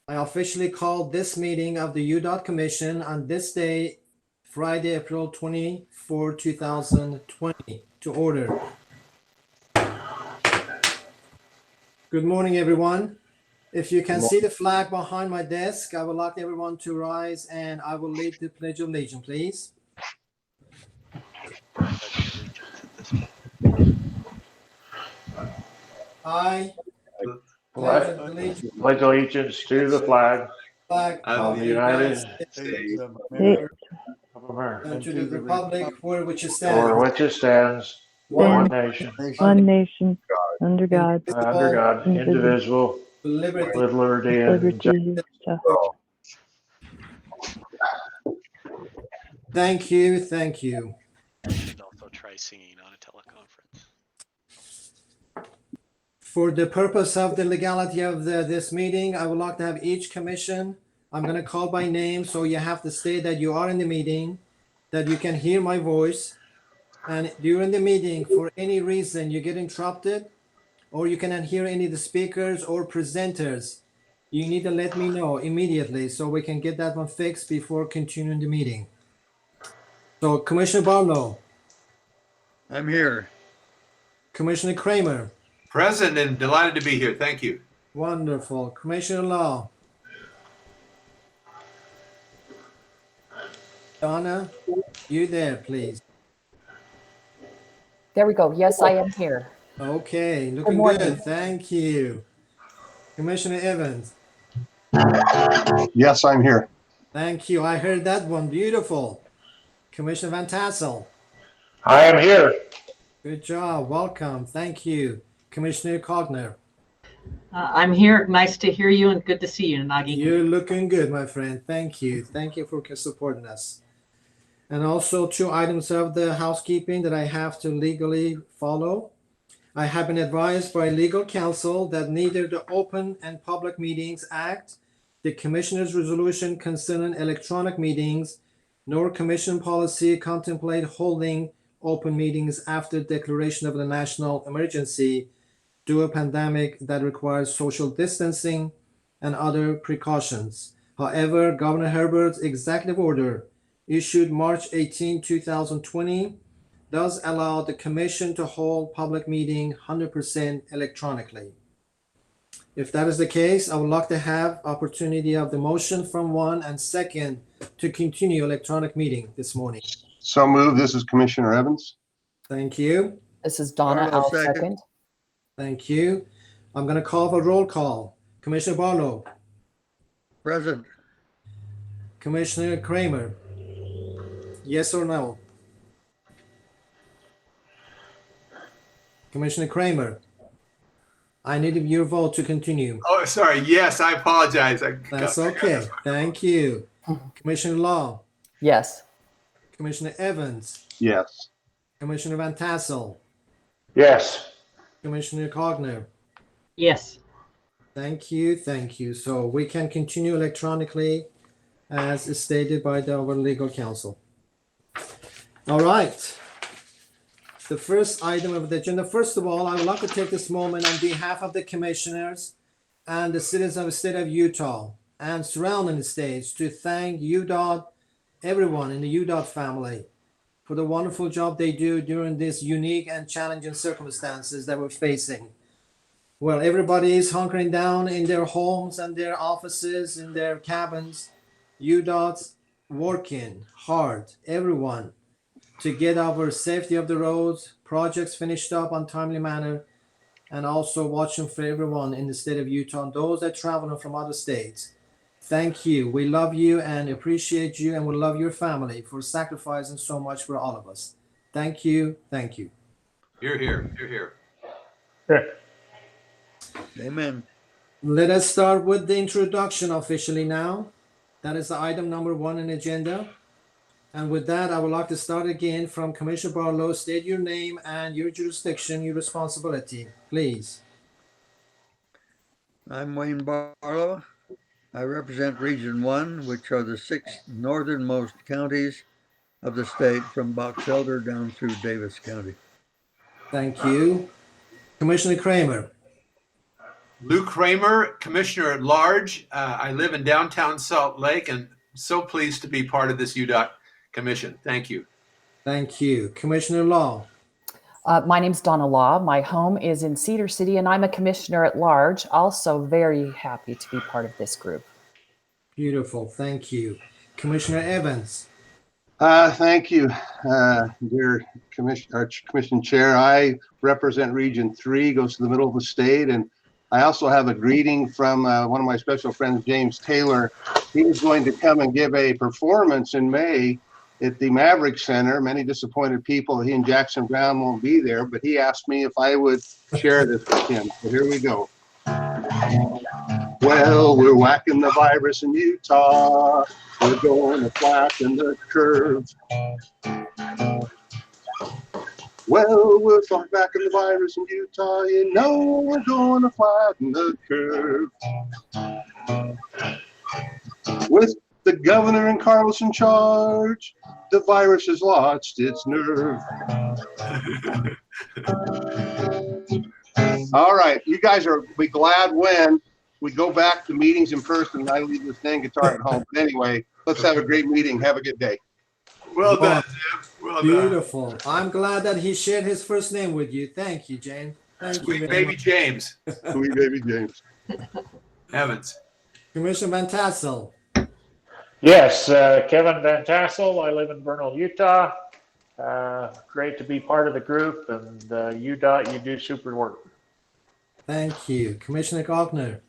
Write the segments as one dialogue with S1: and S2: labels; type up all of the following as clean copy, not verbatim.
S1: I officially call this meeting of the UDOT Commission on this day, Friday, April 24, 2020, to order. Good morning, everyone. If you can see the flag behind my desk, I would like everyone to rise and I will lead the Pledge of Allegiance, please. I pledge
S2: allegiance to the flag
S1: of
S2: the United
S1: States
S2: of America,
S1: and to the republic for which it
S2: for
S1: stands,
S2: which it stands,
S1: one
S3: one nation, under God,
S2: indivisible,
S1: liberty.
S2: with liberty and
S3: liberty, and justice.
S1: Thank you, thank you.
S4: You should also try singing on a teleconference.
S1: For the purpose of the legality of this meeting, I would like to have each commission. I'm going to call by name, so you have to state that you are in the meeting, that you can hear my voice. And during the meeting, for any reason you get interrupted, or you cannot hear any of the speakers or presenters, you need to let me know immediately so we can get that one fixed before continuing the meeting. So Commissioner Barlow.
S5: I'm here.
S1: Commissioner Kramer.
S6: Present and delighted to be here. Thank you.
S1: Wonderful. Commissioner Law. Donna, you there, please.
S7: There we go. Yes, I am here.
S1: Okay, looking
S7: morning.
S1: good. Thank you. Commissioner Evans.
S8: Yes, I'm here.
S1: Thank you. I heard that one. Beautiful. Commissioner Van Tassel.
S2: I am here.
S1: Good job. Welcome. Thank you. Commissioner Cogner.
S9: I'm here. Nice to hear you and good to see you, Nagi.
S1: You're looking good, my friend. Thank you. Thank you for supporting us. And also 2 items of the housekeeping that I have to legally follow. I have been advised by legal counsel that neither the Open and Public Meetings Act, the Commissioner's resolution concerning electronic meetings, nor Commission policy contemplate holding open meetings after declaration of the national emergency due to a pandemic that requires social distancing and other precautions. However, Governor Herbert's executive order issued March 18, 2020, does allow the Commission to hold public meeting 100% electronically. If that is the case, I would like to have opportunity of the motion from one and second to continue electronic meeting this morning.
S8: So moved. This is Commissioner Evans.
S1: Thank you.
S7: This is Donna.
S5: Barlow,
S7: I'll
S5: second.
S7: second.
S1: Thank you. I'm going to call for roll call. Commissioner Barlow.
S5: Present.
S1: Commissioner Kramer. Yes or no? Commissioner Kramer. I need your vote to continue.
S6: Oh, sorry. Yes, I apologize.
S1: That's okay. Thank you. Commissioner Law.
S7: Yes.
S1: Commissioner Evans.
S8: Yes.
S1: Commissioner Van Tassel.
S2: Yes.
S1: Commissioner Cogner.
S9: Yes.
S1: Thank you. Thank you. So we can continue electronically as stated by our legal counsel. All right. The first item of the agenda. First of all, I would like to take this moment on behalf of the commissioners and the citizens of the state of Utah and surrounding states to thank UDOT, everyone in the UDOT family, for the wonderful job they do during these unique and challenging circumstances that we're facing. Well, everybody is hunkering down in their homes and their offices, in their cabins. UDOT's working hard, everyone, to get our safety of the roads, projects finished up on timely manner, and also watching for everyone in the state of Utah and those that travel from other states. Thank you. We love you and appreciate you, and we love your family for sacrificing so much for all of us. Thank you. Thank you.
S6: You're here. You're here.
S5: Amen.
S1: Let us start with the introduction officially now. That is the item number 1 in the agenda. And with that, I would like to start again from Commissioner Barlow. State your name and your jurisdiction, your responsibility, please.
S5: I'm Wayne Barlow. I represent Region 1, which are the 6 northernmost counties of the state from Box Elder down through Davis County.
S1: Thank you. Commissioner Kramer.
S6: Lou Kramer, Commissioner at Large. I live in downtown Salt Lake and so pleased to be part of this UDOT Commission. Thank you.
S1: Thank you. Commissioner Law.
S7: My name's Donna Law. My home is in Cedar City, and I'm a commissioner at large. Also very happy to be part of this group.
S1: Beautiful. Thank you. Commissioner Evans.
S8: Thank you, dear Commission Chair. I represent Region 3, goes to the middle of the state, and I also have a greeting from one of my special friends, James Taylor. He is going to come and give a performance in May at the Maverick Center. Many disappointed people, he and Jackson Brown won't be there, but he asked me if I would share this with him. So here we go. Well, we're whacking the virus in Utah. We're going to flatten the curve. Well, we're whacking the virus in Utah. You know we're going to flatten the curve. With the governor and Carlos in charge, the virus has lost its nerve. All right, you guys are be glad when we go back to meetings in person. I leave this dang guitar at home. But anyway, let's have a great meeting. Have a good day.
S6: Well done, Jim. Well done.
S1: Beautiful. I'm glad that he shared his first name with you. Thank you, James. Thank you.
S6: Sweet
S1: very
S6: baby
S1: much.
S6: James.
S8: Sweet baby James.
S6: Evans.
S1: Commissioner Van Tassel.
S2: Yes, Kevin Van Tassel. I live in Vernal, Utah. Great to be part of the group, and UDOT, you do super work.
S1: Thank you. Commissioner Gochner.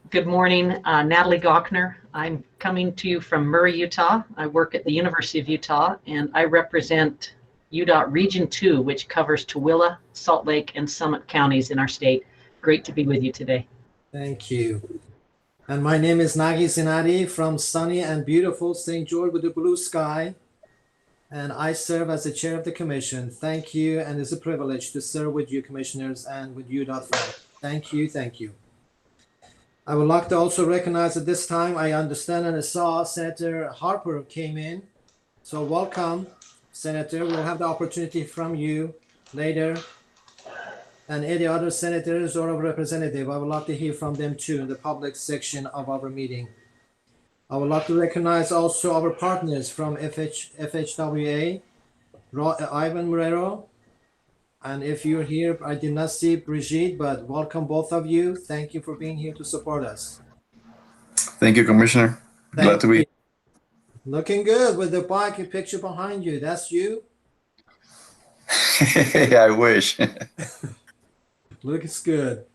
S9: Good morning, Natalie Gochner. I'm coming to you from Murray, Utah. I work at the University of Utah, and I represent UDOT Region 2, which covers Tooele, Salt Lake, and Summit counties in our state. Great to be with you today.
S1: Thank you. And my name is Nagi Zinati from sunny and beautiful St. George with the blue sky. And I serve as the chair of the commission. Thank you. And it's a privilege to serve with you commissioners and with UDOT family. Thank you. Thank you. I would like to also recognize at this time, I understand and I saw Senator Harper came in. So welcome, Senator. We'll have the opportunity from you later. And any other senators or representative, I would like to hear from them too in the public section of our meeting. I would like to recognize also our partners from FHWA, Ivan Morero. And if you're here, I did not see Brigitte, but welcome both of you. Thank you for being here to support us.
S10: Thank you, Commissioner. Glad to be.
S1: you. Looking good with the bike picture behind you. That's you?
S10: I wish.
S1: Looks good.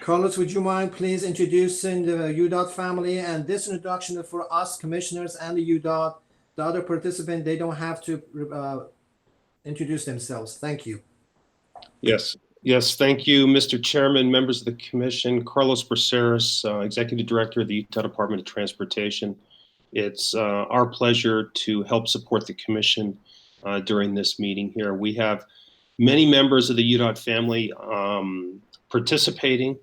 S1: Carlos, would you mind please introducing the UDOT family, and this introduction for us commissioners and the UDOT, the other participant, they don't have to introduce themselves. Thank you.
S11: Yes, thank you, Mr. Chairman, members of the commission. Carlos Braceras, Executive Director of the Utah Department of Transportation. It's our pleasure to help support the commission during this meeting here. We have many members of the UDOT family participating,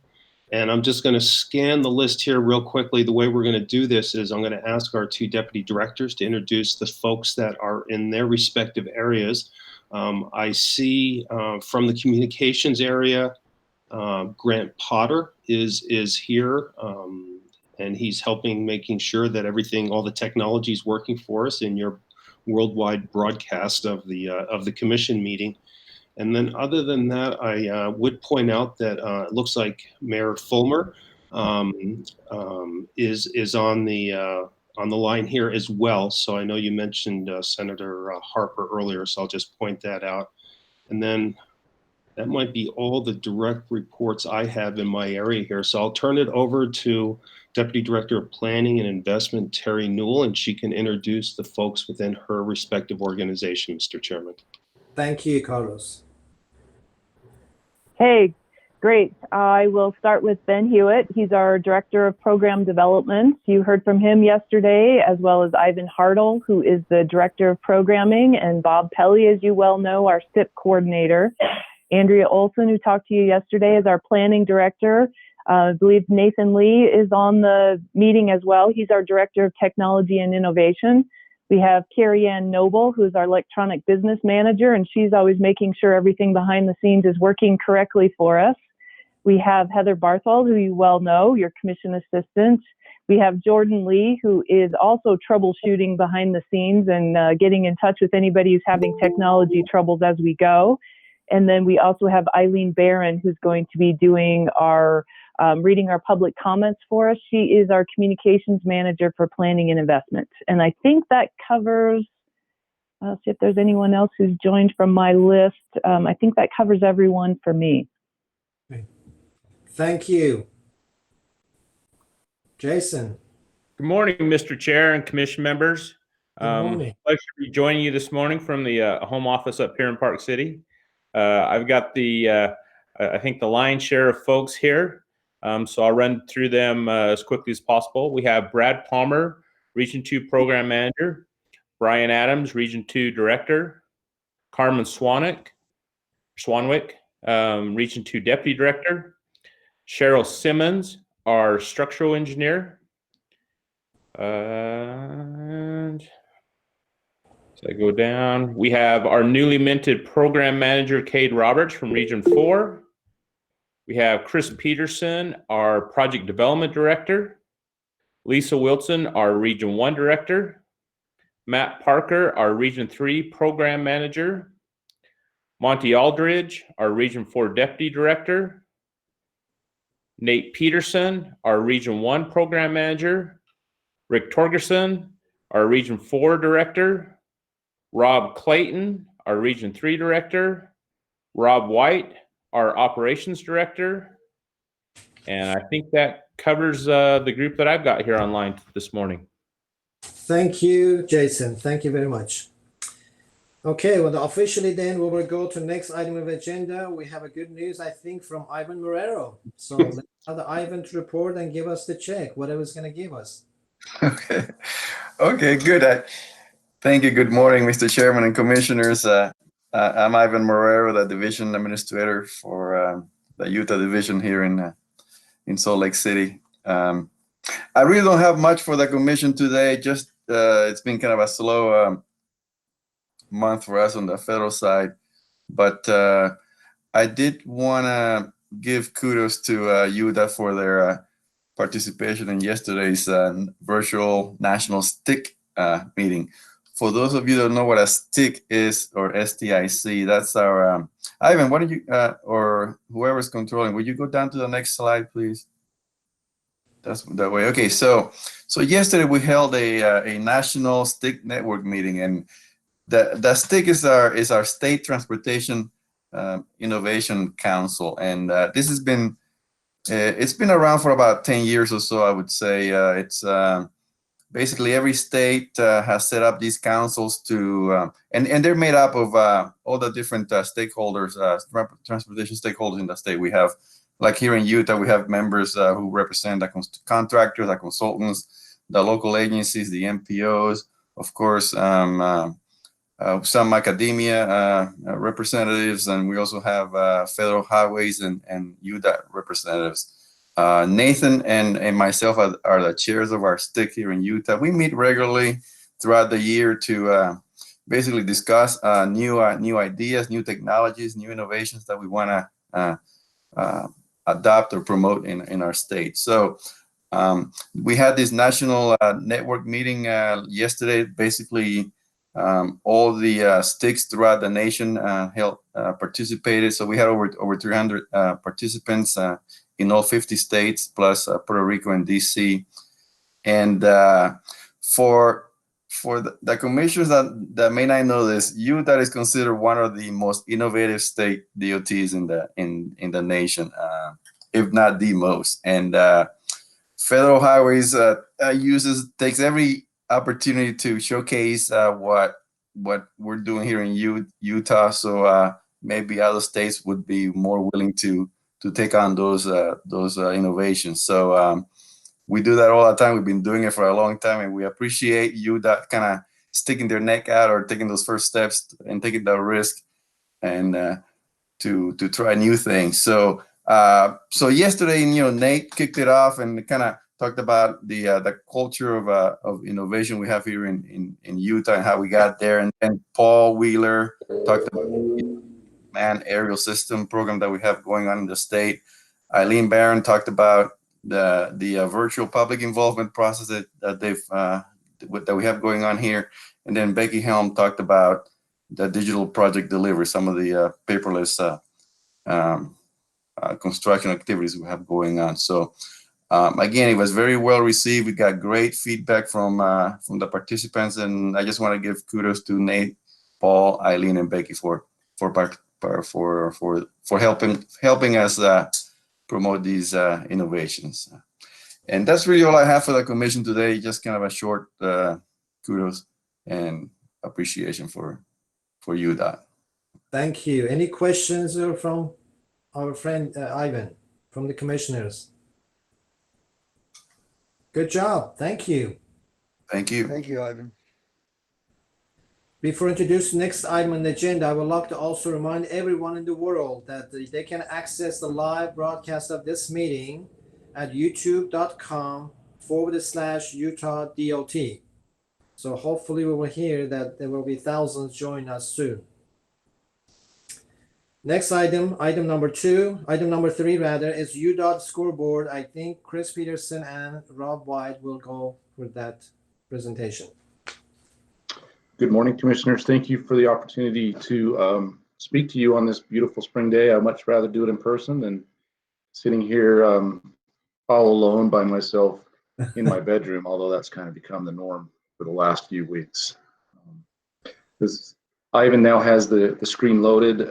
S11: and I'm just going to scan the list here real quickly. The way we're going to do this is I'm going to ask our two deputy directors to introduce the folks that are in their respective areas. I see from the communications area, Grant Potter is here, and he's helping making sure that everything, all the technology is working for us in your worldwide broadcast of the commission meeting. And then other than that, I would point out that it looks like Mayor Fulmer is on the line here as well. So I know you mentioned Senator Harper earlier, so I'll just point that out. And then that might be all the direct reports I have in my area here. So I'll turn it over to Deputy Director of Planning and Investment, Terry Newell, and she can introduce the folks within her respective organization, Mr. Chairman.
S1: Thank you, Carlos.
S3: Hey, great. I will start with Ben Hewitt. He's our Director of Program Development. You heard from him yesterday, as well as Ivan Hartle, who is the Director of Programming, and Bob Pelly, as you well know, our SIP Coordinator. Andrea Olson, who talked to you yesterday, is our Planning Director. I believe Nathan Lee is on the meeting as well. He's our Director of Technology and Innovation. We have Carrie Ann Noble, who's our Electronic Business Manager, and she's always making sure everything behind the scenes is working correctly for us. We have Heather Barthold, who you well know, your commission assistant. We have Jordan Lee, who is also troubleshooting behind the scenes and getting in touch with anybody who's having technology troubles as we go. And then we also have Eileen Barron, who's going to be doing our reading our public comments for us. She is our communications manager for planning and investment. And I think that covers, I'll see if there's anyone else who's joined from my list. I think that covers everyone for me.
S1: Thank you. Jason.
S12: Good morning, Mr. Chair and commission members.
S1: Good morning.
S12: Pleasure to be joining you this morning from the home office up here in Park City. I've got the, I think the lion's share of folks here. So I'll run through them as quickly as possible. We have Brad Palmer, Region 2 Program Manager, Brian Adams, Region 2 Director, Carmen Swanwick, Region 2 Deputy Director, Cheryl Simmons, our Structural Engineer, and as I go down, we have our newly minted Program Manager, Cade Roberts from Region 4. We have Chris Peterson, our Project Development Director, Lisa Wilson, our Region 1 Director, Matt Parker, our Region 3 Program Manager, Monty Aldridge, our Region 4 Deputy Director, Nate Peterson, our Region 1 Program Manager, Rick Torgerson, our Region 4 Director, Rob Clayton, our Region 3 Director, Rob White, our Operations Director, and I think that covers the group that I've got here online this morning.
S1: Thank you, Jason. Thank you very much. Okay, well, officially then we will go to next item of agenda. We have a good news, I think, from Ivan Marrero. So let's have Ivan to report and give us the check, whatever it's going to give us.
S10: Okay. Okay, good. Thank you. Good morning, Mr. Chairman and Commissioners. I'm Ivan Marrero, the Division Administrator for the Utah Division here in Salt Lake City. I really don't have much for the Commission today. Just it's been kind of a slow month for us on the federal side, but I did want to give kudos to Utah for their participation in yesterday's virtual national STIC meeting. For those of you that don't know what a STIC is, or STIC, that's our Ivan. Why don't you or whoever's controlling, would you go down to the next slide, please? That's that way. Okay, so yesterday we held a national STIC network meeting, and the STIC is our State Transportation Innovation Council, and this has been it's been around for about 10 years or so, I would say. It's basically every state has set up these councils to, and they're made up of all the different stakeholders, transportation stakeholders in the state. We have, like here in Utah, we have members who represent the contractors, the consultants, the local agencies, the MPOs, of course, some academia representatives, and we also have federal highways and UDOT representatives. Nathan and myself are the chairs of our STIC here in Utah. We meet regularly throughout the year to basically discuss new ideas, new technologies, new innovations that we want to adopt or promote in our state. So we had this national network meeting yesterday. Basically, all the STICs throughout the nation participated. So we had over 300 participants in all 50 states, plus Puerto Rico and DC. And for the commissioners that may not know this, Utah is considered one of the most innovative state DOTs in the nation, if not the most. And Federal Highways takes every opportunity to showcase what we're doing here in Utah. So maybe other states would be more willing to take on those innovations. So we do that all the time. We've been doing it for a long time, and we appreciate UDOT kind of sticking their neck out or taking those first steps and taking that risk and to try new things. So yesterday, Nate kicked it off and kind of talked about the culture of innovation we have here in Utah and how we got there. And then Paul Wheeler talked about the manned aerial system program that we have going on in the state. Eileen Barron talked about the virtual public involvement process that we have going on here. And then Becky Helm talked about the digital project delivery, some of the paperless construction activities we have going on. So again, it was very well received. We got great feedback from the participants, and I just want to give kudos to Nate, Paul, Eileen, and Becky for helping us promote these innovations. And that's really all I have for the commission today. Just kind of a short kudos and appreciation for UDOT.
S1: Thank you. Any questions from our friend Ivan, from the commissioners? Good job. Thank you.
S10: Thank you.
S5: Thank you, Ivan.
S1: Before introducing the next item on the agenda, I would like to also remind everyone in the world that they can access the live broadcast of this meeting at youtube.com/Utah DOT. So hopefully we will hear that there will be thousands joining us soon. Next item number three rather, is UDOT scoreboard. I think Chris Peterson and Rob White will go with that presentation.
S13: Good morning, commissioners. Thank you for the opportunity to speak to you on this beautiful spring day. I'd much rather do it in person than sitting here all alone by myself in my bedroom, although that's kind of become the norm for the last few weeks. This Ivan now has the screen loaded.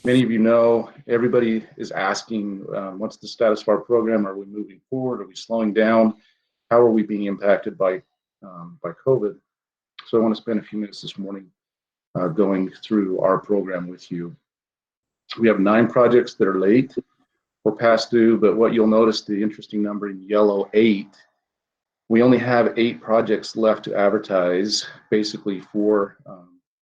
S13: Many of you know, everybody is asking, what's the status of our program? Are we moving forward? Are we slowing down? How are we being impacted by COVID? So I want to spend a few minutes this morning going through our program with you. We have 9 projects that are late or past due, but what you'll notice, the interesting number in yellow, 8, we only have 8 projects left to advertise, basically for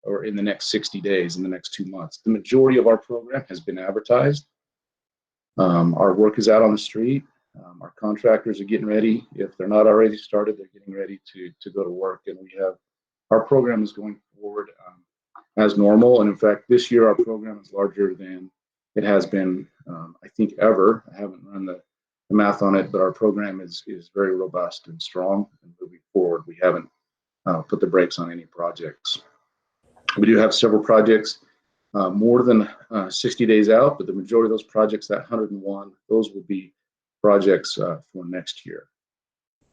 S13: or in the next 60 days, in the next 2 months. The majority of our program has been advertised. Our work is out on the street. Our contractors are getting ready. If they're not already started, they're getting ready to go to work. And our program is going forward as normal. And in fact, this year our program is larger than it has been, I think, ever. I haven't run the math on it, but our program is very robust and strong. And moving forward, we haven't put the brakes on any projects. We do have several projects more than 60 days out, but the majority of those projects, that 101, those will be projects for next year.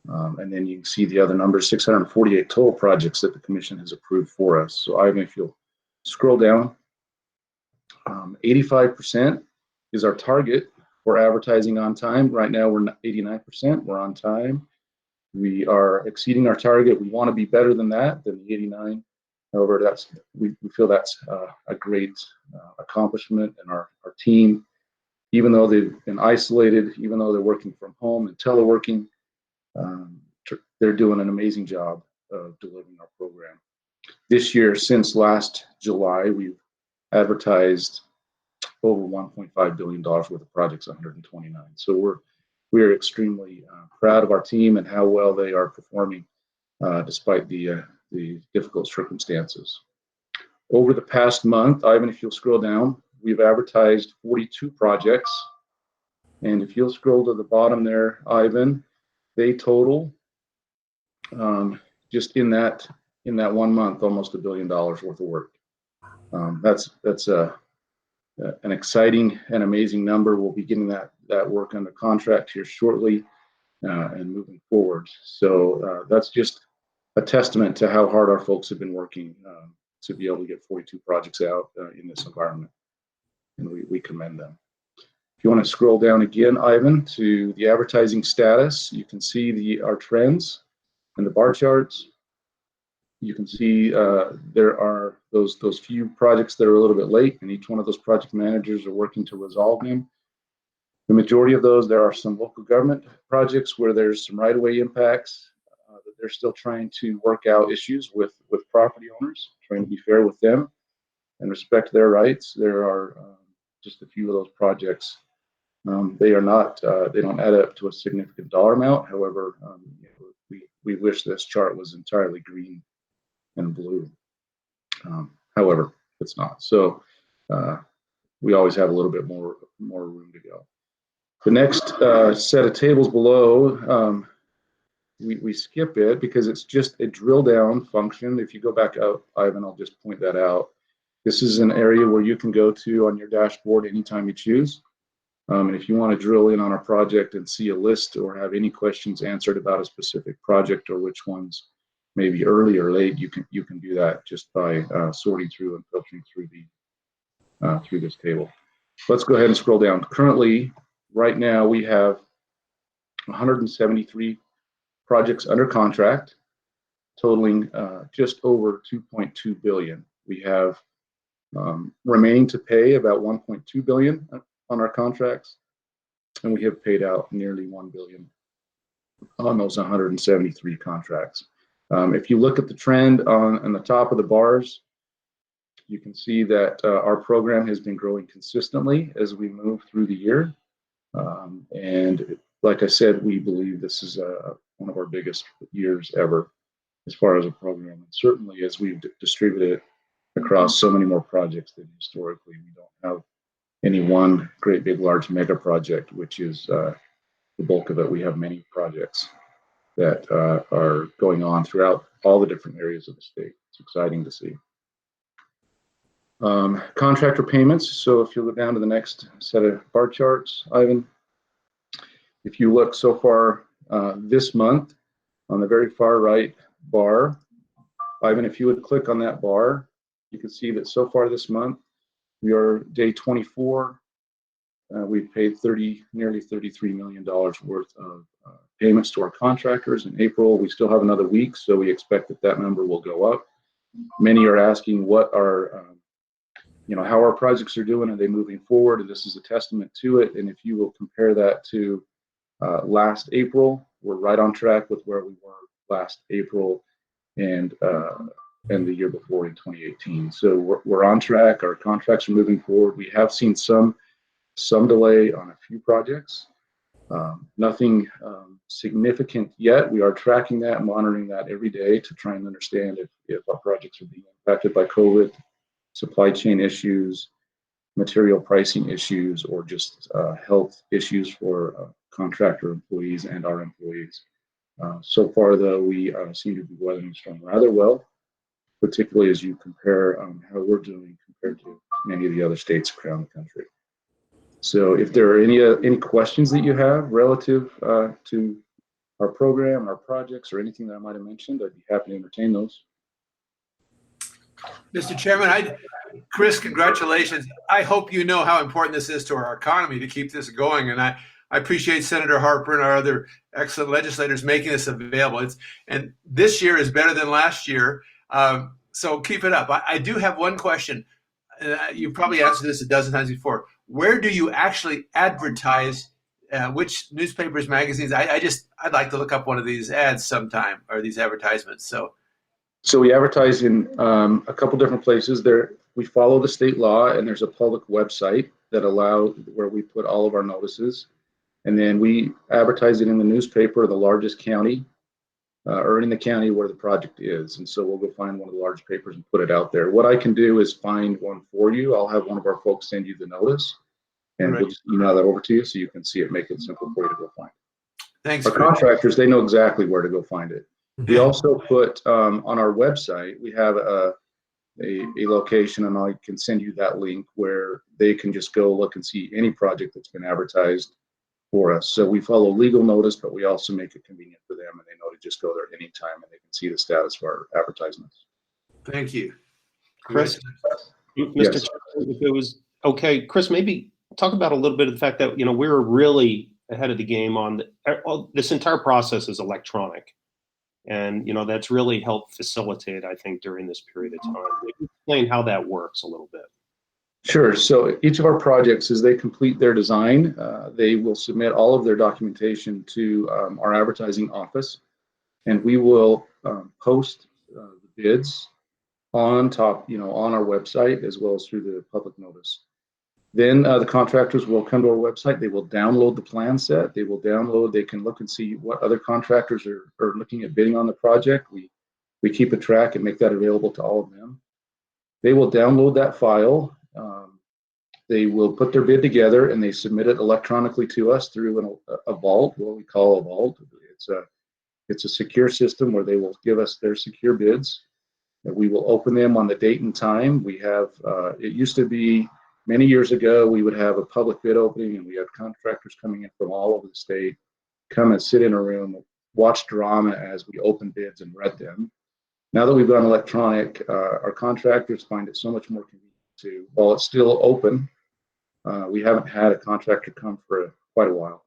S13: And then you can see the other numbers, 648 total projects that the commission has approved for us. So Ivan, if you'll scroll down, 85% is our target for advertising on time. Right now we're 89%, we're on time. We are exceeding our target. We want to be better than that, than the 89. However, we feel that's a great accomplishment, and our team, even though they've been isolated, even though they're working from home and teleworking, they're doing an amazing job of delivering our program. This year, since last July, we've advertised over $1.5 billion worth of projects, 129. So we're extremely proud of our team and how well they are performing despite the difficult circumstances. Over the past month, Ivan, if you'll scroll down, we've advertised 42 projects. And if you'll scroll to the bottom there, Ivan, they total just in that 1 month, almost $1 billion worth of work. That's an exciting and amazing number. We'll be getting that work under contract here shortly and moving forward. So that's just a testament to how hard our folks have been working to be able to get 42 projects out in this environment, and we commend them. If you want to scroll down again, Ivan, to the advertising status, you can see our trends and the bar charts. You can see there are those few projects that are a little bit late, and each one of those project managers are working to resolve them. The majority of those, there are some local government projects where there's some right-of-way impacts that they're still trying to work out issues with property owners, trying to be fair with them and respect their rights. There are just a few of those projects. They don't add up to a significant dollar amount. However, we wish this chart was entirely green and blue. However, it's not. So we always have a little bit more room to go. The next set of tables below, we skip it because it's just a drill down function. If you go back up, Ivan, I'll just point that out. This is an area where you can go to on your dashboard anytime you choose. And if you want to drill in on a project and see a list or have any questions answered about a specific project or which ones may be early or late, you can do that just by sorting through and filtering through this table. Let's go ahead and scroll down. Currently, right now, we have 173 projects under contract, totaling just over 2.2 billion. We have remaining to pay about 1.2 billion on our contracts, and we have paid out nearly 1 billion on those 173 contracts. If you look at the trend on the top of the bars, you can see that our program has been growing consistently as we move through the year. And like I said, we believe this is one of our biggest years ever as far as a program. And certainly as we've distributed it across so many more projects than historically. We don't have any one great big large mega project, which is the bulk of it. We have many projects that are going on throughout all the different areas of the state. It's exciting to see. Contractor payments. So if you look down to the next set of bar charts, Ivan, if you look so far this month on the very far right bar, Ivan, if you would click on that bar, you can see that so far this month, we are day 24. We've paid nearly $33 million worth of payments to our contractors. In April, we still have another week, so we expect that number will go up. Many are asking what our, how our projects are doing. Are they moving forward? And this is a testament to it. And if you will compare that to last April, we're right on track with where we were last April and the year before in 2018. So we're on track. Our contracts are moving forward. We have seen some delay on a few projects. Nothing significant yet. We are tracking that, monitoring that every day to try and understand if our projects are being impacted by COVID, supply chain issues, material pricing issues, or just health issues for contractor employees and our employees. So far, though, we seem to be weathering the storm rather well, particularly as you compare how we're doing compared to many of the other states around the country. So if there are any questions that you have relative to our program, our projects, or anything that I might have mentioned, I'd be happy to entertain those.
S6: Mr. Chairman, Chris, congratulations. I hope you know how important this is to our economy to keep this going. And I appreciate Senator Harper and our other excellent legislators making this available. And this year is better than last year. So keep it up. I do have one question. You probably answered this a dozen times before. Where do you actually advertise? Which newspapers, magazines? I'd like to look up one of these ads sometime, or these advertisements.
S13: So we advertise in a couple different places. We follow the state law, and there's a public website that where we put all of our notices, and then we advertise it in the newspaper of the largest county, or in the county where the project is. And so we'll go find one of the large papers and put it out there. What I can do is find one for you. I'll have one of our folks send you the notice, and we'll just email that over to you so you can see it, make it simple for you to go find.
S6: Thanks.
S13: Our contractors, they know exactly where to go find it. We also put on our website, we have a location, and I can send you that link where they can just go look and see any project that's been advertised for us. So we follow legal notice, but we also make it convenient for them, and they know to just go there anytime and they can see the status of our advertisements.
S6: Thank you.
S11: Chris,
S13: Yes.
S11: Mr. Chairman, if it was okay, Chris, maybe talk about a little bit of the fact that, we're really ahead of the game on this entire process is electronic. And, that's really helped facilitate, I think, during this period of time. Maybe explain how that works a little bit.
S13: Sure. So each of our projects, as they complete their design, they will submit all of their documentation to our advertising office, and we will post the bids on our website as well as through the public notice. Then the contractors will come to our website. They will download the plan set. They can look and see what other contractors are looking at bidding on the project. We keep a track and make that available to all of them. They will download that file They will put their bid together and they submit it electronically to us through a vault, what we call a vault. It's a secure system where they will give us their secure bids, and we will open them on the date and time. We have, it used to be many years ago, we would have a public bid opening and we had contractors coming in from all over the state, come and sit in a room, watch drama as we open bids and read them. Now that we've gone electronic, our contractors find it so much more convenient to, while it's still open, we haven't had a contractor come for quite a while.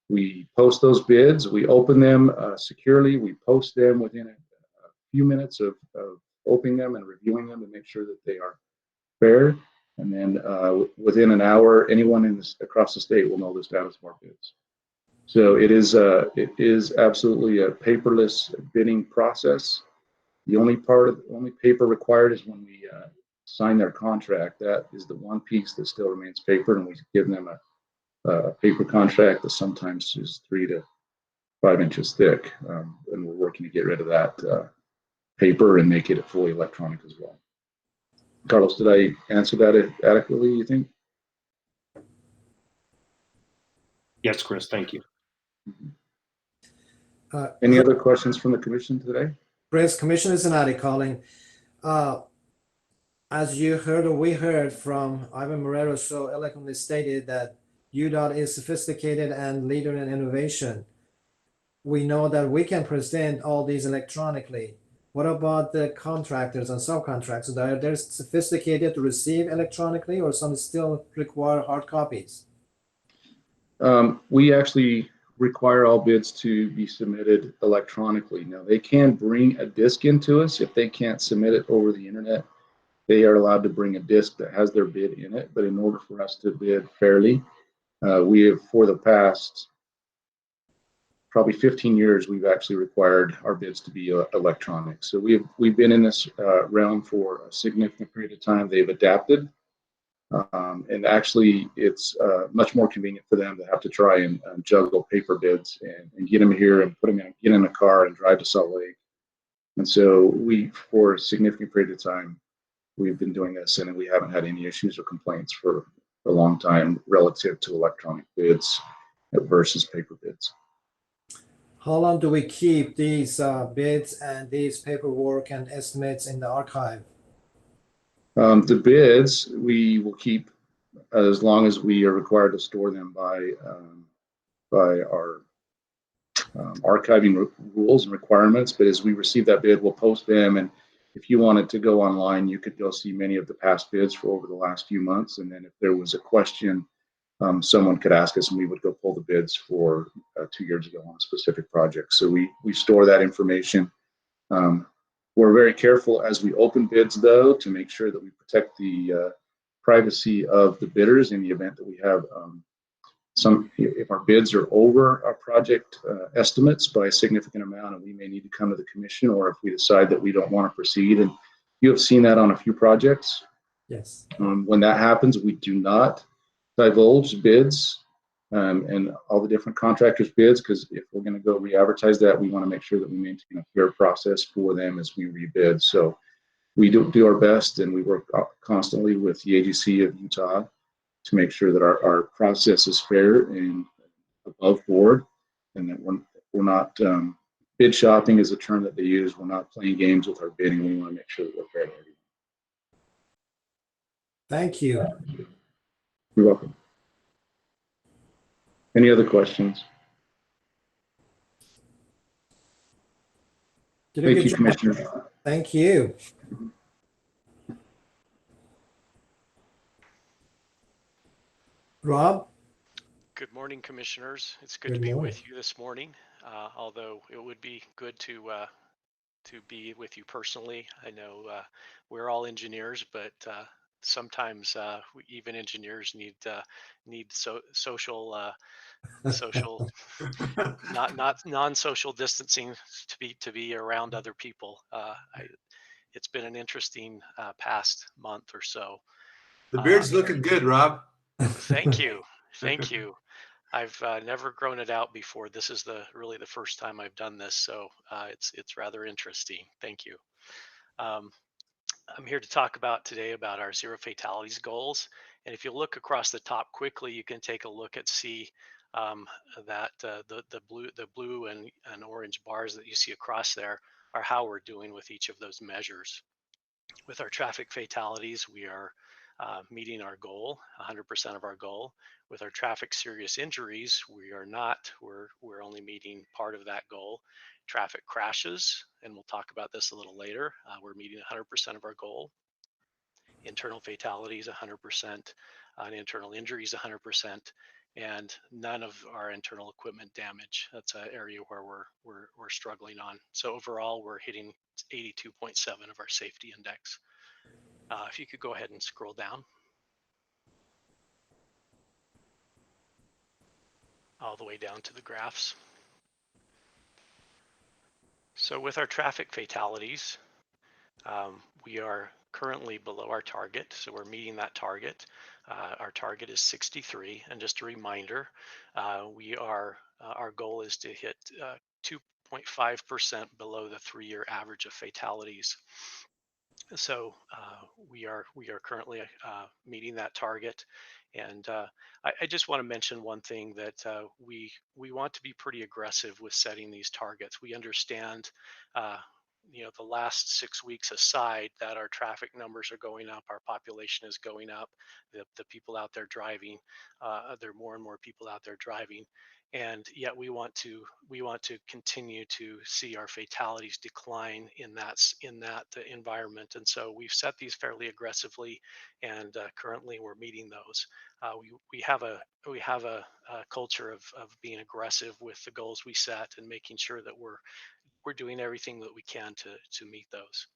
S13: We post those bids, we open them securely, we post them within a few minutes of opening them and reviewing them to make sure that they are fair. And then within an hour, anyone across the state will know the status of our bids. So it is absolutely a paperless bidding process. The only paper required is when we sign their contract. That is the one piece that still remains paper, and we give them a paper contract that sometimes is 3 to 5 inches thick, and we're working to get rid of that paper and make it fully electronic as well. Carlos, did I answer that adequately, you think?
S11: Yes, Chris, thank you.
S13: Any other questions from the commission today?
S1: Chris, Commissioner Zanotti calling. As you heard or we heard from Ivan Marrero so eloquently stated that UDOT is sophisticated and leader in innovation. We know that we can present all these electronically. What about the contractors and subcontractors? Are they sophisticated to receive electronically, or some still require hard copies?
S13: We actually require all bids to be submitted electronically. Now, they can bring a disc into us if they can't submit it over the internet. They are allowed to bring a disc that has their bid in it, but in order for us to bid fairly, we have, for the past probably 15 years, we've actually required our bids to be electronic. So we've been in this realm for a significant period of time. They've adapted, and actually it's much more convenient for them to have to try and juggle paper bids and get them here and put them in, get in a car and drive to Salt Lake. And so we, for a significant period of time, we've been doing this, and we haven't had any issues or complaints for a long time relative to electronic bids versus paper bids.
S1: How long do we keep these bids and these paperwork and estimates in the archive?
S13: The bids we will keep as long as we are required to store them by our archiving rules and requirements. But as we receive that bid, we'll post them, and if you wanted to go online, you could go see many of the past bids for over the last few months. And then if there was a question, someone could ask us, and we would go pull the bids for 2 years ago on a specific project. So we store that information. We're very careful as we open bids, though, to make sure that we protect the privacy of the bidders in the event that we have if our bids are over our project estimates by a significant amount, and we may need to come to the commission, or if we decide that we don't want to proceed. And you have seen that on a few projects.
S1: Yes.
S13: When that happens, we do not divulge bids and all the different contractors' bids, because if we're going to go re-advertise that, we want to make sure that we maintain a fair process for them as we rebid. So we do our best, and we work constantly with the AGC of Utah to make sure that our process is fair and above board, and that we're not bid shopping is a term that they use. We're not playing games with our bidding. We want to make sure that we're fair.
S1: Thank you.
S13: You're welcome. Any other questions? Thank you, Commissioner.
S1: Thank you. Rob?
S4: Good morning, commissioners. It's good to be with you this morning, although it would be good to be with you personally. I know we're all engineers, but sometimes even engineers need social not non-social distancing to be around other people. It's been an interesting past month or so.
S6: The beard's looking good, Rob.
S4: Thank you. Thank you. I've never grown it out before. This is really the first time I've done this, so it's rather interesting. Thank you. I'm here to talk today about our zero fatalities goals And if you look across the top quickly, you can take a look at see that the blue and orange bars that you see across there are how we're doing with each of those measures. With our traffic fatalities, we are meeting our goal, 100% of our goal. With our traffic serious injuries, we are not. We're only meeting part of that goal. Traffic crashes, and we'll talk about this a little later. We're meeting 100% of our goal. Internal fatalities, 100%. On internal injuries, 100%. And none of our internal equipment damage. That's an area where we're struggling on. So overall, we're hitting 82.7 of our safety index. If you could go ahead and scroll down. All the way down to the graphs. So with our traffic fatalities, we are currently below our target, so we're meeting that target. Our target is 63, and just a reminder, our goal is to hit 2.5% below the 3-year average of fatalities. So we are currently meeting that target, and I just want to mention one thing that we want to be pretty aggressive with setting these targets. We understand, the last 6 weeks aside, that our traffic numbers are going up, our population is going up, the people out there driving, there are more and more people out there driving. And yet we want to continue to see our fatalities decline in that environment. And so we've set these fairly aggressively, and currently we're meeting those. We have a culture of being aggressive with the goals we set and making sure that we're doing everything that we can to meet those.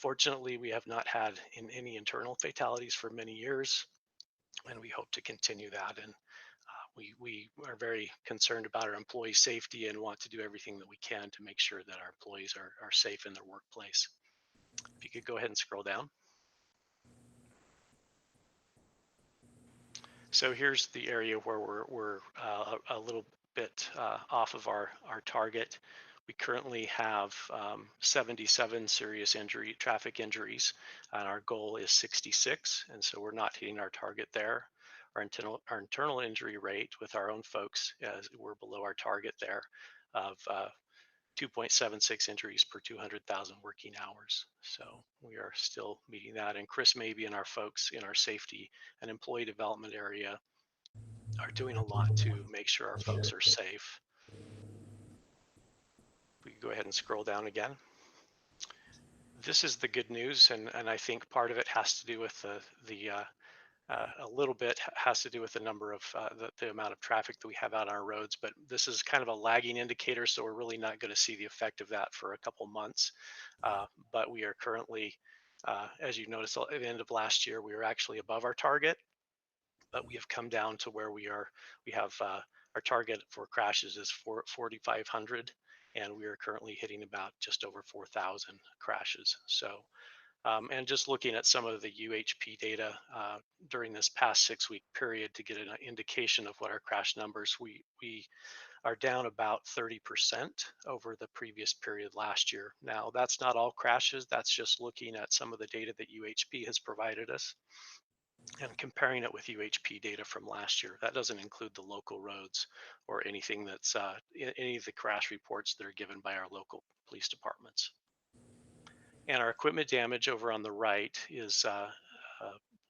S4: Fortunately, we have not had any internal fatalities for many years, and we hope to continue that. And we are very concerned about our employee safety and want to do everything that we can to make sure that our employees are safe in their workplace. If you could go ahead and scroll down. So here's the area where we're a little bit off of our target. We currently have 77 serious traffic injuries, and our goal is 66, and so we're not hitting our target there. Our internal injury rate with our own folks, we're below our target there of 2.76 injuries per 200,000 working hours. So we are still meeting that. And Chris Mabey and our folks in our safety and employee development area are doing a lot to make sure our folks are safe. We can go ahead and scroll down again. This is the good news, and I think part of it has to do with a little bit has to do with the number of the amount of traffic that we have out on our roads, but this is kind of a lagging indicator, so we're really not going to see the effect of that for a couple months. But we are currently, as you noticed at the end of last year, we were actually above our target, but we have come down to where we have our target for crashes is 4,500, and we are currently hitting about just over 4,000 crashes. So. And just looking at some of the UHP data during this past 6-week period to get an indication of what our crash numbers, we are down about 30% over the previous period last year. Now, that's not all crashes. That's just looking at some of the data that UHP has provided us and comparing it with UHP data from last year. That doesn't include the local roads or anything that's any of the crash reports that are given by our local police departments. And our equipment damage over on the right is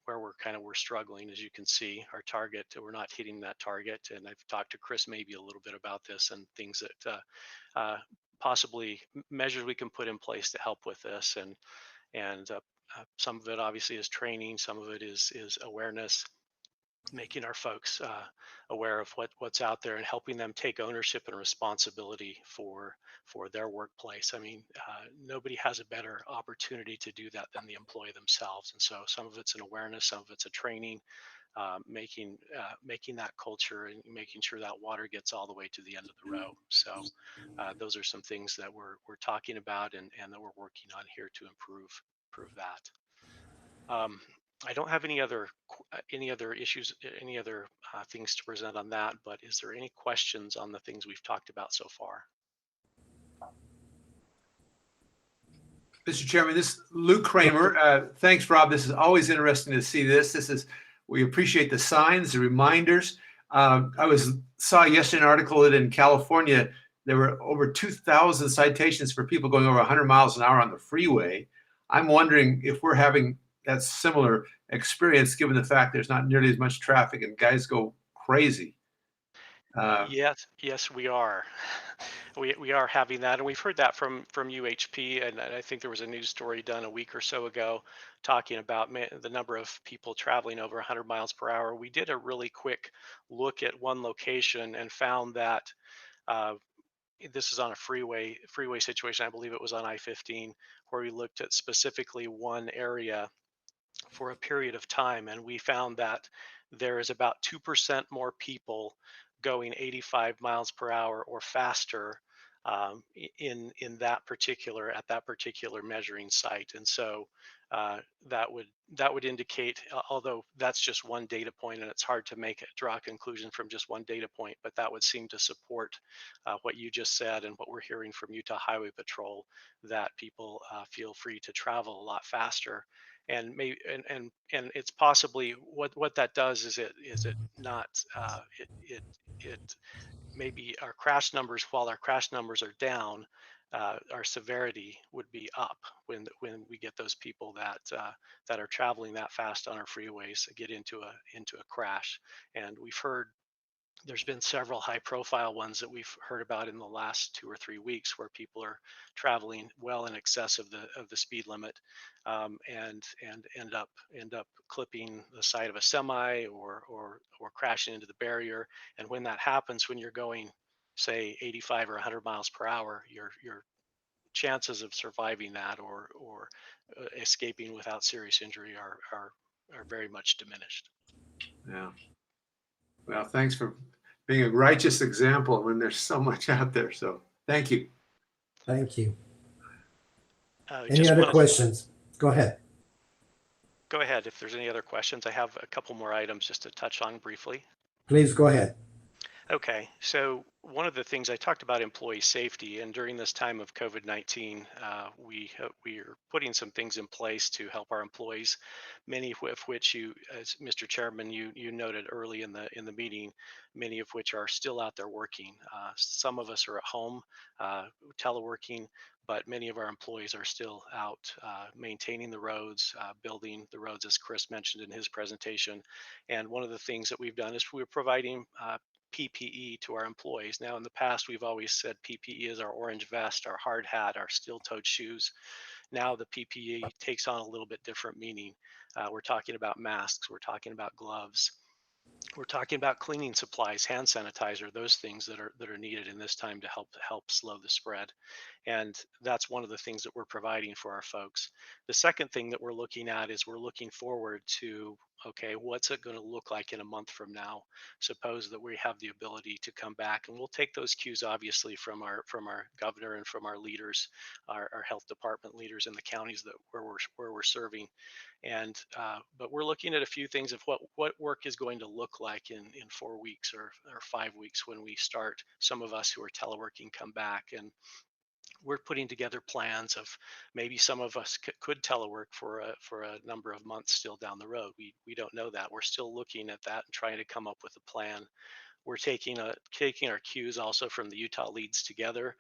S4: where we're struggling. As you can see, our target, we're not hitting that target. And I've talked to Chris maybe a little bit about this and things that possibly measures we can put in place to help with this. And some of it obviously is training. Some of it is awareness, making our folks aware of what's out there and helping them take ownership and responsibility for their workplace. I mean, nobody has a better opportunity to do that than the employee themselves. And so some of it's an awareness, some of it's a training, making that culture and making sure that water gets all the way to the end of the row. So those are some things that we're talking about and that we're working on here to improve that. I don't have any other issues, any other things to present on that, but is there any questions on the things we've talked about so far?
S6: Mr. Chairman, this is Luke Kramer. Thanks, Rob. This is always interesting to see this. We appreciate the signs, the reminders. I saw yesterday an article that in California, there were over 2,000 citations for people going over 100 miles an hour on the freeway. I'm wondering if we're having that similar experience, given the fact there's not nearly as much traffic and guys go crazy.
S4: Yes, we are. We are having that, and we've heard that from UHP, and I think there was a news story done a week or so ago talking about the number of people traveling over 100 miles per hour. We did a really quick look at one location and found that this is on a freeway situation. I believe it was on I-15, where we looked at specifically one area for a period of time, and we found that there is about 2% more people going 85 miles per hour or faster in that particular measuring site. And so that would indicate, although that's just one data point and it's hard to draw a conclusion from just one data point, but that would seem to support what you just said and what we're hearing from Utah Highway Patrol, that people feel free to travel a lot faster. And maybe and it's possibly what that does is it not it maybe our crash numbers, while our crash numbers are down, our severity would be up when we get those people that are traveling that fast on our freeways get into a crash. And we've heard there's been several high profile ones that we've heard about in the last 2 or 3 weeks, where people are traveling well in excess of the speed limit, and end up clipping the side of a semi or crashing into the barrier. And when that happens, when you're going, say, 85 or 100 miles per hour, your chances of surviving that or escaping without serious injury are very much diminished.
S6: Yeah. Well, thanks for being a righteous example when there's so much out there. So thank you.
S1: Thank you. Any other questions? Go ahead.
S4: Go ahead. If there's any other questions, I have a couple more items just to touch on briefly.
S1: Please go ahead.
S4: Okay, so one of the things I talked about employee safety, and during this time of COVID-19, we are putting some things in place to help our employees. Many of which you, as Mr. Chairman, you noted early in the meeting, many of which are still out there working. Some of us are at home teleworking, but many of our employees are still out maintaining the roads, building the roads, as Chris mentioned in his presentation. And one of the things that we've done is we're providing PPE to our employees. Now, in the past, we've always said PPE is our orange vest, our hard hat, our steel-toed shoes. Now the PPE takes on a little bit different meaning. We're talking about masks, we're talking about gloves, we're talking about cleaning supplies, hand sanitizer, those things that are needed in this time to help slow the spread. And that's one of the things that we're providing for our folks. The second thing that we're looking at is we're looking forward to, okay, what's it going to look like in a month from now? Suppose that we have the ability to come back, and we'll take those cues obviously from our governor and from our leaders, our health department leaders in the counties where we're serving. And but we're looking at a few things of what work is going to look like in 4 weeks or 5 weeks when we start. Some of us who are teleworking come back, and we're putting together plans of maybe some of us could telework for a number of months still down the road. We don't know that. We're still looking at that and trying to come up with a plan. We're taking our cues also from the Utah Leads Together.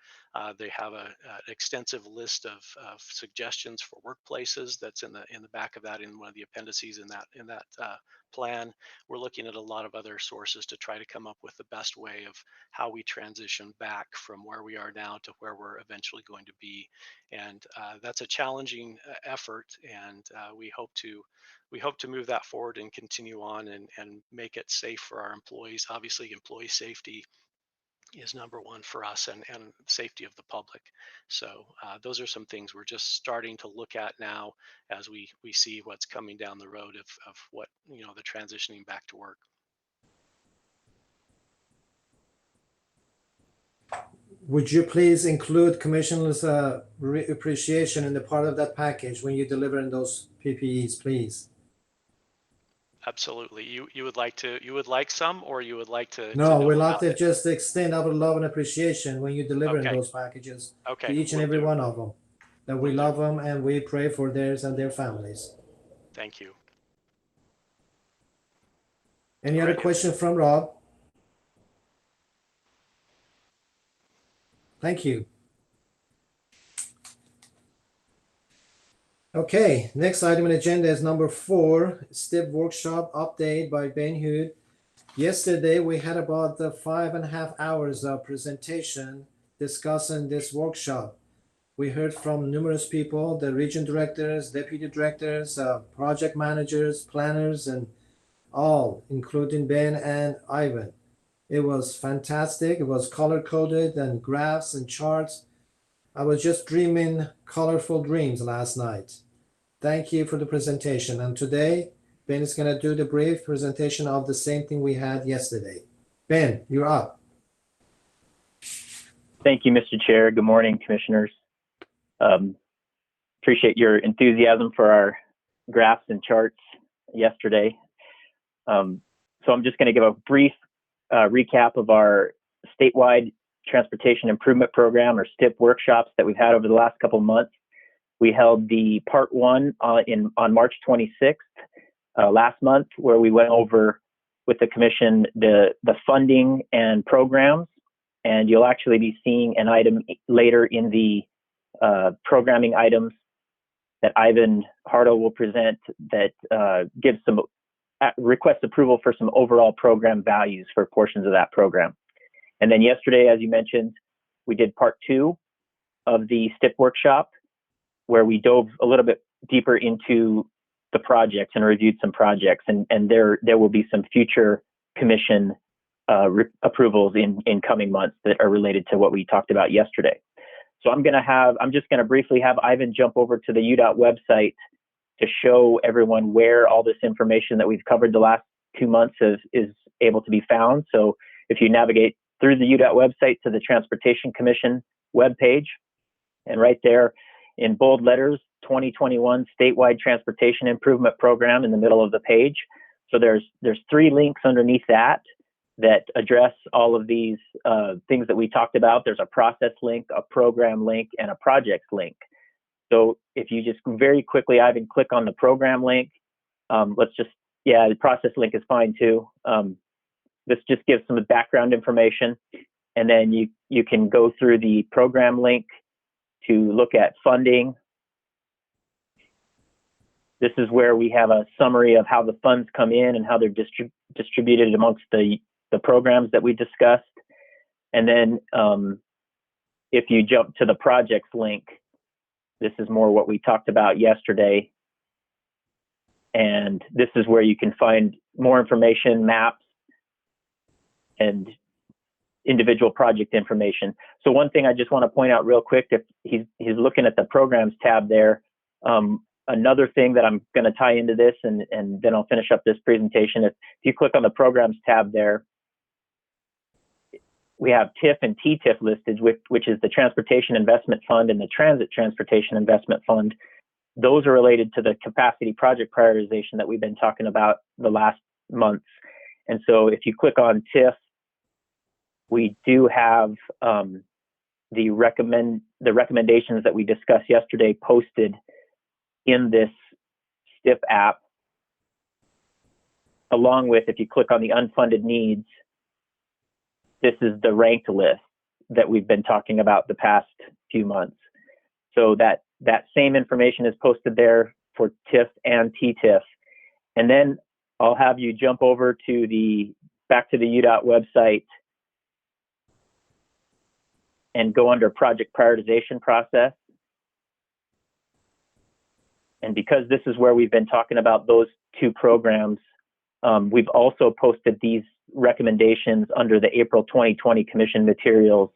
S4: They have an extensive list of suggestions for workplaces that's in the back of that, in one of the appendices in that plan. We're looking at a lot of other sources to try to come up with the best way of how we transition back from where we are now to where we're eventually going to be. And that's a challenging effort, and we hope to move that forward and continue on and make it safe for our employees. Obviously, employee safety is number one for us, and safety of the public. So those are some things we're just starting to look at now as we see what's coming down the road of what, the transitioning back to work.
S1: Would you please include Commissioner's appreciation in the part of that package when you deliver in those PPEs, please?
S4: Absolutely. You would like some, or you would like to?
S1: No, we'd like to just extend our love and appreciation when you deliver in those packages to each and every one of them. that we love them and we pray for theirs and their families.
S4: Thank you.
S1: Any other
S4: Alrighty.
S1: question from Rob? Thank you. Okay, next item on the agenda is number 4, STIP workshop update by Ben Hood. Yesterday, we had about 5.5 hours of presentation discussing this workshop. We heard from numerous people, the region directors, deputy directors, project managers, planners, and all, including Ben and Ivan. It was fantastic. It was color-coded and graphs and charts. I was just dreaming colorful dreams last night. Thank you for the presentation. And today, Ben is going to do the brief presentation of the same thing we had yesterday. Ben, you're up.
S14: Thank you, Mr. Chair. Good morning, commissioners. Appreciate your enthusiasm for our graphs and charts yesterday. So I'm just going to give a brief recap of our statewide transportation improvement program, or STIP workshops that we've had over the last couple of months. We held the part 1 on March 26th last month, where we went over with the commission the funding and programs. And you'll actually be seeing an item later in the programming items that Ivan Hartle will present that gives some request approval for some overall program values for portions of that program. And then yesterday, as you mentioned, we did part 2 of the STIP workshop, where we dove a little bit deeper into the projects and reviewed some projects. And there will be some future commission approvals in coming months that are related to what we talked about yesterday. So I'm just going to briefly have Ivan jump over to the UDOT website to show everyone where all this information that we've covered the last 2 months is able to be found. So if you navigate through the UDOT website to the Transportation Commission webpage, and right there in bold letters, 2021 Statewide Transportation Improvement Program in the middle of the page. So there's 3 links underneath that address all of these things that we talked about. There's a process link, a program link, and a project link. So if you just very quickly, Ivan, click on the program link, the process link is fine too. This just gives some background information, and then you can go through the program link to look at funding. This is where we have a summary of how the funds come in and how they're distributed amongst the programs that we discussed. And then if you jump to the projects link, this is more what we talked about yesterday. And this is where you can find more information, maps, and individual project information. So one thing I just want to point out real quick, if he's looking at the programs tab there, another thing that I'm going to tie into this, and then I'll finish up this presentation. If you click on the programs tab there, we have TIF and TTIF listed, which is the Transportation Investment Fund and the Transit Transportation Investment Fund. Those are related to the capacity project prioritization that we've been talking about the last months. And so if you click on TIF, we do have the recommendations that we discussed yesterday posted in this STIP app, along with, if you click on the unfunded needs, this is the ranked list that we've been talking about the past few months. So that same information is posted there for TIF and TTIF. And then I'll have you jump over to back to the UDOT website and go under project prioritization process. And because this is where we've been talking about those 2 programs, we've also posted these recommendations under the April 2020 Commission materials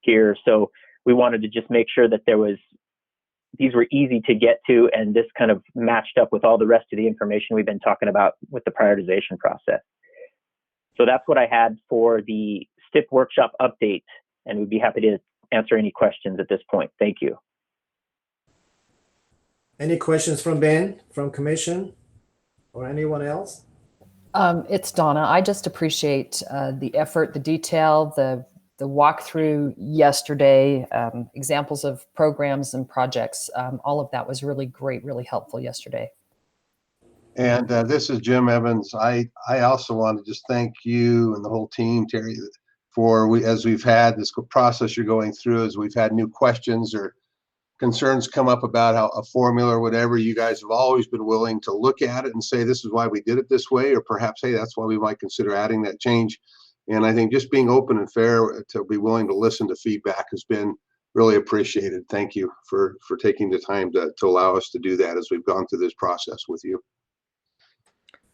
S14: here. So we wanted to just make sure that these were easy to get to, and this kind of matched up with all the rest of the information we've been talking about with the prioritization process. So that's what I had for the STIP workshop update, and we'd be happy to answer any questions at this point. Thank you.
S1: Any questions from Ben, from Commission, or anyone else?
S7: It's Donna. I just appreciate the effort, the detail, the the walkthrough yesterday, examples of programs and projects. All of that was really great, really helpful yesterday.
S8: And this is Jim Evans. I also want to just thank you and the whole team, Terry, for as we've had this process you're going through, as we've had new questions or concerns come up about how a formula or whatever, you guys have always been willing to look at it and say, this is why we did it this way, or perhaps, hey, that's why we might consider adding that change. And I think just being open and fair to be willing to listen to feedback has been really appreciated. Thank you for taking the time to allow us to do that as we've gone through this process with you.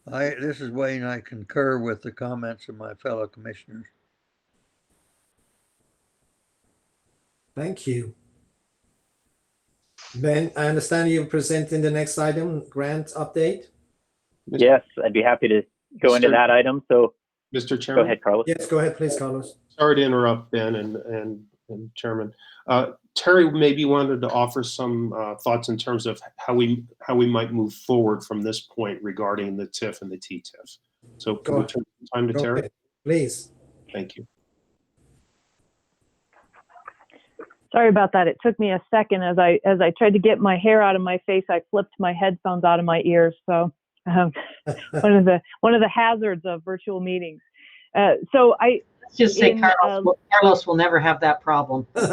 S5: This is Wayne. I concur with the comments of my fellow commissioners.
S1: Thank you. Ben, I understand you're presenting the next item, grant update.
S14: Yes, I'd be happy to go into that item. So,
S11: Mr. Chairman.
S14: Go ahead, Carlos.
S1: Yes, go ahead, please, Carlos.
S11: Sorry to interrupt, Ben and Chairman. Terry maybe wanted to offer some thoughts in terms of how we might move forward from this point regarding the TIF and the TTIF. So can we turn the time to Terry?
S1: Ahead, please.
S11: Thank you.
S3: Sorry about that. It took me a second as I tried to get my hair out of my face. I flipped my headphones out of my ears. So one of the hazards of virtual meetings. So
S9: let's just say Carlos will never have that problem.
S3: One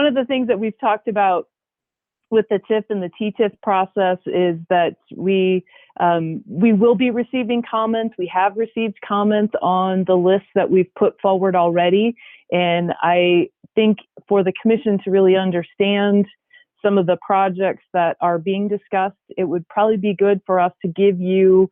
S3: of the things that we've talked about with the TIF and the TTIF process is that we will be receiving comments. We have received comments on the list that we've put forward already. And I think for the commission to really understand some of the projects that are being discussed, it would probably be good for us to give you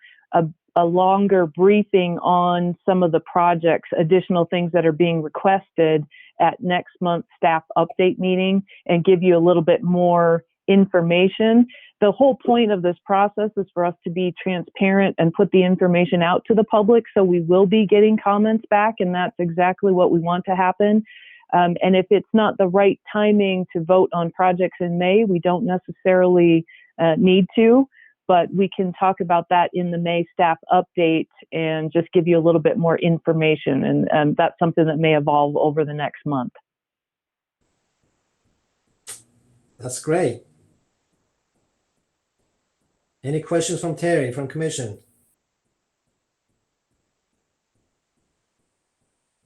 S3: a longer briefing on some of the projects, additional things that are being requested at next month's staff update meeting, and give you a little bit more information. The whole point of this process is for us to be transparent and put the information out to the public. So we will be getting comments back, and that's exactly what we want to happen. And if it's not the right timing to vote on projects in May, we don't necessarily need to, but we can talk about that in the May staff update and just give you a little bit more information. And that's something that may evolve over the next month.
S1: That's great. Any questions from Terry, from Commission?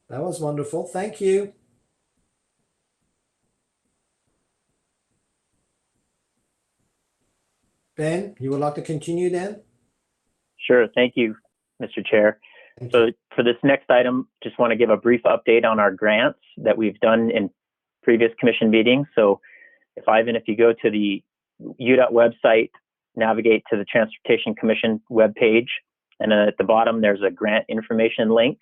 S1: That was wonderful. Thank you. Ben, you would like to continue then?
S14: Sure. Thank you, Mr. Chair. So for this next item, just want to give a brief update on our grants that we've done in previous commission meetings. So if you go to the UDOT website, navigate to the Transportation Commission webpage, and then at the bottom, there's a grant information link.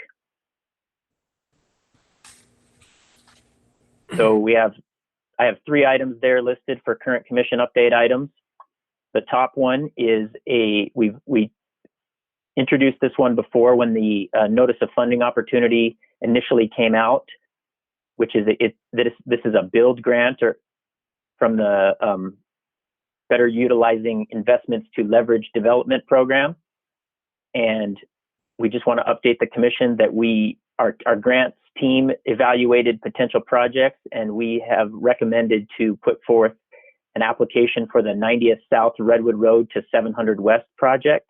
S14: So I have 3 items there listed for current commission update items. The top one is we introduced this one before when the notice of funding opportunity initially came out, which is this is a build grant from the Better Utilizing Investments to Leverage Development Program. And we just want to update the commission that our grants team evaluated potential projects, and we have recommended to put forth an application for the 90th South Redwood Road to 700 West project.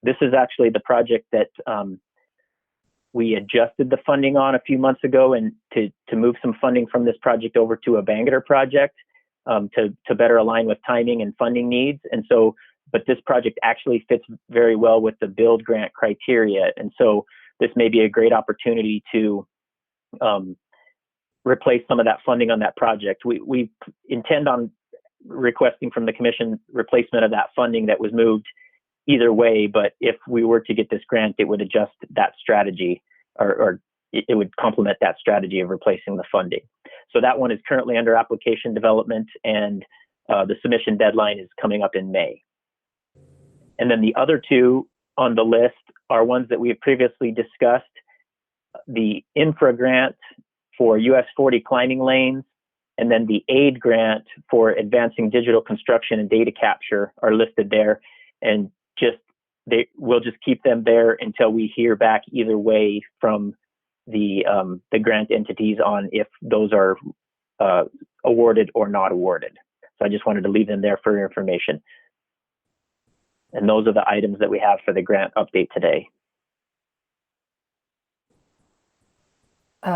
S14: This is actually the project that we adjusted the funding on a few months ago, and to move some funding from this project over to a Bangerter project to better align with timing and funding needs. And so, but this project actually fits very well with the build grant criteria. And so this may be a great opportunity to replace some of that funding on that project. We intend on requesting from the commission replacement of that funding that was moved either way, but if we were to get this grant, it would adjust that strategy, or it would complement that strategy of replacing the funding. So that one is currently under application development, and the submission deadline is coming up in May. And then the other 2 on the list are ones that we have previously discussed. The infra grant for US 40 climbing lanes, and then the aid grant for advancing digital construction and data capture are listed there. And just we'll just keep them there until we hear back either way from the grant entities on if those are awarded or not awarded. So I just wanted to leave them there for your information. And those are the items that we have for the grant update today.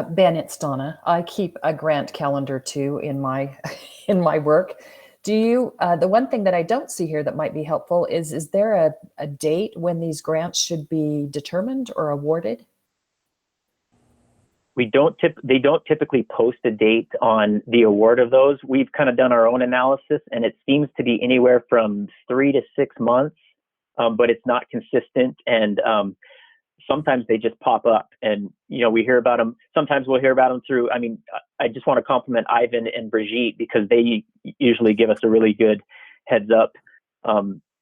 S7: Ben, it's Donna. I keep a grant calendar too in my in my work. Do you? The one thing that I don't see here that might be helpful is there a date when these grants should be determined or awarded?
S14: They don't typically post a date on the award of those. We've kind of done our own analysis, and it seems to be anywhere from 3 to 6 months, but it's not consistent. And sometimes they just pop up, and we hear about them. Sometimes we'll hear about them through. I mean, I just want to compliment Ivan and Brigitte because they usually give us a really good heads up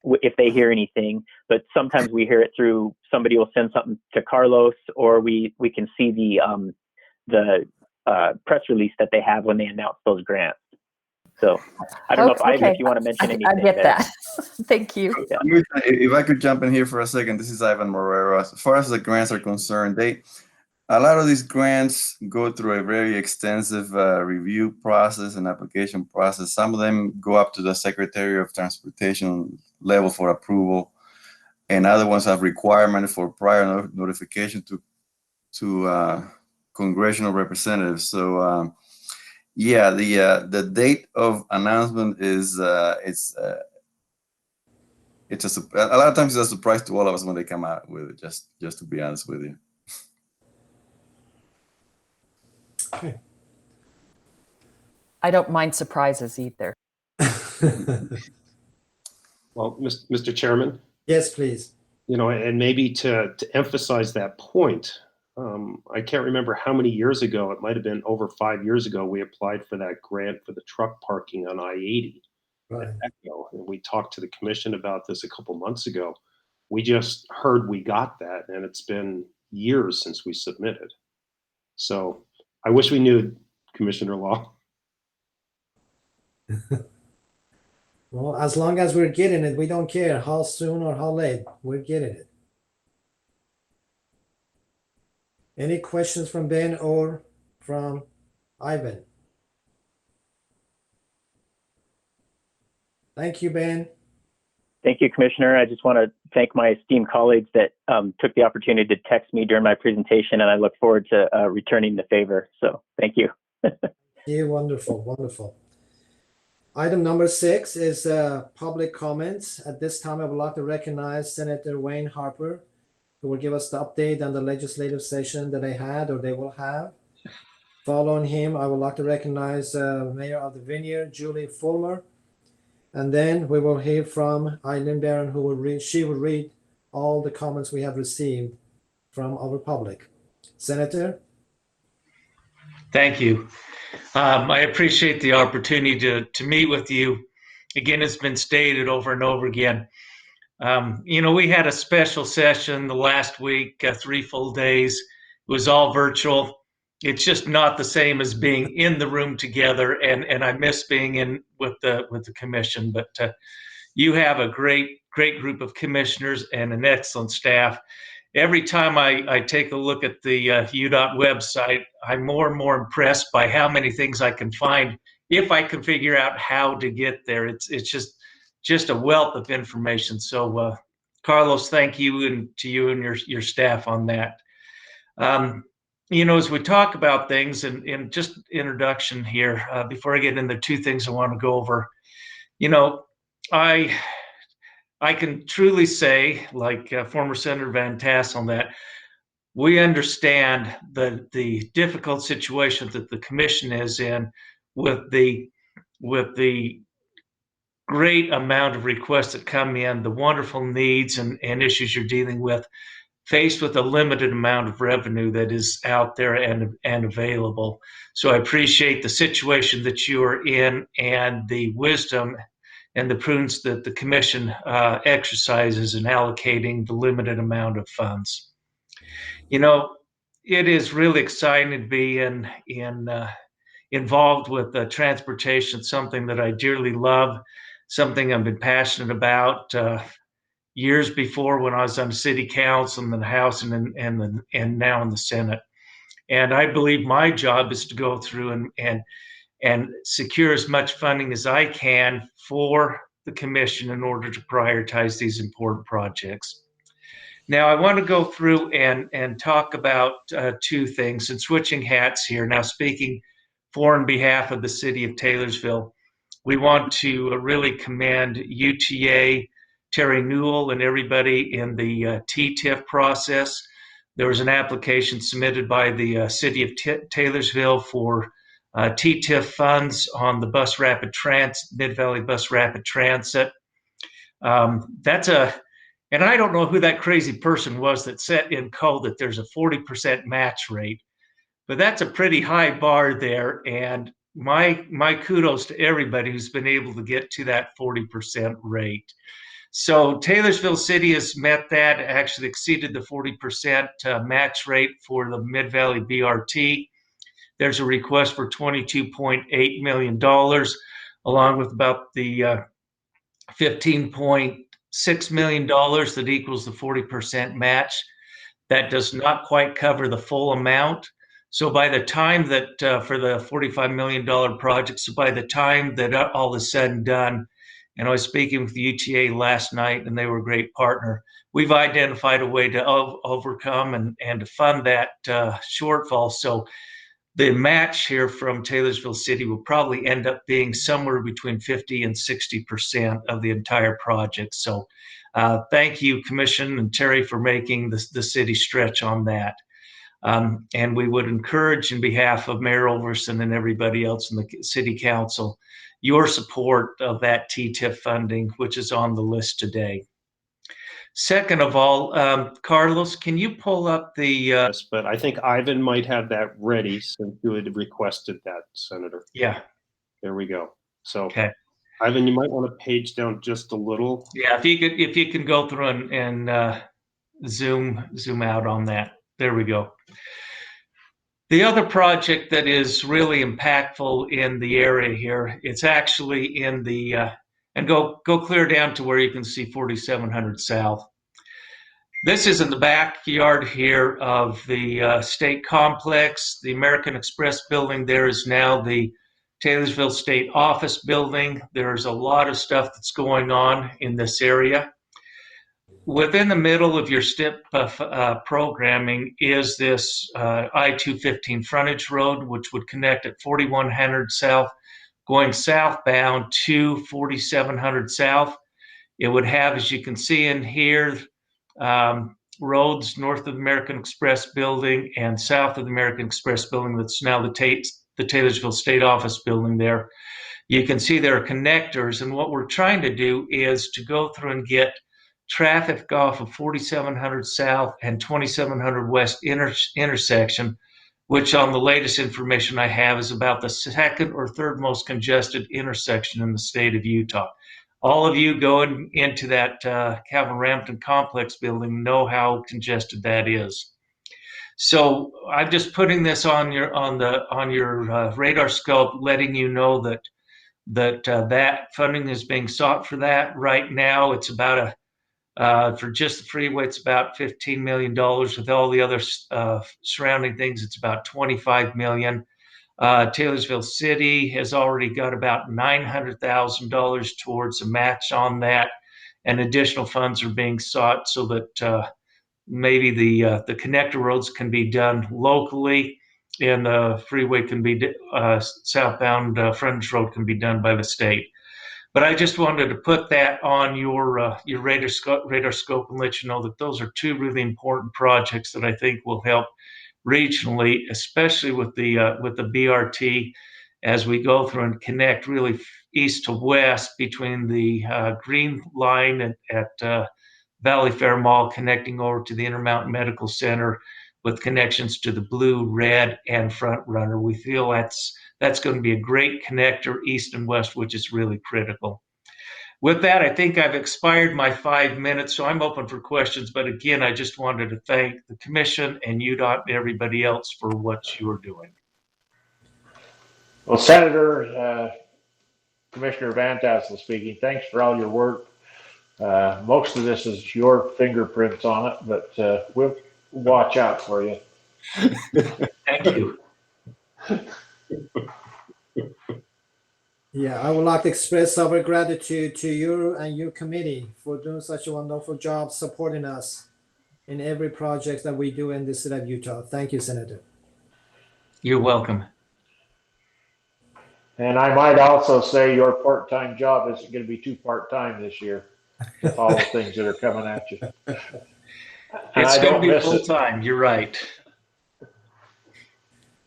S14: if they hear anything. But sometimes we hear it through somebody will send something to Carlos, or we can see the press release that they have when they announce those grants. So I don't know if Ivan, if you want to mention anything.
S7: I get that. Thank you.
S14: Yeah.
S10: If I could jump in here for a second, this is Ivan Morero. As far as the grants are concerned, a lot of these grants go through a very extensive review process and application process. Some of them go up to the Secretary of Transportation level for approval, and other ones have requirement for prior notification to congressional representatives. So yeah, the date of announcement is it's a lot of times it's a surprise to all of us when they come out with it. Just to be honest with you.
S1: Okay.
S7: I don't mind surprises either.
S11: Well, Mr. Chairman.
S1: Yes, please.
S11: And maybe to emphasize that point, I can't remember how many years ago, it might have been over 5 years ago, we applied for that grant for the truck parking on I-80.
S1: Right.
S11: And we talked to the commission about this a couple months ago. We just heard we got that, and it's been years since we submitted. So I wish we knew, Commissioner Law.
S1: Well, as long as we're getting it, we don't care how soon or how late, we're getting it. Any questions from Ben or from Ivan? Thank you, Ben.
S14: Thank you, Commissioner. I just want to thank my esteemed colleagues that took the opportunity to text me during my presentation, and I look forward to returning the favor. So thank you.
S1: Yeah, wonderful, wonderful. Item number 6 is public comments. At this time, I would like to recognize Senator Wayne Harper, who will give us the update on the legislative session that they had or they will have. Following him, I would like to recognize Mayor of the Vineyard, Julie Fulmer. And then we will hear from Eileen Barron, who will read all the comments we have received from our public. Senator?
S15: Thank you. I appreciate the opportunity to meet with you. Again, it's been stated over and over again. We had a special session the last week, 3 full days. It was all virtual. It's just not the same as being in the room together, and I miss being in with the commission. But you have a great group of commissioners and an excellent staff. Every time I take a look at the UDOT website, I'm more and more impressed by how many things I can find if I can figure out how to get there. It's just a wealth of information. So, Carlos, thank you, and to you and your staff on that. As we talk about things, and just introduction here, before I get into 2 things I want to go over, I can truly say, like former Senator Van Tassel, that we understand the difficult situation that the commission is in with the great amount of requests that come in, the wonderful needs and issues you're dealing with, faced with a limited amount of revenue that is out there and available. So I appreciate the situation that you are in and the wisdom and the prudence that the commission exercises in allocating the limited amount of funds. It is really exciting to be involved with transportation, something that I dearly love, something I've been passionate about. years before when I was on city council and the House and now in the Senate. And I believe my job is to go through and secure as much funding as I can for the commission in order to prioritize these important projects. Now, I want to go through and talk about two things, and switching hats here. Now, speaking for and behalf of the city of Taylorsville, we want to really commend UTA, Terry Newell, and everybody in the TTIF process. There was an application submitted by the city of Taylorsville for TTIF funds on the Bus Rapid Transit, Mid-Valley Bus Rapid Transit. And I don't know who that crazy person was that set in code that there's a 40% match rate, but that's a pretty high bar there. And my kudos to everybody who's been able to get to that 40% rate. So Taylorsville City has met that, actually exceeded the 40% match rate for the Mid-Valley BRT. There's a request for $22.8 million, along with about the $15.6 million that equals the 40% match. That does not quite cover the full amount. So by the time that, for the $45 million project, so by the time that all is said and done, and I was speaking with the UTA last night, and they were a great partner, we've identified a way to overcome and to fund that shortfall. So the match here from Taylorsville City will probably end up being somewhere between 50 and 60% of the entire project. So thank you, Commission and Terry, for making the city stretch on that. And we would encourage, in behalf of Mayor Overson and everybody else in the City Council, your support of that TTIF funding, which is on the list today. Second of all, Carlos, can you pull up the...
S11: Yes, but I think Ivan might have that ready since you had requested that, Senator.
S15: Yeah.
S11: There we go. So,
S15: okay.
S11: Ivan, you might want to page down just a little.
S15: Yeah, if you can go through and zoom out on that. There we go. The other project that is really impactful in the area here, it's actually in the, and go clear down to where you can see 4700 South. This is in the backyard here of the state complex. The American Express building there is now the Taylorsville State Office building. There's a lot of stuff that's going on in this area. Within the middle of your STIP programming is this I-215 frontage road, which would connect at 4100 South, going southbound to 4700 South. It would have, as you can see in here, roads north of the American Express building and south of the American Express building that's now the Taylorsville State Office building there. You can see there are connectors, and what we're trying to do is to go through and get traffic off of 4700 South and 2700 West intersection, which on the latest information I have is about the second or third most congested intersection in the state of Utah. All of you going into that Calvin Rampton complex building know how congested that is. So I'm just putting this on your radar scope, letting you know that funding is being sought for that. Right now, it's about for just the freeway, it's about $15 million. With all the other surrounding things, it's about $25 million. Taylorsville City has already got about $900,000 towards a match on that, and additional funds are being sought so that maybe the connector roads can be done locally, and the freeway can be southbound frontage road can be done by the state. But I just wanted to put that on your radar scope and let you know that those are two really important projects that I think will help regionally, especially with the BRT, as we go through and connect really east to west between the green line at Valley Fair Mall, connecting over to the Intermountain Medical Center with connections to the blue, red, and front runner. We feel that's going to be a great connector east and west, which is really critical. With that, I think I've expired my 5 minutes, so I'm open for questions. But again, I just wanted to thank the Commission and UDOT and everybody else for what you're doing.
S2: Well, Senator, Commissioner Van Tassel speaking. Thanks for all your work. Most of this is your fingerprints on it, but we'll watch out for you.
S15: Thank you.
S1: Yeah, I would like to express our gratitude to you and your committee for doing such a wonderful job supporting us in every project that we do in the state of Utah. Thank you, Senator.
S15: You're welcome.
S2: And I might also say your part-time job isn't going to be too part-time this year with all the things that are coming at you. And
S15: It's
S2: I
S15: going to
S2: don't
S15: be
S2: miss
S15: full
S2: it.
S15: time. You're right.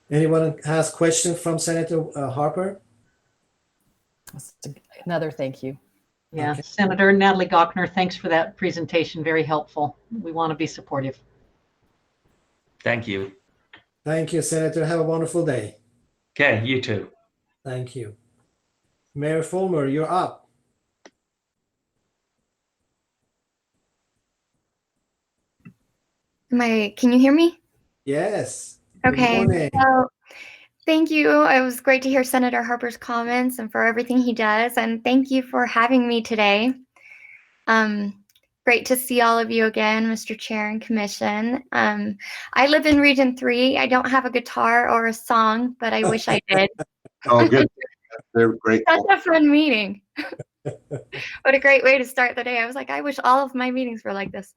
S1: Anyone has questions from Senator Harper?
S7: Another thank you.
S9: Yeah,
S1: Okay.
S9: Senator Natalie Gochner, thanks for that presentation. Very helpful. We want to be supportive.
S15: Thank you.
S1: Thank you, Senator. Have a wonderful day.
S15: Okay, you too.
S1: Thank you. Mayor Fulmer, you're up.
S16: Can you hear me?
S1: Yes. Good
S16: Okay.
S1: morning.
S16: So thank you. It was great to hear Senator Harper's comments and for everything he does. And thank you for having me today. Great to see all of you again, Mr. Chair and Commission. I live in Region 3. I don't have a guitar or a song, but I wish I did.
S8: Oh, good. They're great.
S16: Such a fun meeting. What a great way to start the day. I was like, I wish all of my meetings were like this.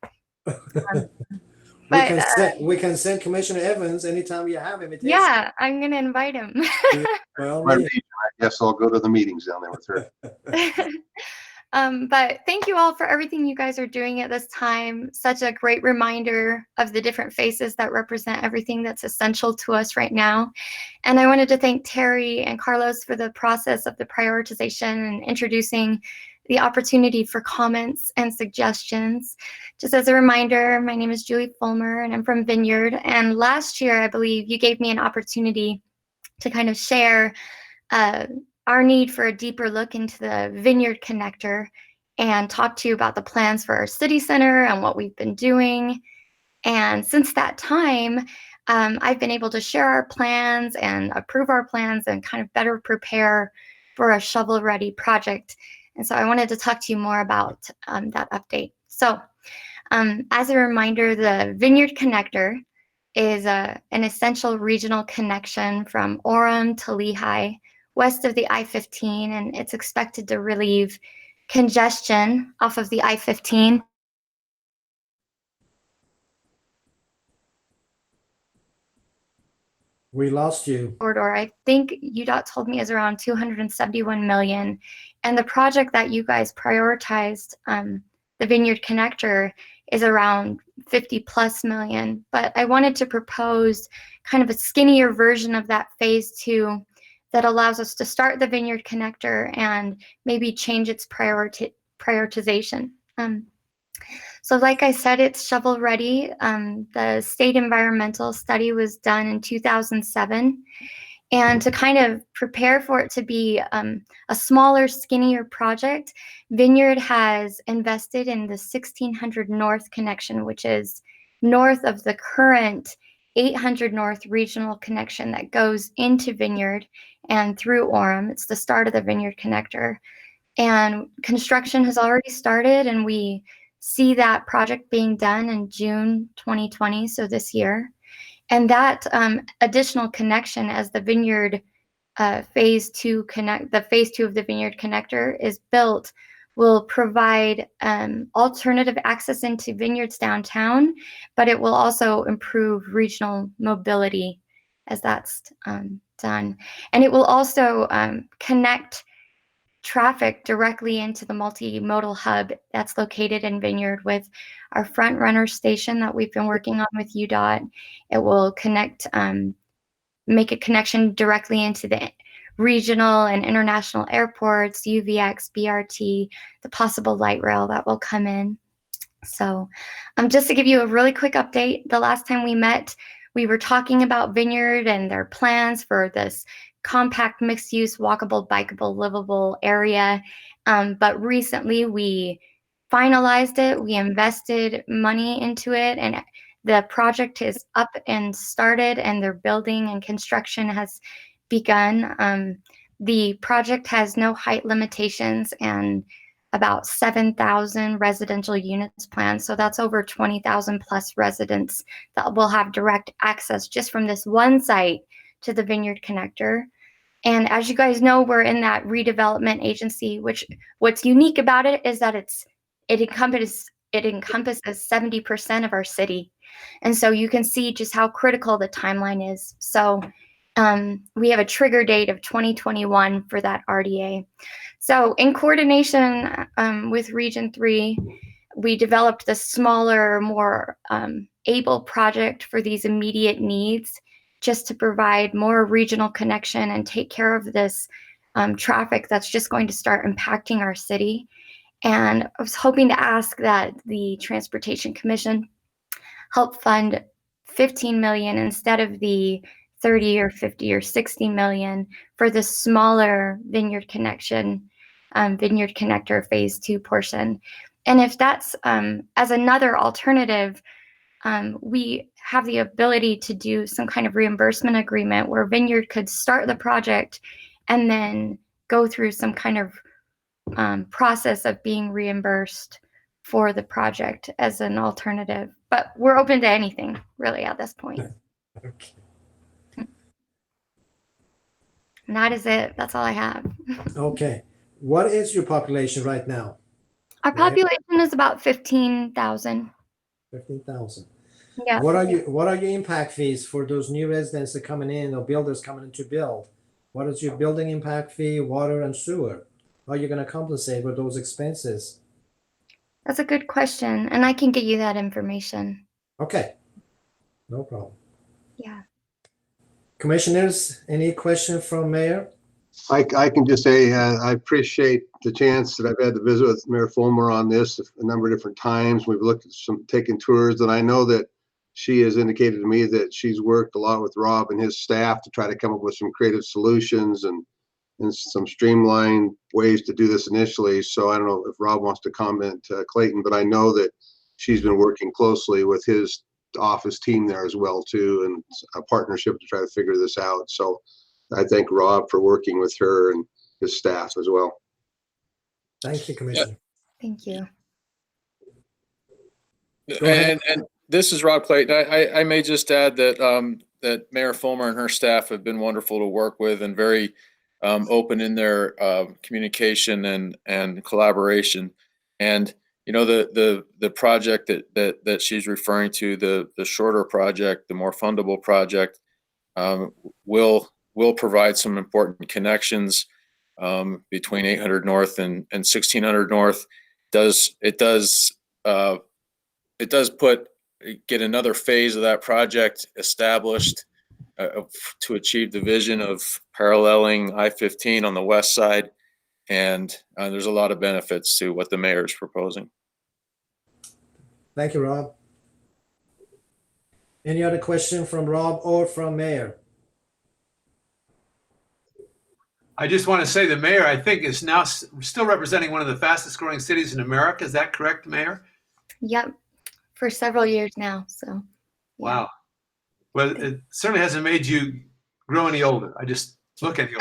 S1: We can send Commissioner Evans anytime you have him.
S16: Yeah, I'm going to invite him.
S1: Well,
S8: I guess I'll go to the meetings down there with her.
S16: But thank you all for everything you guys are doing at this time. Such a great reminder of the different faces that represent everything that's essential to us right now. And I wanted to thank Terry and Carlos for the process of the prioritization and introducing the opportunity for comments and suggestions. Just as a reminder, my name is Julie Fulmer and I'm from Vineyard. And last year, I believe you gave me an opportunity to kind of share our need for a deeper look into the Vineyard Connector and talk to you about the plans for our city center and what we've been doing. And since that time, I've been able to share our plans and approve our plans and kind of better prepare for a shovel-ready project. And so I wanted to talk to you more about that update. So as a reminder, the Vineyard Connector is an essential regional connection from Orem to Lehi, west of the I-15, and it's expected to relieve congestion off of the I-15.
S1: We lost you.
S16: Corridor, I think UDOT told me is around 271 million. And the project that you guys prioritized, the Vineyard Connector, is around 50 plus million. But I wanted to propose kind of a skinnier version of that phase 2 that allows us to start the Vineyard Connector and maybe change its prioritization. So like I said, it's shovel ready. The state environmental study was done in 2007. And to kind of prepare for it to be a smaller, skinnier project, Vineyard has invested in the 1600 North connection, which is north of the current 800 North regional connection that goes into Vineyard and through Orem. It's the start of the Vineyard Connector. And construction has already started, and we see that project being done in June 2020, so this year. And that additional connection as the Vineyard phase 2 the phase 2 of the Vineyard Connector is built will provide alternative access into Vineyard's downtown, but it will also improve regional mobility as that's done. And it will also connect traffic directly into the multimodal hub that's located in Vineyard with our front runner station that we've been working on with UDOT. It will connect, make a connection directly into the regional and international airports, UVX, BRT, the possible light rail that will come in. So just to give you a really quick update, the last time we met, we were talking about Vineyard and their plans for this compact mixed-use, walkable, bikeable, livable area. But recently we finalized it, we invested money into it, and the project is up and started, and their building and construction has begun. The project has no height limitations, and about 7,000 residential units planned. So that's over 20,000 plus residents that will have direct access just from this one site to the Vineyard Connector. And as you guys know, we're in that redevelopment agency, which what's unique about it is that it encompasses 70% of our city. And so you can see just how critical the timeline is. So we have a trigger date of 2021 for that RDA. So in coordination with Region 3, we developed the smaller, more able project for these immediate needs, just to provide more regional connection and take care of this traffic that's just going to start impacting our city. And I was hoping to ask that the Transportation Commission help fund 15 million instead of the 30 or 50 or 60 million for the smaller Vineyard Connector phase 2 portion. And if that's as another alternative, we have the ability to do some kind of reimbursement agreement where Vineyard could start the project and then go through some kind of process of being reimbursed for the project as an alternative. But we're open to anything really at this point.
S1: Okay.
S16: And that is it. That's all I have.
S1: Okay. What is your population right now?
S16: Our population is about 15,000.
S1: 15,000.
S16: Yeah.
S1: What are your impact fees for those new residents that are coming in or builders coming in to build? What is your building impact fee, water and sewer? How are you going to compensate for those expenses?
S16: That's a good question, and I can get you that information.
S1: Okay, no problem.
S16: Yeah.
S1: Commissioners, any question from Mayor?
S8: I can just say I appreciate the chance that I've had to visit with Mayor Fulmer on this a number of different times. We've looked at taking tours, and I know that she has indicated to me that she's worked a lot with Rob and his staff to try to come up with some creative solutions and some streamlined ways to do this initially. So I don't know if Rob wants to comment, Clayton, but I know that she's been working closely with his office team there as well too, and a partnership to try to figure this out. So I thank Rob for working with her and his staff as well.
S1: Thank you, Commissioner.
S16: Thank you.
S17: And this is Rob Clayton. I may just add that that Mayor Fulmer and her staff have been wonderful to work with and very open in their communication and collaboration. And you know, the project that she's referring to, the shorter project, the more fundable project, will provide some important connections between 800 North and 1600 North. It does get another phase of that project established to achieve the vision of paralleling I-15 on the west side. And there's a lot of benefits to what the mayor is proposing.
S1: Thank you, Rob. Any other question from Rob or from Mayor?
S6: I just want to say the mayor, I think, is now still representing one of the fastest growing cities in America. Is that correct, Mayor?
S16: Yep. For several years now. So.
S6: Wow. Well, it certainly hasn't made you grow any older. I just look at you.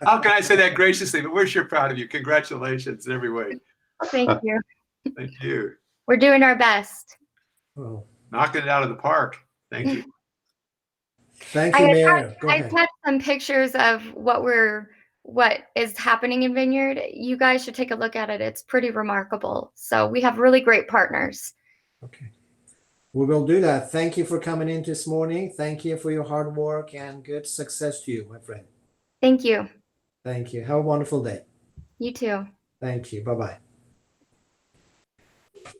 S6: How can I say that graciously? But we're sure proud of you. Congratulations in every way.
S16: Thank you.
S6: Thank you.
S16: We're doing our best.
S1: Oh.
S6: Knocking it out of the park. Thank you.
S1: Thank you, Mayor. Go
S16: I
S1: ahead.
S16: had some pictures of what is happening in Vineyard. You guys should take a look at it. It's pretty remarkable. So we have really great partners.
S1: Okay. We will do that. Thank you for coming in this morning. Thank you for your hard work and good success to you, my friend.
S16: Thank you.
S1: Thank you. Have a wonderful day.
S16: You too.
S1: Thank you. Bye-bye.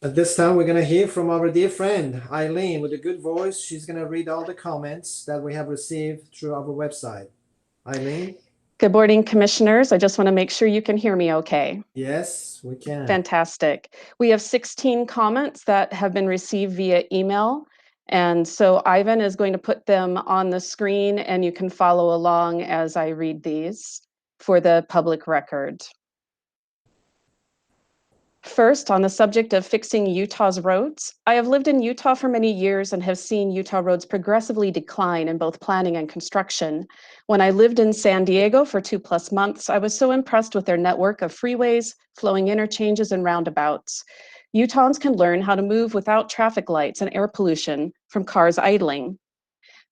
S1: At this time, we're going to hear from our dear friend, Eileen, with a good voice. She's going to read all the comments that we have received through our website. Eileen?
S18: Good morning, commissioners. I just want to make sure you can hear me okay.
S1: Yes, we can.
S18: Fantastic. We have 16 comments that have been received via email. And so Ivan is going to put them on the screen and you can follow along as I read these for the public record. First, on the subject of fixing Utah's roads, I have lived in Utah for many years and have seen Utah roads progressively decline in both planning and construction. When I lived in San Diego for 2+ months, I was so impressed with their network of freeways, flowing interchanges, and roundabouts. Utahns can learn how to move without traffic lights and air pollution from cars idling.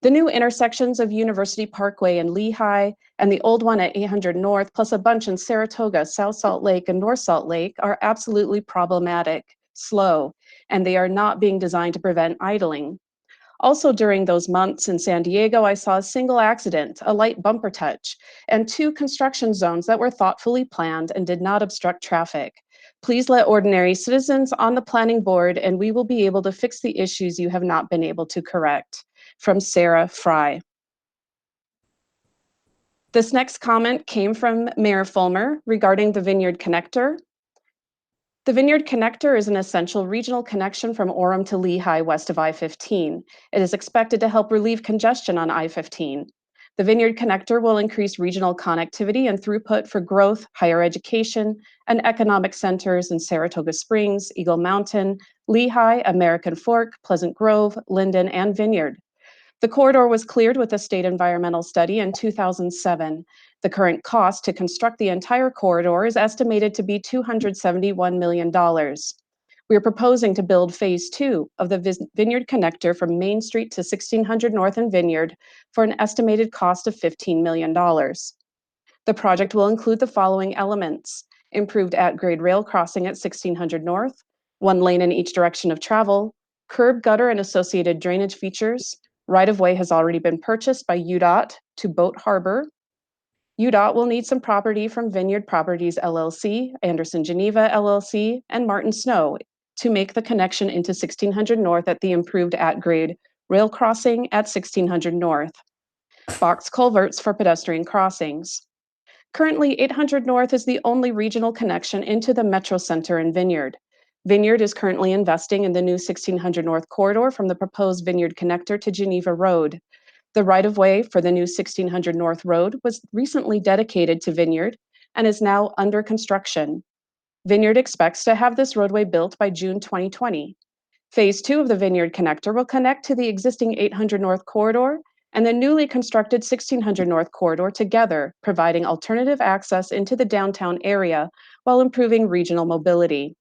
S18: The new intersections of University Parkway and Lehigh and the old one at 800 North, plus a bunch in Saratoga, South Salt Lake, and North Salt Lake are absolutely problematic, slow, and they are not being designed to prevent idling. Also during those months in San Diego, I saw a single accident, a light bumper touch, and 2 construction zones that were thoughtfully planned and did not obstruct traffic. Please let ordinary citizens on the planning board, and we will be able to fix the issues you have not been able to correct. From Sarah Fry. This next comment came from Mayor Fulmer regarding the Vineyard Connector. The Vineyard Connector is an essential regional connection from Orem to Lehigh west of I-15. It is expected to help relieve congestion on I-15. The Vineyard Connector will increase regional connectivity and throughput for growth, higher education, and economic centers in Saratoga Springs, Eagle Mountain, Lehigh, American Fork, Pleasant Grove, Linden, and Vineyard. The corridor was cleared with a state environmental study in 2007. The current cost to construct the entire corridor is estimated to be $271 million. We are proposing to build phase 2 of the Vineyard Connector from Main Street to 1600 North and Vineyard for an estimated cost of $15 million. The project will include the following elements: improved at-grade rail crossing at 1600 North, 1 lane in each direction of travel, curb, gutter, and associated drainage features. Right-of-way has already been purchased by UDOT to Boat Harbor. UDOT will need some property from Vineyard Properties LLC, Anderson Geneva LLC, and Martin Snow to make the connection into 1600 North at the improved at-grade rail crossing at 1600 North. Box culverts for pedestrian crossings. Currently, 800 North is the only regional connection into the Metro Center in Vineyard. Vineyard is currently investing in the new 1600 North corridor from the proposed Vineyard Connector to Geneva Road. The right-of-way for the new 1600 North Road was recently dedicated to Vineyard and is now under construction. Vineyard expects to have this roadway built by June 2020. Phase 2 of the Vineyard Connector will connect to the existing 800 North corridor and the newly constructed 1600 North corridor together, providing alternative access into the downtown area while improving regional mobility.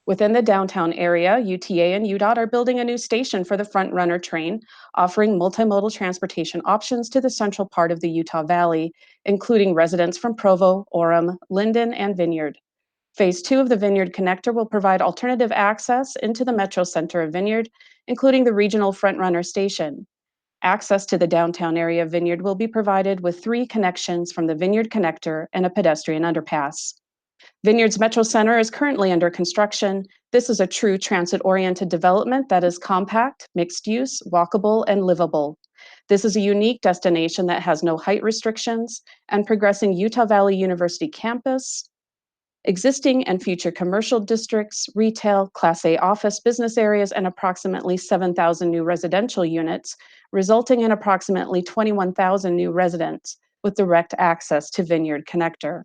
S18: Within the downtown area, UTA and UDOT are building a new station for the Front Runner train, offering multimodal transportation options to the central part of the Utah Valley, including residents from Provo, Orem, Linden, and Vineyard. Phase 2 of the Vineyard Connector will provide alternative access into the Metro Center of Vineyard, including the regional Front Runner station. Access to the downtown area of Vineyard will be provided with 3 connections from the Vineyard Connector and a pedestrian underpass. Vineyard's Metro Center is currently under construction. This is a true transit-oriented development that is compact, mixed-use, walkable, and livable. This is a unique destination that has no height restrictions and progressing Utah Valley University campus, existing and future commercial districts, retail, Class A office business areas, and approximately 7,000 new residential units, resulting in approximately 21,000 new residents with direct access to Vineyard Connector.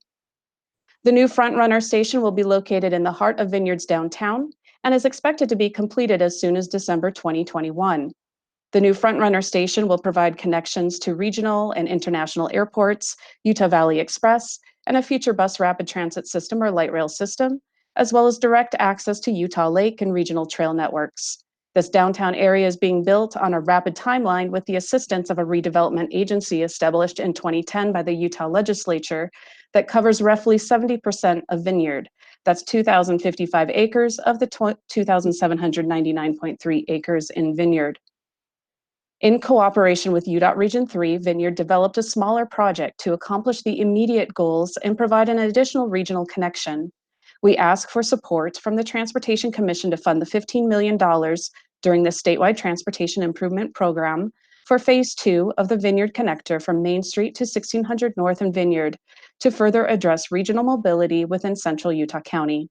S18: The new Front Runner station will be located in the heart of Vineyard's downtown and is expected to be completed as soon as December 2021. The new Front Runner station will provide connections to regional and international airports, Utah Valley Express, and a future bus rapid transit system or light rail system, as well as direct access to Utah Lake and regional trail networks. This downtown area is being built on a rapid timeline with the assistance of a redevelopment agency established in 2010 by the Utah legislature that covers roughly 70% of Vineyard. That's 2,055 acres of the 2,799.3 acres in Vineyard. In cooperation with UDOT Region 3, Vineyard developed a smaller project to accomplish the immediate goals and provide an additional regional connection. We ask for support from the Transportation Commission to fund the $15 million during the statewide transportation improvement program for phase 2 of the Vineyard Connector from Main Street to 1600 North and Vineyard to further address regional mobility within central Utah County.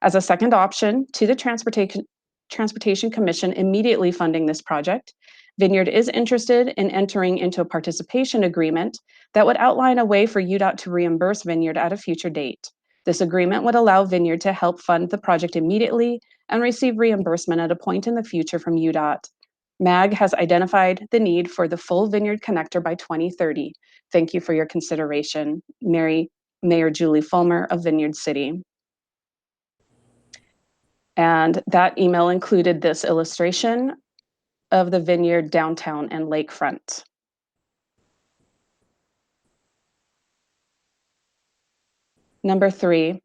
S18: As a second option to the Transportation Commission immediately funding this project, Vineyard is interested in entering into a participation agreement that would outline a way for UDOT to reimburse Vineyard at a future date. This agreement would allow Vineyard to help fund the project immediately and receive reimbursement at a point in the future from UDOT. MAG has identified the need for the full Vineyard connector by 2030. Thank you for your consideration. Mayor Julie Fulmer of Vineyard City. And that email included this illustration of the Vineyard downtown and lakefront. Number 3.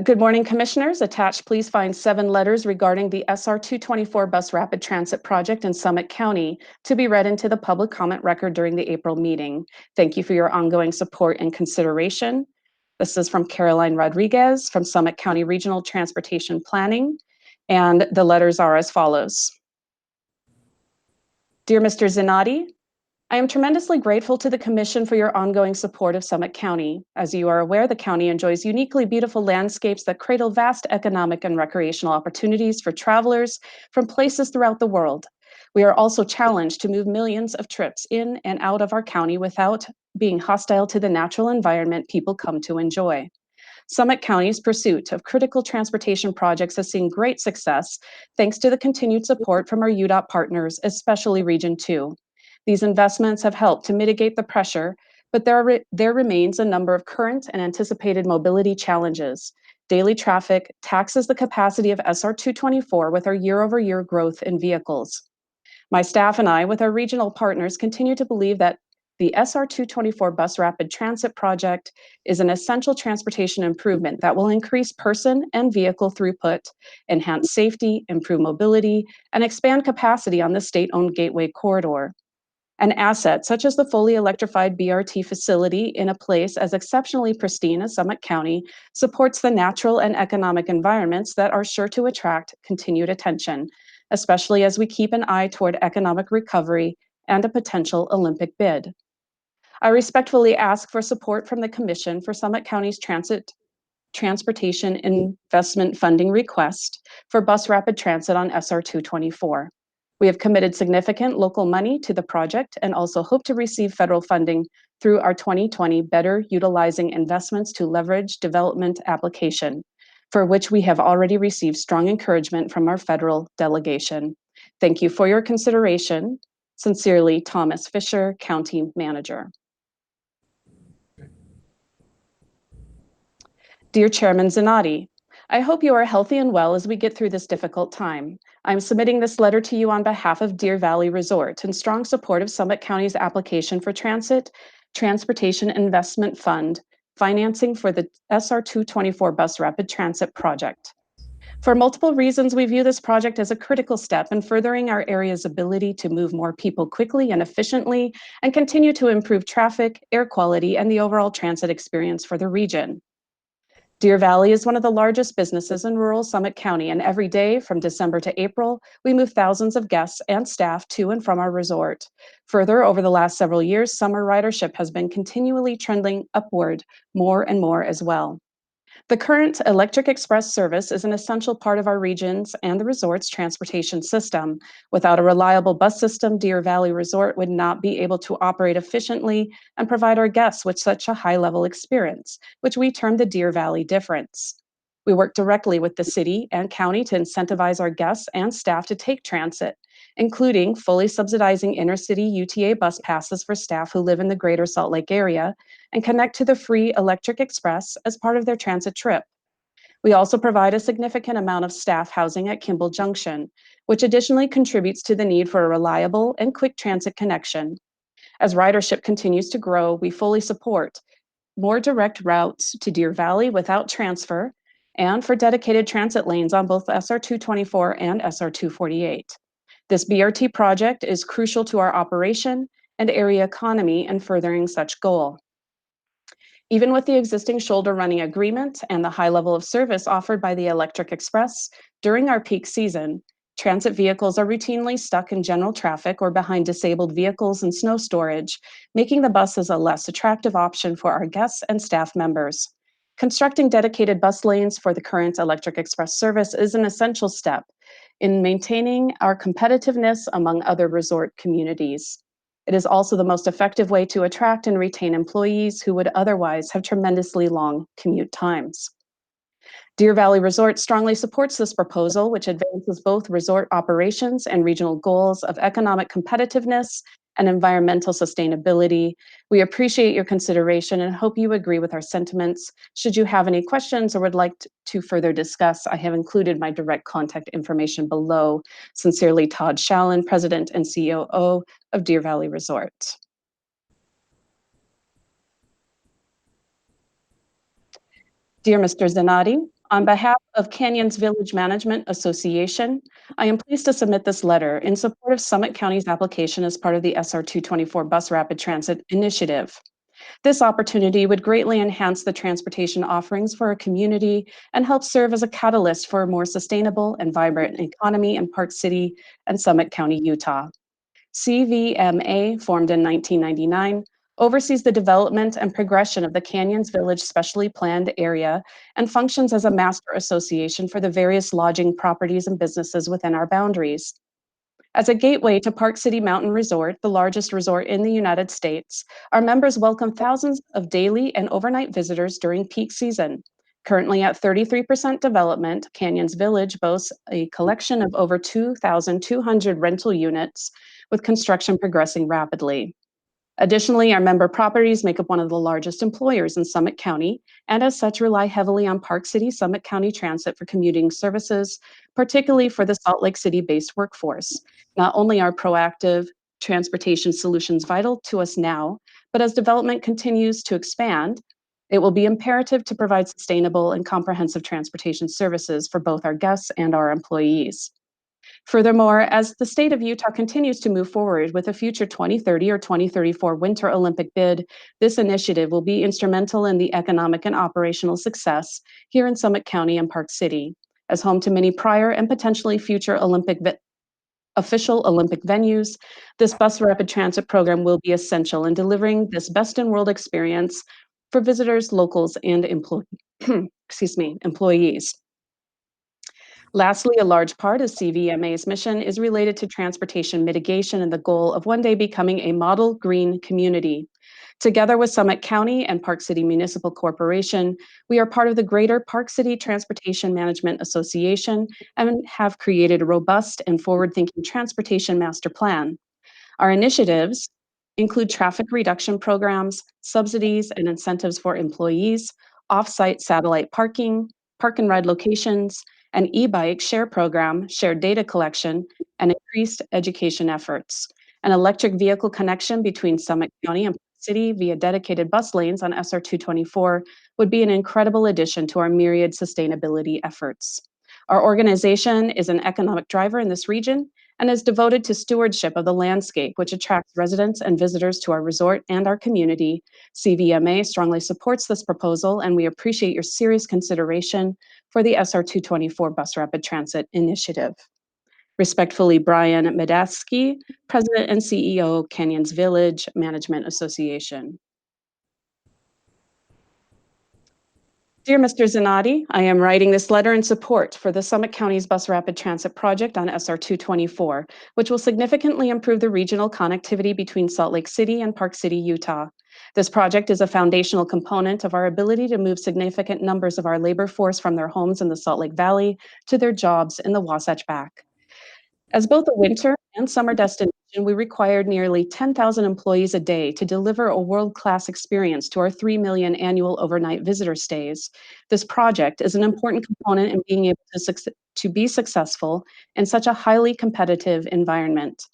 S18: Good morning, commissioners. Attached, please find 7 letters regarding the SR 224 bus rapid transit project in Summit County to be read into the public comment record during the April meeting. Thank you for your ongoing support and consideration. This is from Caroline Rodriguez from Summit County Regional Transportation Planning, and the letters are as follows. Dear Mr. Zanotti, I am tremendously grateful to the Commission for your ongoing support of Summit County. As you are aware, the county enjoys uniquely beautiful landscapes that cradle vast economic and recreational opportunities for travelers from places throughout the world. We are also challenged to move millions of trips in and out of our county without being hostile to the natural environment people come to enjoy. Summit County's pursuit of critical transportation projects has seen great success thanks to the continued support from our UDOT partners, especially Region 2. These investments have helped to mitigate the pressure, but there remains a number of current and anticipated mobility challenges. Daily traffic taxes the capacity of SR 224 with our year-over-year growth in vehicles. My staff and I, with our regional partners, continue to believe that the SR 224 bus rapid transit project is an essential transportation improvement that will increase person and vehicle throughput, enhance safety, improve mobility, and expand capacity on the state-owned Gateway Corridor. An asset such as the fully electrified BRT facility in a place as exceptionally pristine as Summit County supports the natural and economic environments that are sure to attract continued attention, especially as we keep an eye toward economic recovery and a potential Olympic bid. I respectfully ask for support from the Commission for Summit County's transportation investment funding request for bus rapid transit on SR 224. We have committed significant local money to the project and also hope to receive federal funding through our 2020 Better Utilizing Investments to Leverage Development application, for which we have already received strong encouragement from our federal delegation. Thank you for your consideration. Sincerely, Thomas Fisher, County Manager. Dear Chairman Zanotti, I hope you are healthy and well as we get through this difficult time. I'm submitting this letter to you on behalf of Deer Valley Resort in strong support of Summit County's application for Transportation Investment Fund financing for the SR 224 bus rapid transit project. For multiple reasons, we view this project as a critical step in furthering our area's ability to move more people quickly and efficiently and continue to improve traffic, air quality, and the overall transit experience for the region. Deer Valley is one of the largest businesses in rural Summit County, and every day from December to April, we move thousands of guests and staff to and from our resort. Further, over the last several years, summer ridership has been continually trending upward more and more as well. The current Electric Express service is an essential part of our region's and the resort's transportation system. Without a reliable bus system, Deer Valley Resort would not be able to operate efficiently and provide our guests with such a high-level experience, which we term the Deer Valley difference. We work directly with the city and county to incentivize our guests and staff to take transit, including fully subsidizing intercity UTA bus passes for staff who live in the greater Salt Lake area and connect to the free Electric Express as part of their transit trip. We also provide a significant amount of staff housing at Kimball Junction, which additionally contributes to the need for a reliable and quick transit connection. As ridership continues to grow, we fully support more direct routes to Deer Valley without transfer and for dedicated transit lanes on both SR 224 and SR 248. This BRT project is crucial to our operation and area economy in furthering such goal. Even with the existing shoulder running agreement and the high level of service offered by the Electric Express during our peak season, transit vehicles are routinely stuck in general traffic or behind disabled vehicles and snow storage, making the buses a less attractive option for our guests and staff members. Constructing dedicated bus lanes for the current Electric Express service is an essential step in maintaining our competitiveness among other resort communities. It is also the most effective way to attract and retain employees who would otherwise have tremendously long commute times. Deer Valley Resort strongly supports this proposal, which advances both resort operations and regional goals of economic competitiveness and environmental sustainability. We appreciate your consideration and hope you agree with our sentiments. Should you have any questions or would like to further discuss, I have included my direct contact information below. Sincerely, Todd Shallon, President and COO of Deer Valley Resort. Dear Mr. Zanotti, on behalf of Canyons Village Management Association, I am pleased to submit this letter in support of Summit County's application as part of the SR 224 Bus Rapid Transit Initiative. This opportunity would greatly enhance the transportation offerings for our community and help serve as a catalyst for a more sustainable and vibrant economy in Park City and Summit County, Utah. CVMA, formed in 1999, oversees the development and progression of the Canyons Village specially planned area and functions as a master association for the various lodging properties and businesses within our boundaries. As a gateway to Park City Mountain Resort, the largest resort in the United States, our members welcome thousands of daily and overnight visitors during peak season. Currently at 33% development, Canyons Village boasts a collection of over 2,200 rental units, with construction progressing rapidly. Additionally, our member properties make up one of the largest employers in Summit County, and as such rely heavily on Park City Summit County Transit for commuting services, particularly for the Salt Lake City-based workforce. Not only are proactive transportation solutions vital to us now, but as development continues to expand, it will be imperative to provide sustainable and comprehensive transportation services for both our guests and our employees. Furthermore, as the state of Utah continues to move forward with a future 2030 or 2034 Winter Olympic bid, this initiative will be instrumental in the economic and operational success here in Summit County and Park City. As home to many prior and potentially future official Olympic venues, this bus rapid transit program will be essential in delivering this best-in-world experience for visitors, locals, and employees. Lastly, a large part of CVMA's mission is related to transportation mitigation and the goal of one day becoming a model green community. Together with Summit County and Park City Municipal Corporation, we are part of the Greater Park City Transportation Management Association and have created a robust and forward-thinking transportation master plan. Our initiatives include traffic reduction programs, subsidies and incentives for employees, off-site satellite parking, park and ride locations, an e-bike share program, shared data collection, and increased education efforts. An electric vehicle connection between Summit County and Park City via dedicated bus lanes on SR 224 would be an incredible addition to our myriad sustainability efforts. Our organization is an economic driver in this region and is devoted to stewardship of the landscape, which attracts residents and visitors to our resort and our community. CVMA strongly supports this proposal, and we appreciate your serious consideration for the SR 224 Bus Rapid Transit Initiative. Respectfully, Brian Medaski, President and CEO, Canyons Village Management Association. Dear Mr. Zanotti, I am writing this letter in support for the Summit County's Bus Rapid Transit project on SR 224, which will significantly improve the regional connectivity between Salt Lake City and Park City, Utah. This project is a foundational component of our ability to move significant numbers of our labor force from their homes in the Salt Lake Valley to their jobs in the Wasatch Back. As both a winter and summer destination, we required nearly 10,000 employees a day to deliver a world-class experience to our 3 million annual overnight visitor stays. This project is an important component in being able to be successful in such a highly competitive environment.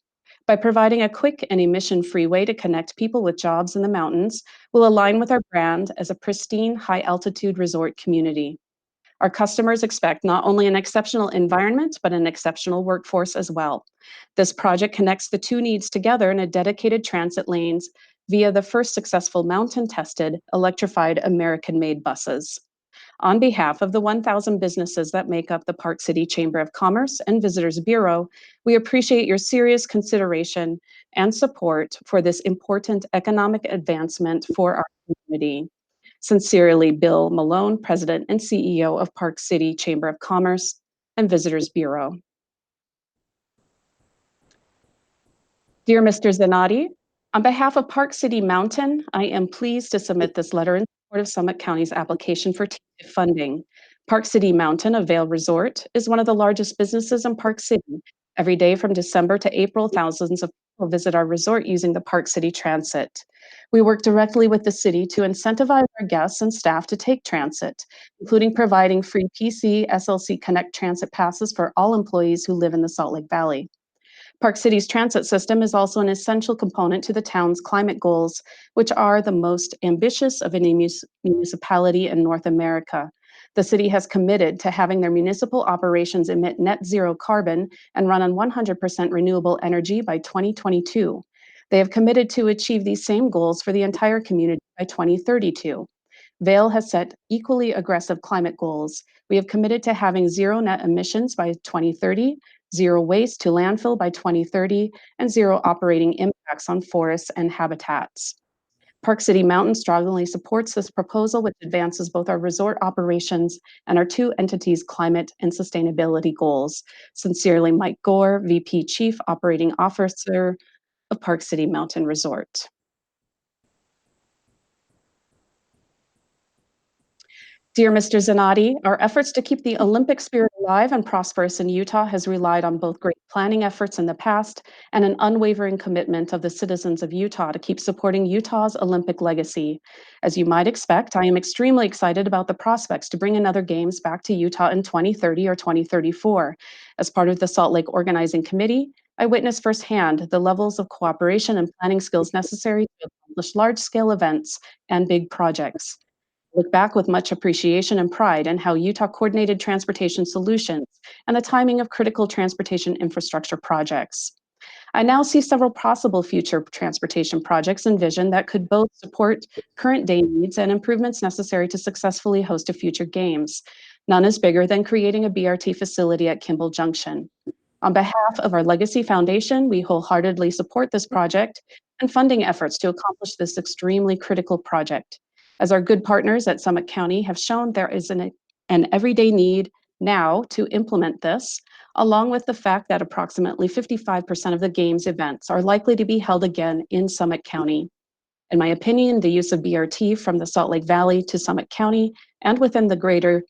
S18: By providing a quick and emission-free way to connect people with jobs in the mountains, we'll align with our brand as a pristine, high-altitude resort community. Our customers expect not only an exceptional environment, but an exceptional workforce as well. This project connects the two needs together in a dedicated transit lanes via the first successful mountain-tested, electrified American-made buses. On behalf of the 1,000 businesses that make up the Park City Chamber of Commerce and Visitors Bureau, we appreciate your serious consideration and support for this important economic advancement for our community. Sincerely, Bill Malone, President and CEO of Park City Chamber of Commerce and Visitors Bureau. Dear Mr. Zanotti, On behalf of Park City Mountain, I am pleased to submit this letter in support of Summit County's application for TIF funding. Park City Mountain, a Vail resort, is one of the largest businesses in Park City. Every day from December to April, thousands of people visit our resort using the Park City Transit. We work directly with the city to incentivize our guests and staff to take transit, including providing free PC SLC Connect transit passes for all employees who live in the Salt Lake Valley. Park City's transit system is also an essential component to the town's climate goals, which are the most ambitious of any municipality in North America. The city has committed to having their municipal operations emit net zero carbon and run on 100% renewable energy by 2022. They have committed to achieve these same goals for the entire community by 2032. Vail has set equally aggressive climate goals. We have committed to having zero net emissions by 2030, zero waste to landfill by 2030, and zero operating impacts on forests and habitats. Park City Mountain strongly supports this proposal, which advances both our resort operations and our two entities' climate and sustainability goals. Sincerely, Mike Gore, VP Chief Operating Officer of Park City Mountain Resort. Dear Mr. Zanotti, our efforts to keep the Olympic spirit alive and prosperous in Utah has relied on both great planning efforts in the past and an unwavering commitment of the citizens of Utah to keep supporting Utah's Olympic legacy. As you might expect, I am extremely excited about the prospects to bring another Games back to Utah in 2030 or 2034. As part of the Salt Lake Organizing Committee, I witnessed firsthand the levels of cooperation and planning skills necessary to accomplish large-scale events and big projects. Look back with much appreciation and pride in how Utah coordinated transportation solutions and the timing of critical transportation infrastructure projects. I now see several possible future transportation projects envisioned that could both support current day needs and improvements necessary to successfully host a future Games. None is bigger than creating a BRT facility at Kimball Junction. On behalf of our Legacy Foundation, we wholeheartedly support this project and funding efforts to accomplish this extremely critical project. As our good partners at Summit County have shown, there is an everyday need now to implement this, along with the fact that approximately 55% of the Games events are likely to be held again in Summit County. In my opinion, the use of BRT from the Salt Lake Valley to Summit County and within the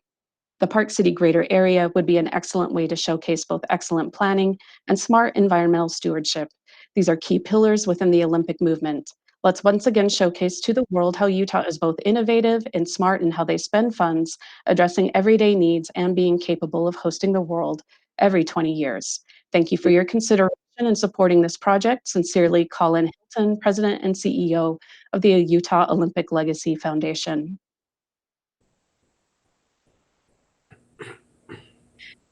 S18: Park City greater area would be an excellent way to showcase both excellent planning and smart environmental stewardship. These are key pillars within the Olympic movement. Let's once again showcase to the world how Utah is both innovative and smart in how they spend funds, addressing everyday needs and being capable of hosting the world every 20 years. Thank you for your consideration in supporting this project. Sincerely, Colin Hilton, President and CEO of the Utah Olympic Legacy Foundation.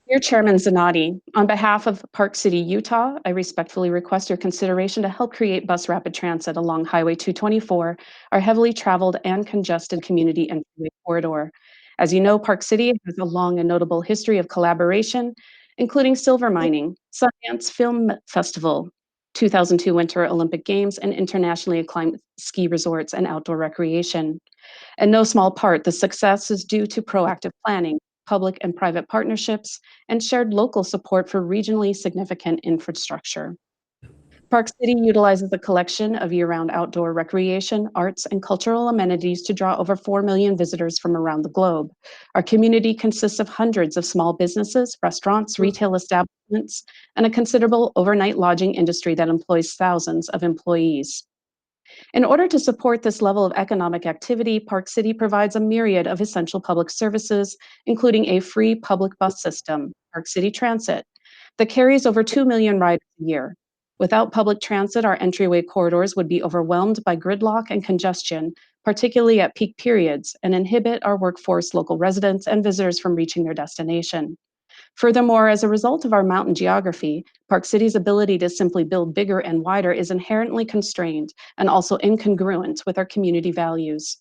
S18: Dear Chairman Zanotti, on behalf of Park City, Utah, I respectfully request your consideration to help create bus rapid transit along Highway 224, our heavily traveled and congested community and freeway corridor. As you know, Park City has a long and notable history of collaboration, including silver mining, Sundance Film Festival, 2002 Winter Olympic Games, and internationally acclaimed ski resorts and outdoor recreation. In no small part, the success is due to proactive planning, public and private partnerships, and shared local support for regionally significant infrastructure. Park City utilizes a collection of year-round outdoor recreation, arts, and cultural amenities to draw over 4 million visitors from around the globe. Our community consists of hundreds of small businesses, restaurants, retail establishments, and a considerable overnight lodging industry that employs thousands of employees. In order to support this level of economic activity, Park City provides a myriad of essential public services, including a free public bus system, Park City Transit, that carries over 2 million riders a year. Without public transit, our entryway corridors would be overwhelmed by gridlock and congestion, particularly at peak periods, and inhibit our workforce, local residents, and visitors from reaching their destination. Furthermore, as a result of our mountain geography, Park City's ability to simply build bigger and wider is inherently constrained and also incongruent with our community values.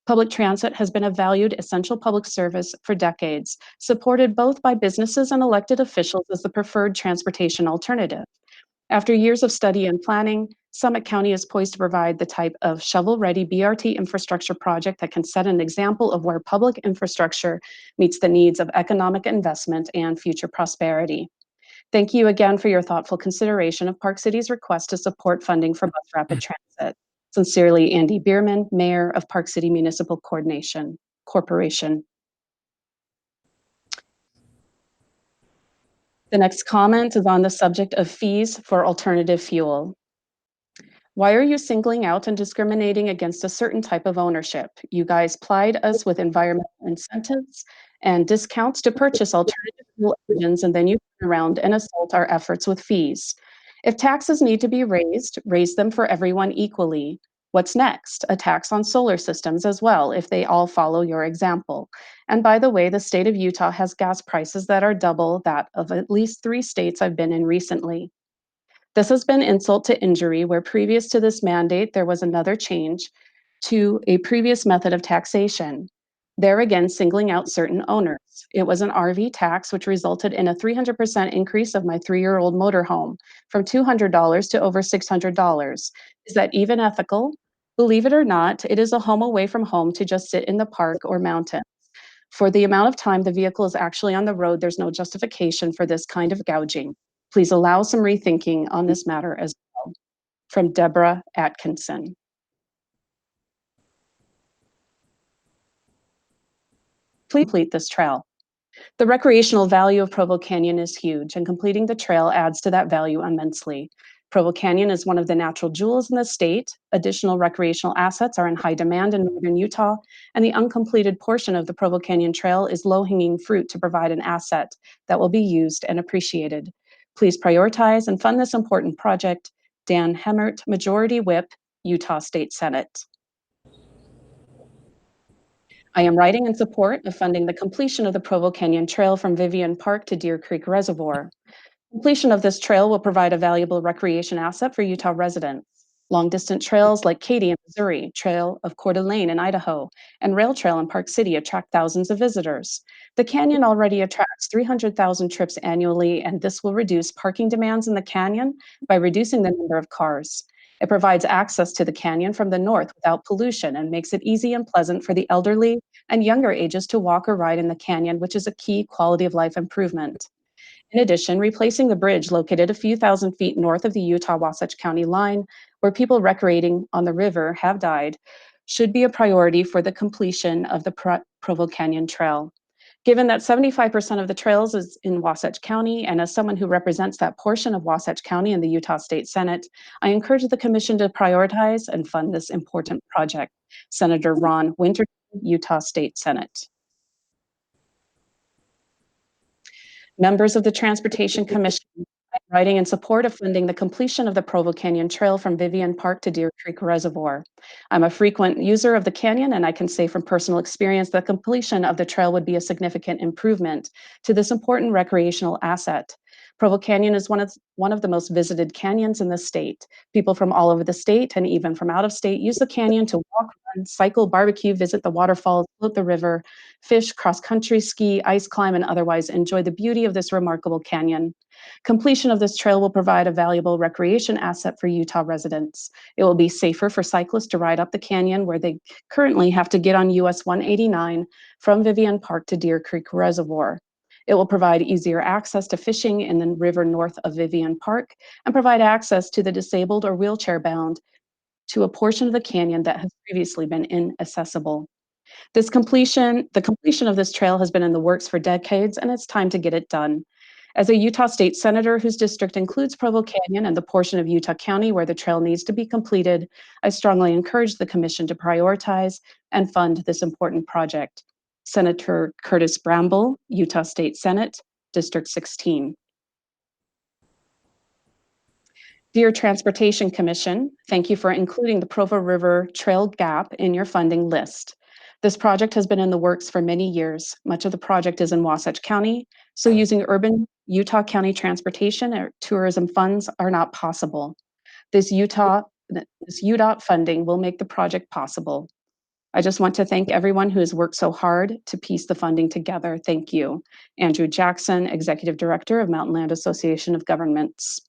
S18: Public transit has been a valued essential public service for decades, supported both by businesses and elected officials as the preferred transportation alternative. After years of study and planning, Summit County is poised to provide the type of shovel-ready BRT infrastructure project that can set an example of where public infrastructure meets the needs of economic investment and future prosperity. Thank you again for your thoughtful consideration of Park City's request to support funding for bus rapid transit. Sincerely, Andy Bierman, Mayor of Park City Municipal Corporation. The next comment is on the subject of fees for alternative fuel. Why are you singling out and discriminating against a certain type of ownership? You guys plied us with environmental incentives and discounts to purchase alternative fuel engines, and then you turn around and assault our efforts with fees. If taxes need to be raised, raise them for everyone equally. What's next? A tax on solar systems as well, if they all follow your example. And by the way, the state of Utah has gas prices that are double that of at least 3 states I've been in recently. This has been insult to injury, where previous to this mandate, there was another change to a previous method of taxation. There again, singling out certain owners. It was an RV tax, which resulted in a 300% increase of my 3-year-old motorhome from $200 to over $600. Is that even ethical? Believe it or not, it is a home away from home to just sit in the park or mountain. For the amount of time the vehicle is actually on the road, there's no justification for this kind of gouging. Please allow some rethinking on this matter as well. From Deborah Atkinson. Please complete this trail. The recreational value of Provo Canyon is huge, and completing the trail adds to that value immensely. Provo Canyon is one of the natural jewels in the state. Additional recreational assets are in high demand in northern Utah, and the uncompleted portion of the Provo Canyon Trail is low-hanging fruit to provide an asset that will be used and appreciated. Please prioritize and fund this important project. Dan Hemmert, Majority Whip, Utah State Senate. I am writing in support of funding the completion of the Provo Canyon Trail from Vivian Park to Deer Creek Reservoir. Completion of this trail will provide a valuable recreation asset for Utah residents. Long-distance trails like Katy in Missouri, Trail of Coeur d'Alene in Idaho, and Rail Trail in Park City attract thousands of visitors. The canyon already attracts 300,000 trips annually, and this will reduce parking demands in the canyon by reducing the number of cars. It provides access to the canyon from the north without pollution and makes it easy and pleasant for the elderly and younger ages to walk or ride in the canyon, which is a key quality of life improvement. In addition, replacing the bridge located a few thousand feet north of the Utah-Wasatch County line, where people recreating on the river have died, should be a priority for the completion of the Provo Canyon Trail. Given that 75% of the trails is in Wasatch County, and as someone who represents that portion of Wasatch County in the Utah State Senate, I encourage the Commission to prioritize and fund this important project. Senator Ron Winterton, Utah State Senate. Members of the Transportation Commission, I'm writing in support of funding the completion of the Provo Canyon Trail from Vivian Park to Deer Creek Reservoir. I'm a frequent user of the canyon, and I can say from personal experience that completion of the trail would be a significant improvement to this important recreational asset. Provo Canyon is one of the most visited canyons in the state. People from all over the state and even from out of state use the canyon to walk, run, cycle, barbecue, visit the waterfalls, float the river, fish, cross-country ski, ice climb, and otherwise enjoy the beauty of this remarkable canyon. Completion of this trail will provide a valuable recreation asset for Utah residents. It will be safer for cyclists to ride up the canyon, where they currently have to get on US 189 from Vivian Park to Deer Creek Reservoir. It will provide easier access to fishing in the river north of Vivian Park and provide access to the disabled or wheelchair bound to a portion of the canyon that has previously been inaccessible. The completion of this trail has been in the works for decades, and it's time to get it done. As a Utah State Senator whose district includes Provo Canyon and the portion of Utah County where the trail needs to be completed, I strongly encourage the Commission to prioritize and fund this important project. Senator Curtis Bramble, Utah State Senate, District 16. Dear Transportation Commission, thank you for including the Provo River Trail Gap in your funding list. This project has been in the works for many years. Much of the project is in Wasatch County, so using urban Utah County transportation or tourism funds are not possible. This UDOT funding will make the project possible. I just want to thank everyone who has worked so hard to piece the funding together. Thank you. Andrew Jackson, Executive Director of Mountain Land Association of Governments.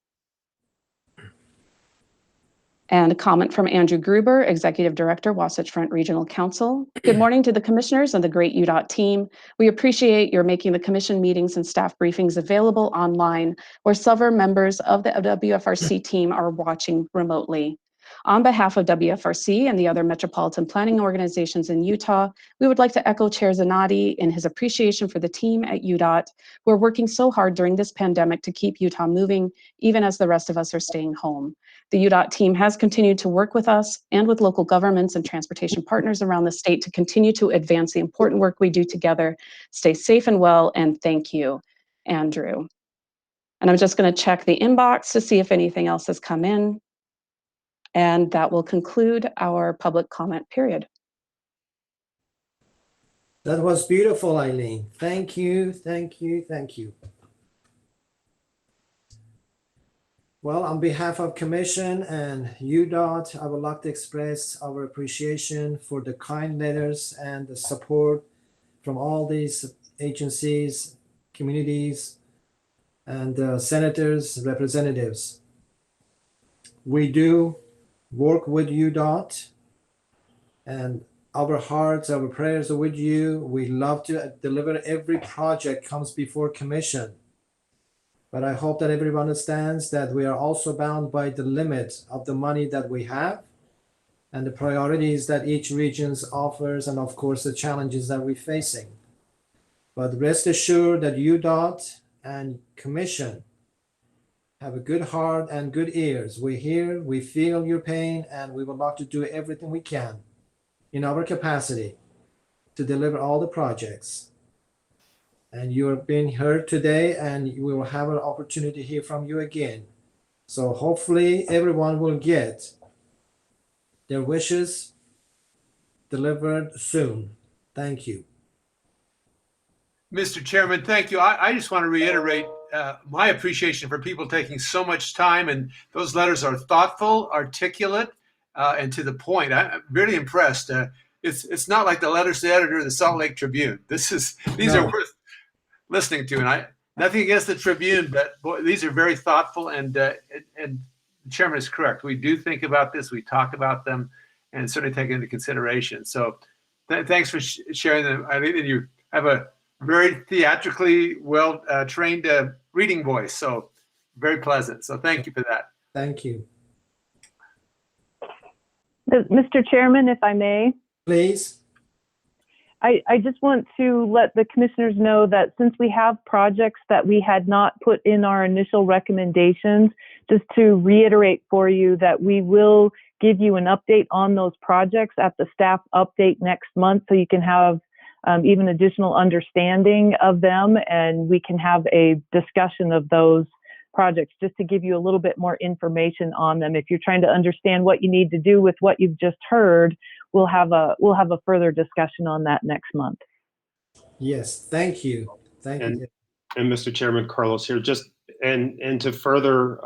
S18: And a comment from Andrew Gruber, Executive Director, Wasatch Front Regional Council. Good morning to the commissioners and the great UDOT team. We appreciate your making the commission meetings and staff briefings available online, where several members of the WFRC team are watching remotely. On behalf of WFRC and the other metropolitan planning organizations in Utah, we would like to echo Chair Zanotti in his appreciation for the team at UDOT, who are working so hard during this pandemic to keep Utah moving, even as the rest of us are staying home. The UDOT team has continued to work with us and with local governments and transportation partners around the state to continue to advance the important work we do together. Stay safe and well, and thank you, Andrew. And I'm just going to check the inbox to see if anything else has come in. And that will conclude our public comment period.
S1: That was beautiful, Eileen. Thank you, thank you, thank you. Well, on behalf of Commission and UDOT, I would like to express our appreciation for the kind letters and the support from all these agencies, communities, and senators, representatives. We do work with UDOT, and our hearts, our prayers are with you. We love to deliver every project comes before Commission. But I hope that everyone understands that we are also bound by the limit of the money that we have and the priorities that each region offers, and of course the challenges that we're facing. But rest assured that UDOT and Commission have a good heart and good ears. We hear, we feel your pain, and we would like to do everything we can in our capacity to deliver all the projects. And you are being heard today, and we will have an opportunity to hear from you again. So hopefully everyone will get their wishes delivered soon. Thank you.
S6: Mr. Chairman, thank you. I just want to reiterate my appreciation for people taking so much time, and those letters are thoughtful, articulate, and to the point. I'm really impressed. It's not like the letters to the editor of the Salt Lake Tribune. These are worth listening to, and nothing against the Tribune, but boy, these are very thoughtful, and the Chairman is correct. We do think about this, we talk about them, and certainly take into consideration. So thanks for sharing them. I think that you have a very theatrically well trained reading voice, so very pleasant. So thank you for that.
S1: Thank you.
S3: Mr. Chairman, if I may.
S1: Please.
S3: I just want to let the commissioners know that since we have projects that we had not put in our initial recommendations, just to reiterate for you that we will give you an update on those projects at the staff update next month, so you can have even additional understanding of them, and we can have a discussion of those projects just to give you a little bit more information on them. If you're trying to understand what you need to do with what you've just heard, we'll have a further discussion on that next month.
S1: Yes, thank you. Thank you.
S11: And Mr. Chairman, Carlos here, just and to further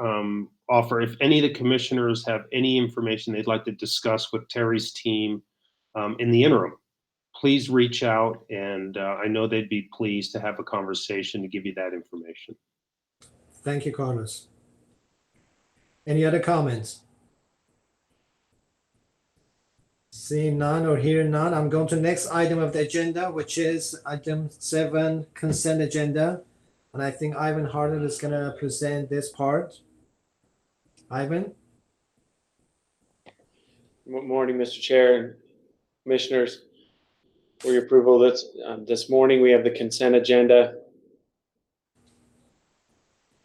S11: offer, if any of the commissioners have any information they'd like to discuss with Terry's team in the interim, please reach out, and I know they'd be pleased to have a conversation to give you that information.
S1: Thank you, Carlos. Any other comments? Seeing none or hearing none, I'm going to the next item of the agenda, which is item 7, consent agenda. And I think Ivan Harlan is going to present this part. Ivan?
S19: Good morning, Mr. Chair and Commissioners. For your approval, this morning we have the consent agenda.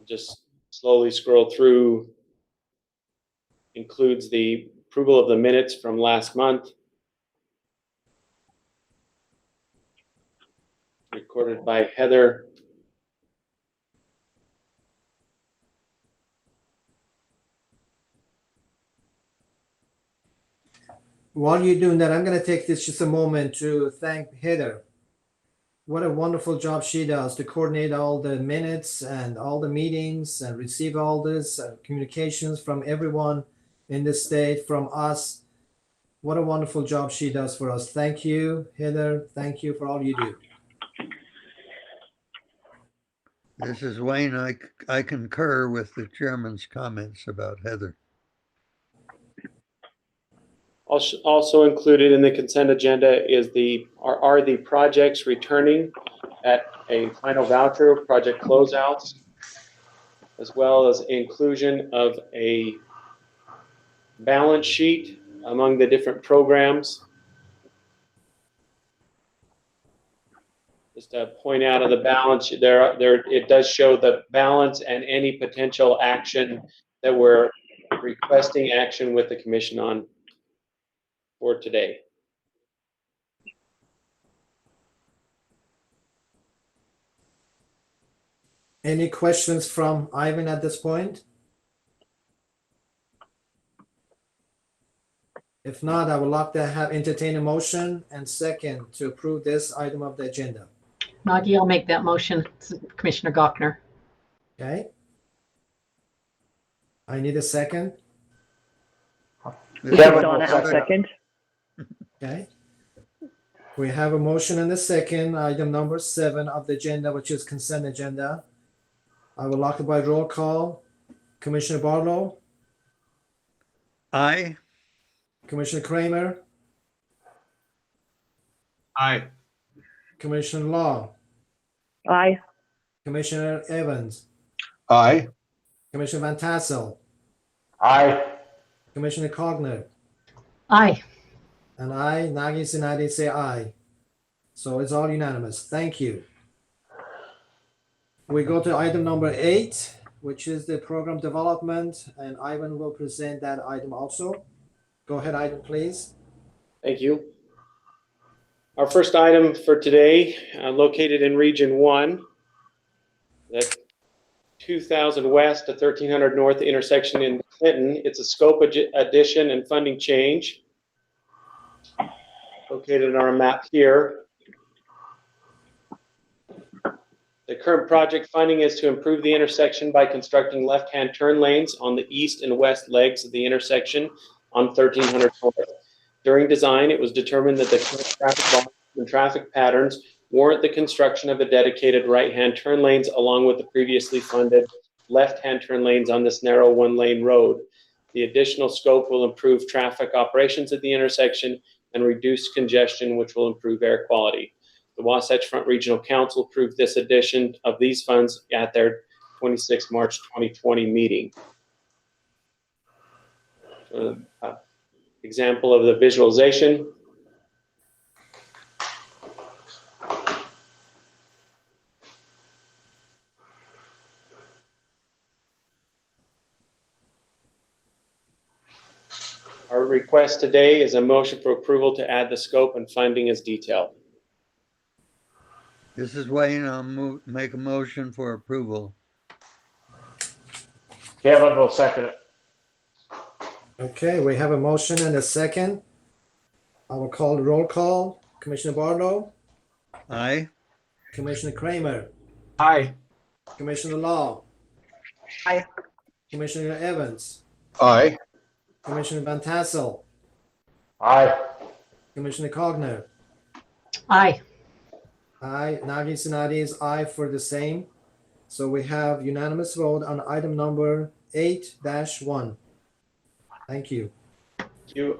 S19: Just slowly scroll through. Includes the approval of the minutes from last month, recorded by Heather.
S1: While you're doing that, I'm going to take this just a moment to thank Heather. What a wonderful job she does to coordinate all the minutes and all the meetings and receive all this communications from everyone in the state, from us. What a wonderful job she does for us. Thank you, Heather. Thank you for all you do.
S5: This is Wayne. I concur with the chairman's comments about Heather.
S19: Also included in the consent agenda is are the projects returning at a final voucher, project closeouts, as well as inclusion of a balance sheet among the different programs. Just to point out of the balance there, it does show the balance and any potential action that we're requesting action with the commission on for today.
S1: Any questions from Ivan at this point? If not, I would like to entertain a motion and second to approve this item of the agenda.
S9: Nagi, I'll make that motion. Commissioner Gochner.
S1: Okay. I need a second.
S14: Donna, I'll second.
S1: Okay. We have a motion and a second, item number 7 of the agenda, which is consent agenda. I will lock it by roll call. Commissioner Barlow,
S5: Aye.
S1: Commissioner Kramer,
S6: Aye.
S1: Commissioner Law,
S3: Aye.
S1: Commissioner Evans,
S8: Aye.
S1: Commissioner Van Tassel,
S2: Aye.
S1: Commissioner Cogner,
S9: Aye.
S1: and I, Nagi Sinati, say aye. So it's all unanimous. Thank you. We go to item number 8, which is the program development, and Ivan will present that item also. Go ahead, Ivan, please.
S19: Thank you. Our first item for today, located in Region 1, that 2000 West to 1300 North intersection in Clinton. It's a scope addition and funding change. Located on our map here. The current project funding is to improve the intersection by constructing left-hand turn lanes on the east and west legs of the intersection on 1300 North. During design, it was determined that the current traffic volume and traffic patterns warrant the construction of a dedicated right-hand turn lanes along with the previously funded left-hand turn lanes on this narrow one-lane road. The additional scope will improve traffic operations at the intersection and reduce congestion, which will improve air quality. The Wasatch Front Regional Council approved this addition of these funds at their 26 March 2020 meeting. Example of the visualization. Our request today is a motion for approval to add the scope and funding as detailed.
S5: This is Wayne. I'll make a motion for approval.
S2: Kevin will second it.
S1: Okay, we have a motion and a second. I will call the roll call. Commissioner Barlow,
S5: Aye.
S1: Commissioner Kramer,
S6: Aye.
S1: Commissioner Law,
S3: Aye.
S1: Commissioner Evans,
S8: Aye.
S1: Commissioner Van Tassel,
S2: Aye.
S1: Commissioner Cogner.
S9: Aye.
S1: Aye. Nagi Sinati is aye for the same. So we have unanimous vote on item number 8-1. Thank you.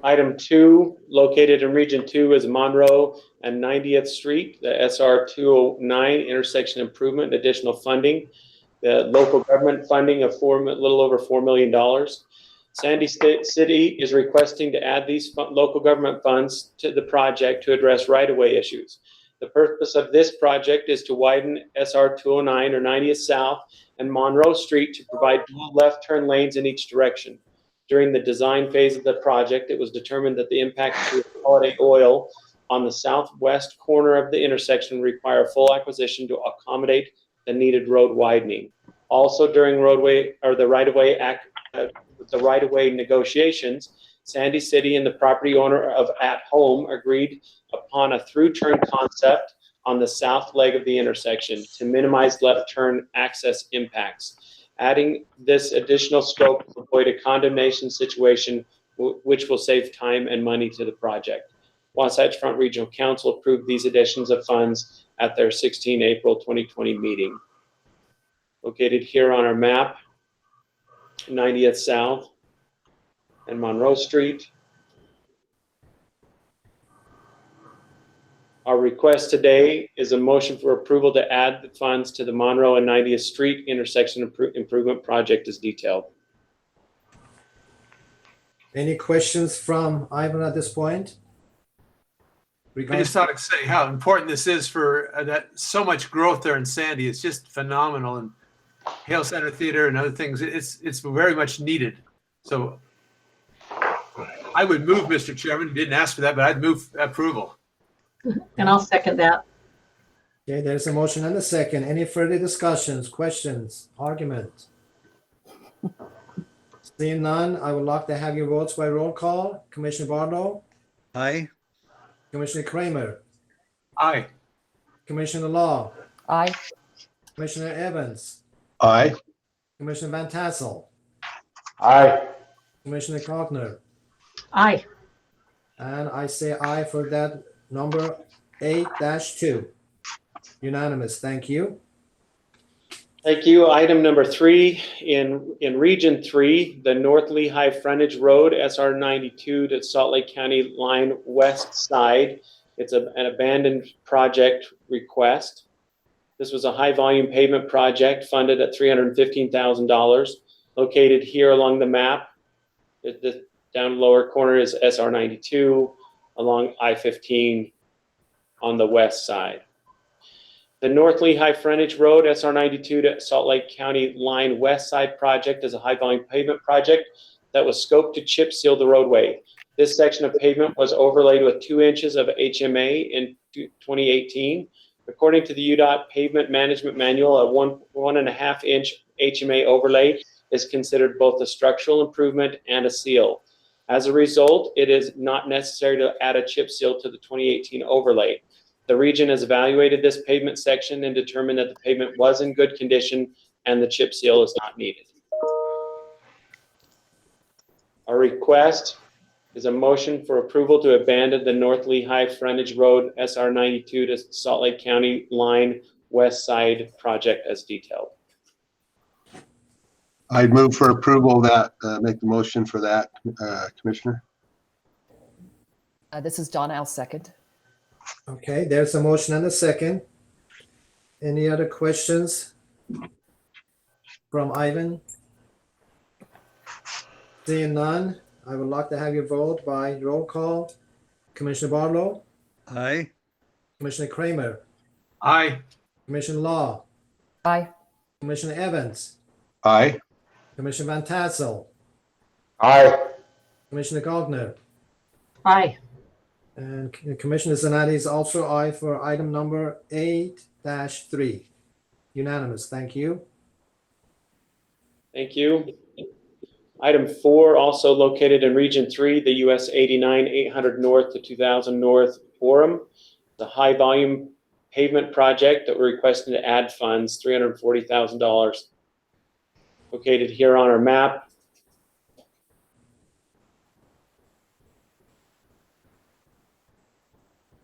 S19: Item 2, located in Region 2, is Monroe and 90th Street, the SR 209 intersection improvement, additional funding. The local government funding of a little over $4 million. Sandy City is requesting to add these local government funds to the project to address right-of-way issues. The purpose of this project is to widen SR 209 or 90th South and Monroe Street to provide dual left turn lanes in each direction. During the design phase of the project, it was determined that the impact to Holiday Oil on the southwest corner of the intersection require full acquisition to accommodate the needed road widening. Also, during the right-of-way negotiations, Sandy City and the property owner of At Home agreed upon a through turn concept on the south leg of the intersection to minimize left turn access impacts. Adding this additional scope will avoid a condemnation situation, which will save time and money to the project. Wasatch Front Regional Council approved these additions of funds at their 16 April 2020 meeting. Located here on our map, 90th South and Monroe Street. Our request today is a motion for approval to add the funds to the Monroe and 90th Street intersection improvement project as detailed.
S1: Any questions from Ivan at this point?
S6: I just thought I'd say how important this is for that so much growth there in Sandy. It's just phenomenal, and Hale Center Theater and other things. It's very much needed. So I would move, Mr. Chairman. Didn't ask for that, but I'd move approval.
S9: And I'll second that.
S1: Okay, there's a motion and a second. Any further discussions, questions, argument? Seeing none, I would like to have your votes by roll call. Commissioner Barlow?
S5: Aye.
S1: Commissioner Kramer?
S6: Aye.
S1: Commissioner Law?
S7: Aye.
S1: Commissioner Evans?
S8: Aye.
S1: Commissioner Van Tassel?
S2: Aye.
S1: Commissioner Cochner?
S9: Aye.
S1: And I say aye for that number 8-2. Unanimous, thank you.
S19: Thank you. Item number 3, in Region 3, the North Lehigh Frontage Road, SR 92 to Salt Lake County line west side. It's an abandoned project request. This was a high volume pavement project funded at $315,000, located here along the map. The down lower corner is SR 92 along I-15 on the west side. The North Lehigh Frontage Road, SR 92 to Salt Lake County line west side project is a high volume pavement project that was scoped to chip seal the roadway. This section of pavement was overlaid with 2 inches of HMA in 2018. According to the UDOT Pavement Management Manual, a 1.5 inch HMA overlay is considered both a structural improvement and a seal. As a result, it is not necessary to add a chip seal to the 2018 overlay. The region has evaluated this pavement section and determined that the pavement was in good condition and the chip seal is not needed. Our request is a motion for approval to abandon the North Lehigh Frontage Road SR 92 to Salt Lake County line west side project as detailed.
S8: I'd move for approval of that, make the motion for that, Commissioner.
S7: This is Donna. I'll second.
S1: Okay, there's a motion and a second. Any other questions from Ivan? Seeing none, I would like to have your vote by roll call. Commissioner Barlow?
S5: Aye.
S1: Commissioner Kramer?
S6: Aye.
S1: Commissioner Law?
S7: Aye.
S1: Commissioner Evans?
S8: Aye.
S1: Commissioner Van Tassel?
S2: Aye.
S1: Commissioner Gogner?
S9: Aye.
S1: And Commissioner Zanotti is also aye for item number 8-3. Unanimous, thank you.
S19: Thank you. Item 4, also located in Region 3, the US 89 800 North to 2000 North Orem. The high volume pavement project that we're requesting to add funds, $340,000. Located here on our map.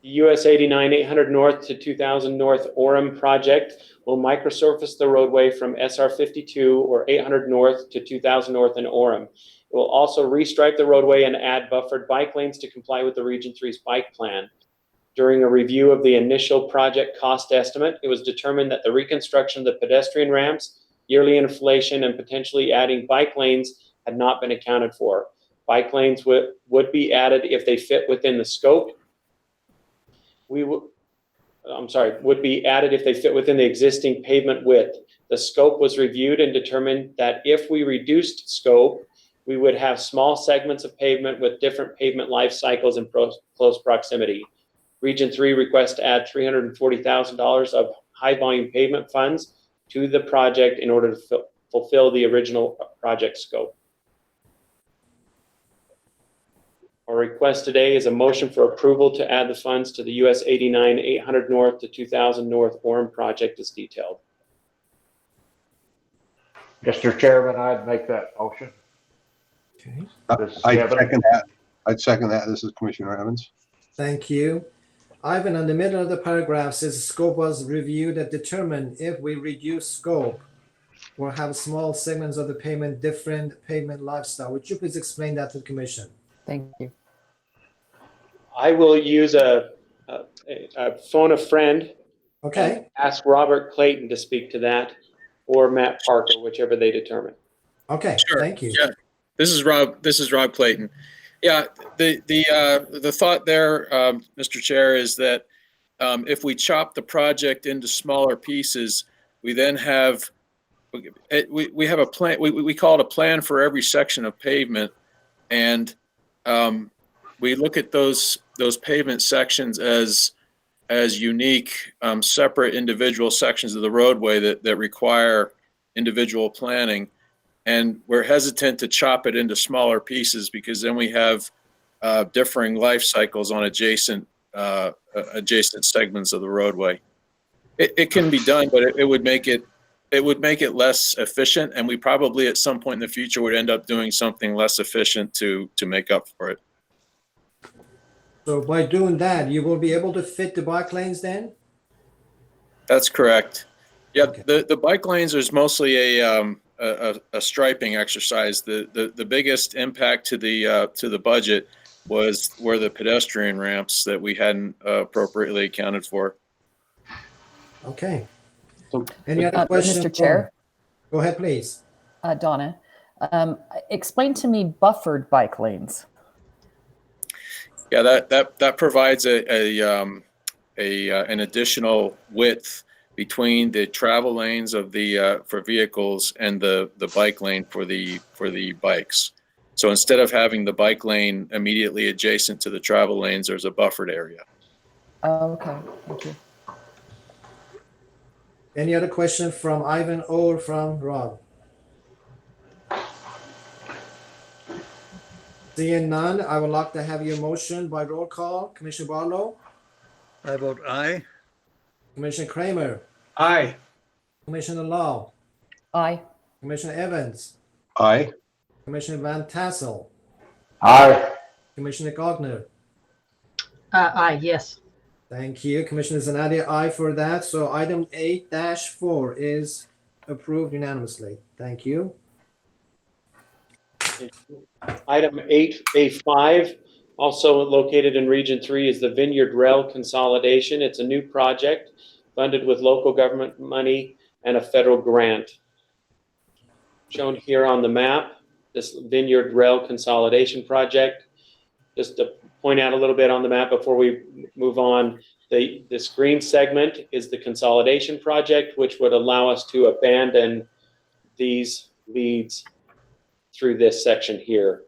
S19: The US 89 800 North to 2000 North Orem project will microsurface the roadway from SR 52 or 800 North to 2000 North in Orem. It will also restripe the roadway and add buffered bike lanes to comply with the Region 3's bike plan. During a review of the initial project cost estimate, it was determined that the reconstruction of the pedestrian ramps, yearly inflation, and potentially adding bike lanes had not been accounted for. Bike lanes would be added if they fit within the scope. Would be added if they fit within the existing pavement width. The scope was reviewed and determined that if we reduced scope, we would have small segments of pavement with different pavement life cycles in close proximity. Region 3 requests to add $340,000 of high volume pavement funds to the project in order to fulfill the original project scope. Our request today is a motion for approval to add the funds to the US 89 800 North to 2000 North Orem project as detailed.
S2: Mr. Chairman, I'd make that motion.
S1: Okay.
S8: I'd second that. I'd second that. This is Commissioner Evans.
S1: Thank you. Ivan, in the middle of the paragraph says scope was reviewed and determined if we reduce scope or have small segments of the pavement, different pavement lifestyle. Would you please explain that to the commission?
S7: Thank you.
S19: I will use a phone a friend.
S1: Okay.
S19: Ask Robert Clayton to speak to that, or Matt Parker, whichever they determine.
S1: Okay.
S17: Sure.
S1: Thank you.
S17: Yeah. This is Rob Clayton. Yeah. The thought there, Mr. Chair, is that if we chop the project into smaller pieces, we then have we have a plan. We call it a plan for every section of pavement, and we look at those pavement sections as unique, separate individual sections of the roadway that require individual planning. And we're hesitant to chop it into smaller pieces because then we have differing life cycles on adjacent segments of the roadway. It can be done, but it would make it less efficient, and we probably at some point in the future would end up doing something less efficient to make up for it.
S1: So by doing that, you will be able to fit the bike lanes then?
S17: That's correct. Yeah, the bike lanes is mostly a striping exercise. The biggest impact to the budget were the pedestrian ramps that we hadn't appropriately accounted for.
S1: Okay. Any other questions?
S7: Mr. Chair?
S1: Go ahead, please.
S7: Donna, explain to me buffered bike lanes.
S17: Yeah, that provides an additional width between the travel lanes of for vehicles and the bike lane for the bikes. So instead of having the bike lane immediately adjacent to the travel lanes, there's a buffered area.
S7: Oh, okay, thank you.
S1: Any other question from Ivan or from Rob? Seeing none, I would like to have your motion by roll call. Commissioner Barlow?
S5: I vote aye.
S1: Commissioner Kramer?
S6: Aye.
S1: Commissioner Law?
S7: Aye.
S1: Commissioner Evans?
S8: Aye.
S1: Commissioner Van Tassel?
S2: Aye.
S1: Commissioner Gardner?
S9: Aye, yes.
S1: Thank you. Commissioner Zanadia, aye for that. So item 8-4 is approved unanimously. Thank you.
S19: Item 8A5, also located in Region 3, is the Vineyard Rail Consolidation. It's a new project funded with local government money and a federal grant. Shown here on the map, this Vineyard Rail Consolidation project. Just to point out a little bit on the map before we move on, this green segment is the consolidation project, which would allow us to abandon these leads through this section here.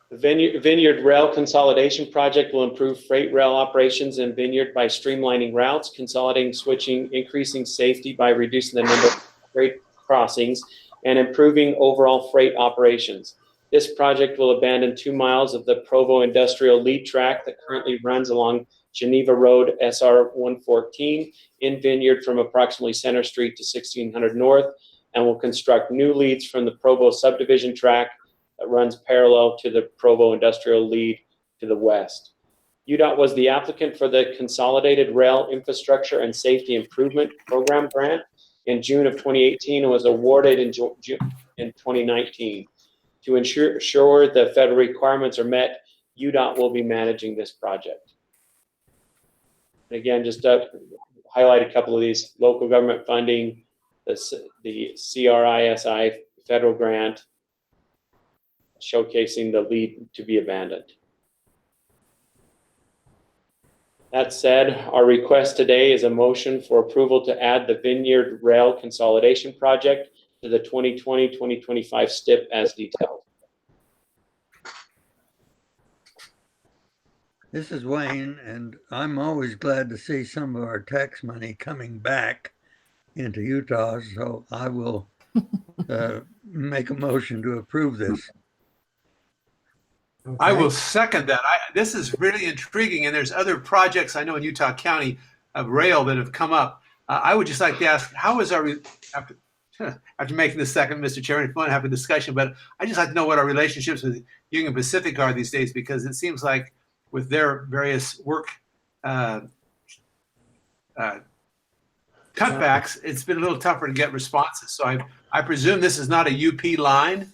S19: The Vineyard Rail Consolidation Project will improve freight rail operations in Vineyard by streamlining routes, consolidating, switching, increasing safety by reducing the number of freight crossings, and improving overall freight operations. This project will abandon 2 miles of the Provo Industrial Lead Track that currently runs along Geneva Road SR 114 in Vineyard from approximately Center Street to 1600 North, and will construct new leads from the Provo subdivision track that runs parallel to the Provo Industrial Lead to the west. UDOT was the applicant for the Consolidated Rail Infrastructure and Safety Improvement Program grant in June of 2018 and was awarded in 2019. To ensure the federal requirements are met, UDOT will be managing this project. Again, just to highlight a couple of these: local government funding, the CRISI federal grant, showcasing the lead to be abandoned. That said, our request today is a motion for approval to add the Vineyard Rail Consolidation Project to the 2020-2025 STIP as detailed.
S5: This is Wayne, and I'm always glad to see some of our tax money coming back into Utah, so I will make a motion to approve this.
S1: Okay.
S6: I will second that. This is really intriguing, and there's other projects I know in Utah County of rail that have come up. I would just like to ask, how is our, after making the second, Mr. Chairman, if you want to have a discussion, but I just like to know what our relationships with Union Pacific are these days, because it seems like with their various work cutbacks, it's been a little tougher to get responses. So I presume this is not a UP line.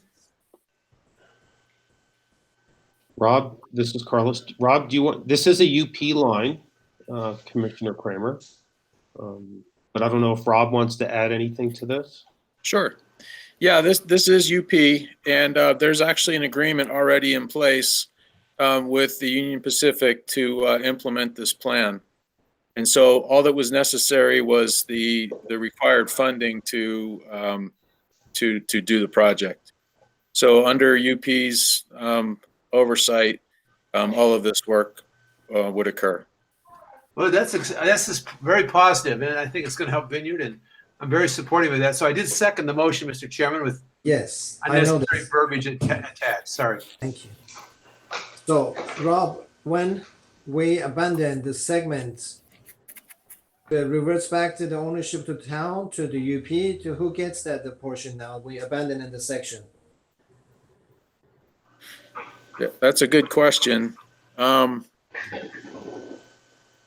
S11: Rob, this is Carlos. Rob, this is a UP line, Commissioner Kramer. But I don't know if Rob wants to add anything to this.
S17: Sure. Yeah, this is UP, and there's actually an agreement already in place with the Union Pacific to implement this plan. And so all that was necessary was the required funding to do the project. So under UP's oversight, all of this work would occur.
S6: Well, that's just very positive, and I think it's going to help Vineyard, and I'm very supportive of that. So I did second the motion, Mr. Chairman, with
S1: Yes, I know
S6: unnecessary
S1: this.
S6: verbiage attached. Sorry.
S1: Thank you. So, Rob, when we abandon the segment, it reverts back to the ownership to town, to the UP, to who gets that the portion now? We abandon in the section.
S17: Yeah, that's a good question.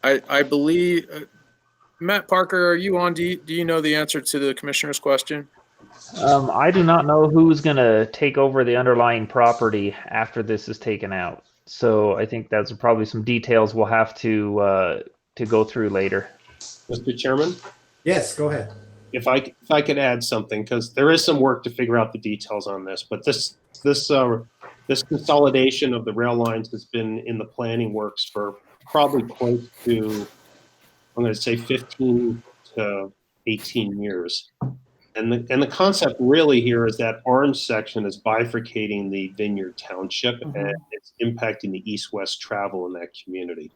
S17: I believe, Matt Parker, are you on? Do you know the answer to the commissioner's question?
S20: I do not know who's going to take over the underlying property after this is taken out. So I think that's probably some details we'll have to go through later.
S11: Mr. Chairman?
S1: Yes, go ahead.
S11: If I could add something, because there is some work to figure out the details on this, but this consolidation of the rail lines has been in the planning works for probably close to, I'm going to say 15 to 18 years. And the concept really here is that orange section is bifurcating the Vineyard Township, and it's impacting the east-west travel in that community.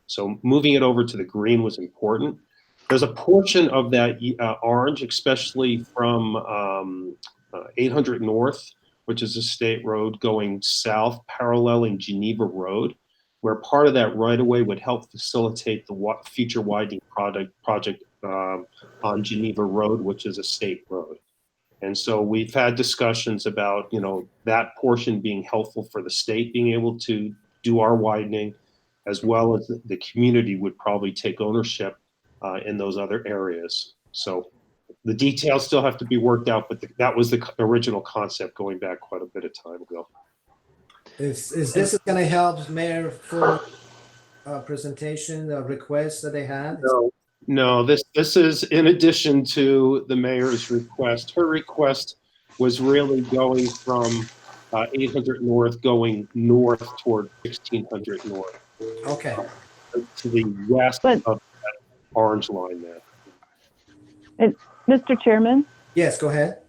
S11: So moving it over to the green was important. There's a portion of that orange, especially from 800 North, which is a state road going south, paralleling Geneva Road, where part of that right-of-way would help facilitate the future widening project on Geneva Road, which is a state road. And so we've had discussions about, that portion being helpful for the state being able to do our widening, as well as the community would probably take ownership in those other areas. So the details still have to be worked out, but that was the original concept going back quite a bit of time ago.
S1: Is this going to help Mayor for presentation, the request that they had?
S11: No, this is in addition to the mayor's request. Her request was really going from 800 North going north toward 1600 North.
S1: Okay.
S11: To the west of that orange line there.
S3: And Mr. Chairman?
S1: Yes, go ahead.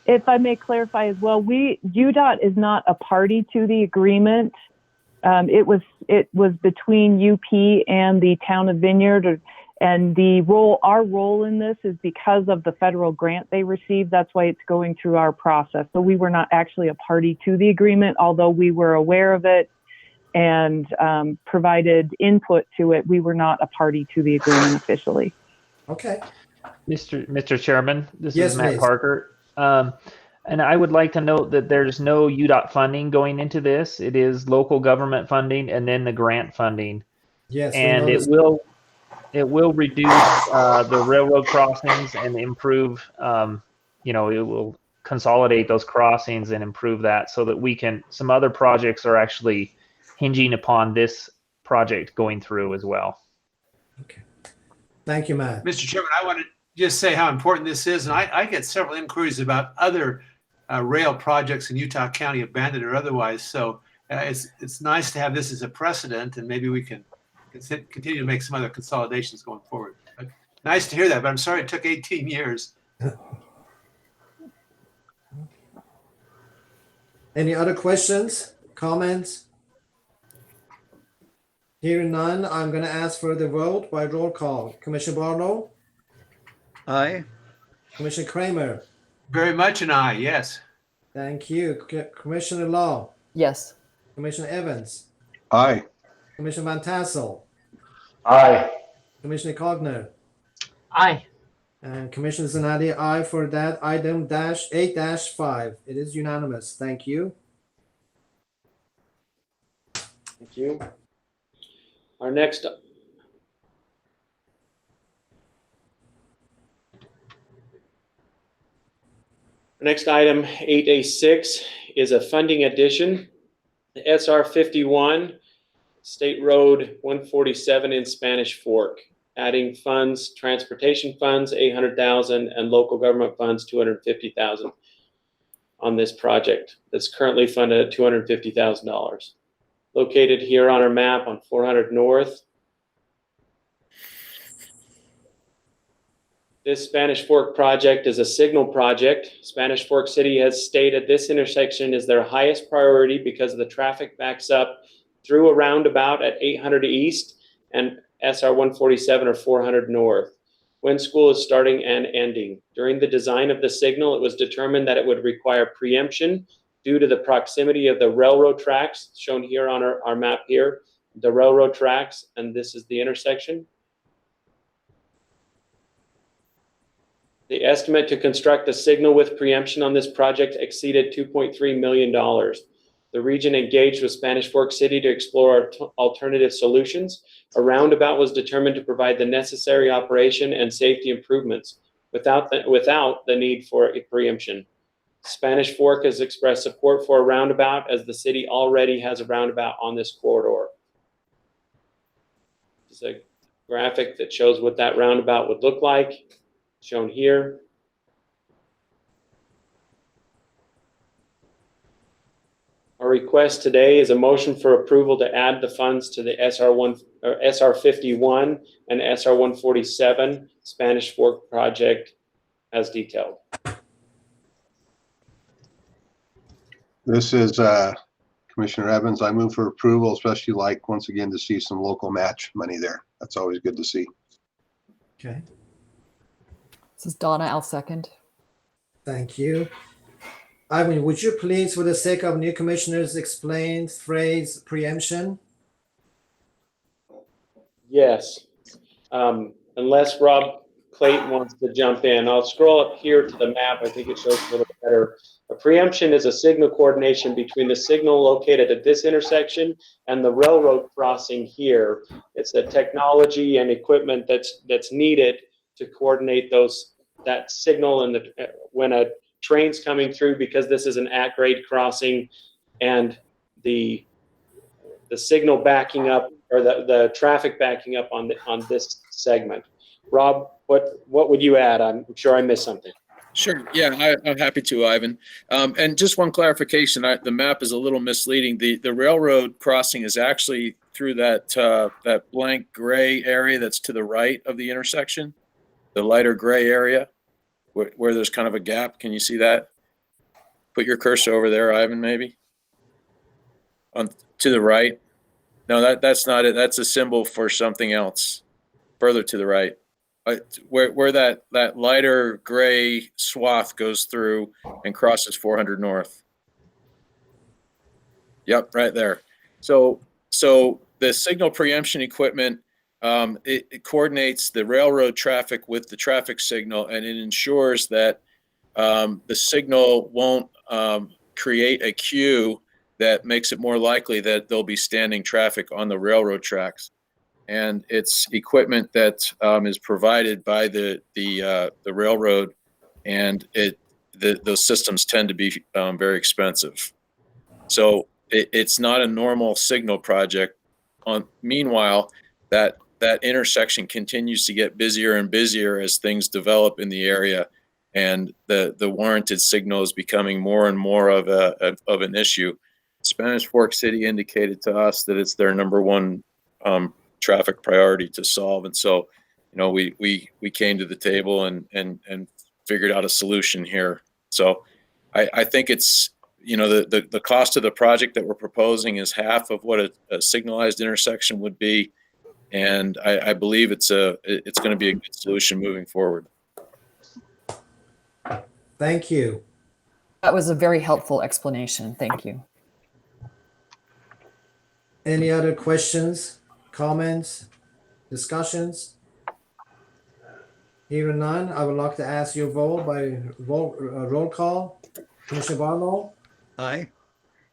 S3: If I may clarify as well, UDOT is not a party to the agreement. It was between UP and the town of Vineyard, and our role in this is because of the federal grant they received. That's why it's going through our process. So we were not actually a party to the agreement, although we were aware of it and provided input to it. We were not a party to the agreement officially.
S1: Okay.
S20: Mr. Chairman, this
S1: Yes,
S20: is Matt
S1: please.
S20: Parker. And I would like to note that there's no UDOT funding going into this. It is local government funding and then the grant funding.
S1: Yes.
S20: And it will reduce the railroad crossings and improve, it will consolidate those crossings and improve that so that some other projects are actually hinging upon this project going through as well.
S1: Thank you, Matt.
S6: Mr. Chairman, I want to just say how important this is. And I get several inquiries about other rail projects in Utah County, abandoned or otherwise. So it's nice to have this as a precedent, and maybe we can continue to make some other consolidations going forward. But nice to hear that, but I'm sorry it took 18 years.
S1: Any other questions, comments? Hearing none, I'm going to ask for the vote by roll call. Commissioner Barlow?
S5: Aye.
S1: Commissioner Kramer?
S6: Very much an aye, yes.
S1: Thank you. Commissioner Law?
S7: Yes.
S1: Commissioner Evans?
S8: Aye.
S1: Commissioner Van Tassel?
S2: Aye.
S1: Commissioner Cogner?
S9: Aye.
S1: And Commissioner Zanadia, aye for that item -8-5. It is unanimous. Thank you.
S19: Thank you. Our next item, 8A6, is a funding addition The SR 51, State Road 147 in Spanish Fork, adding funds, transportation funds, $800,000, and local government funds, $250,000 on this project that's currently funded at $250,000. Located here on our map on 400 North. This Spanish Fork project is a signal project. Spanish Fork City has stated this intersection is their highest priority because the traffic backs up through a roundabout at 800 East and SR 147 or 400 North, when school is starting and ending. During the design of the signal, it was determined that it would require preemption due to the proximity of the railroad tracks, shown here on our map here, the railroad tracks, and this is the intersection. The estimate to construct a signal with preemption on this project exceeded $2.3 million. The region engaged with Spanish Fork City to explore alternative solutions. A roundabout was determined to provide the necessary operation and safety improvements without the need for a preemption. Spanish Fork has expressed support for a roundabout as the city already has a roundabout on this corridor. This is a graphic that shows what that roundabout would look like, shown here. Our request today is a motion for approval to add the funds to the SR 51 and SR 147 Spanish Fork project as detailed.
S8: This is Commissioner Evans. I move for approval, especially like once again to see some local match money there. That's always good to see.
S1: Okay,
S7: This is Donna. I'll second.
S1: thank you. Ivan, would you please, for the sake of new commissioners, explain phrase preemption?
S19: Yes, unless Rob Clayton wants to jump in. I'll scroll up here to the map. I think it shows a little better. A preemption is a signal coordination between the signal located at this intersection and the railroad crossing here. It's the technology and equipment that's needed to coordinate that signal and when a train's coming through, because this is an at-grade crossing, and the signal backing up, or the traffic backing up on this segment. Rob, what would you add? I'm sure I missed something.
S17: Sure. Yeah, I'm happy to, Ivan. And just one clarification, the map is a little misleading. The railroad crossing is actually through that blank gray area that's to the right of the intersection, the lighter gray area where there's kind of a gap. Can you see that? Put your cursor over there, Ivan, maybe. To the right. No, that's not it. That's a symbol for something else. Further to the right. Where that lighter gray swath goes through and crosses 400 North. Yep, right there. So the signal preemption equipment, it coordinates the railroad traffic with the traffic signal, and it ensures that the signal won't create a queue that makes it more likely that there'll be standing traffic on the railroad tracks. And it's equipment that is provided by the railroad, and those systems tend to be very expensive. So it's not a normal signal project. Meanwhile, that intersection continues to get busier and busier as things develop in the area, and the warranted signal is becoming more and more of an issue. Spanish Fork City indicated to us that it's their number one traffic priority to solve, and so we came to the table and figured out a solution here. So I think it's the cost of the project that we're proposing is half of what a signalized intersection would be, and I believe it's going to be a good solution moving forward.
S1: Thank you.
S7: That was a very helpful explanation. Thank you.
S1: Any other questions, comments, discussions? Hearing none, I would like to ask your vote by roll call. Commissioner Barlow?
S5: Aye.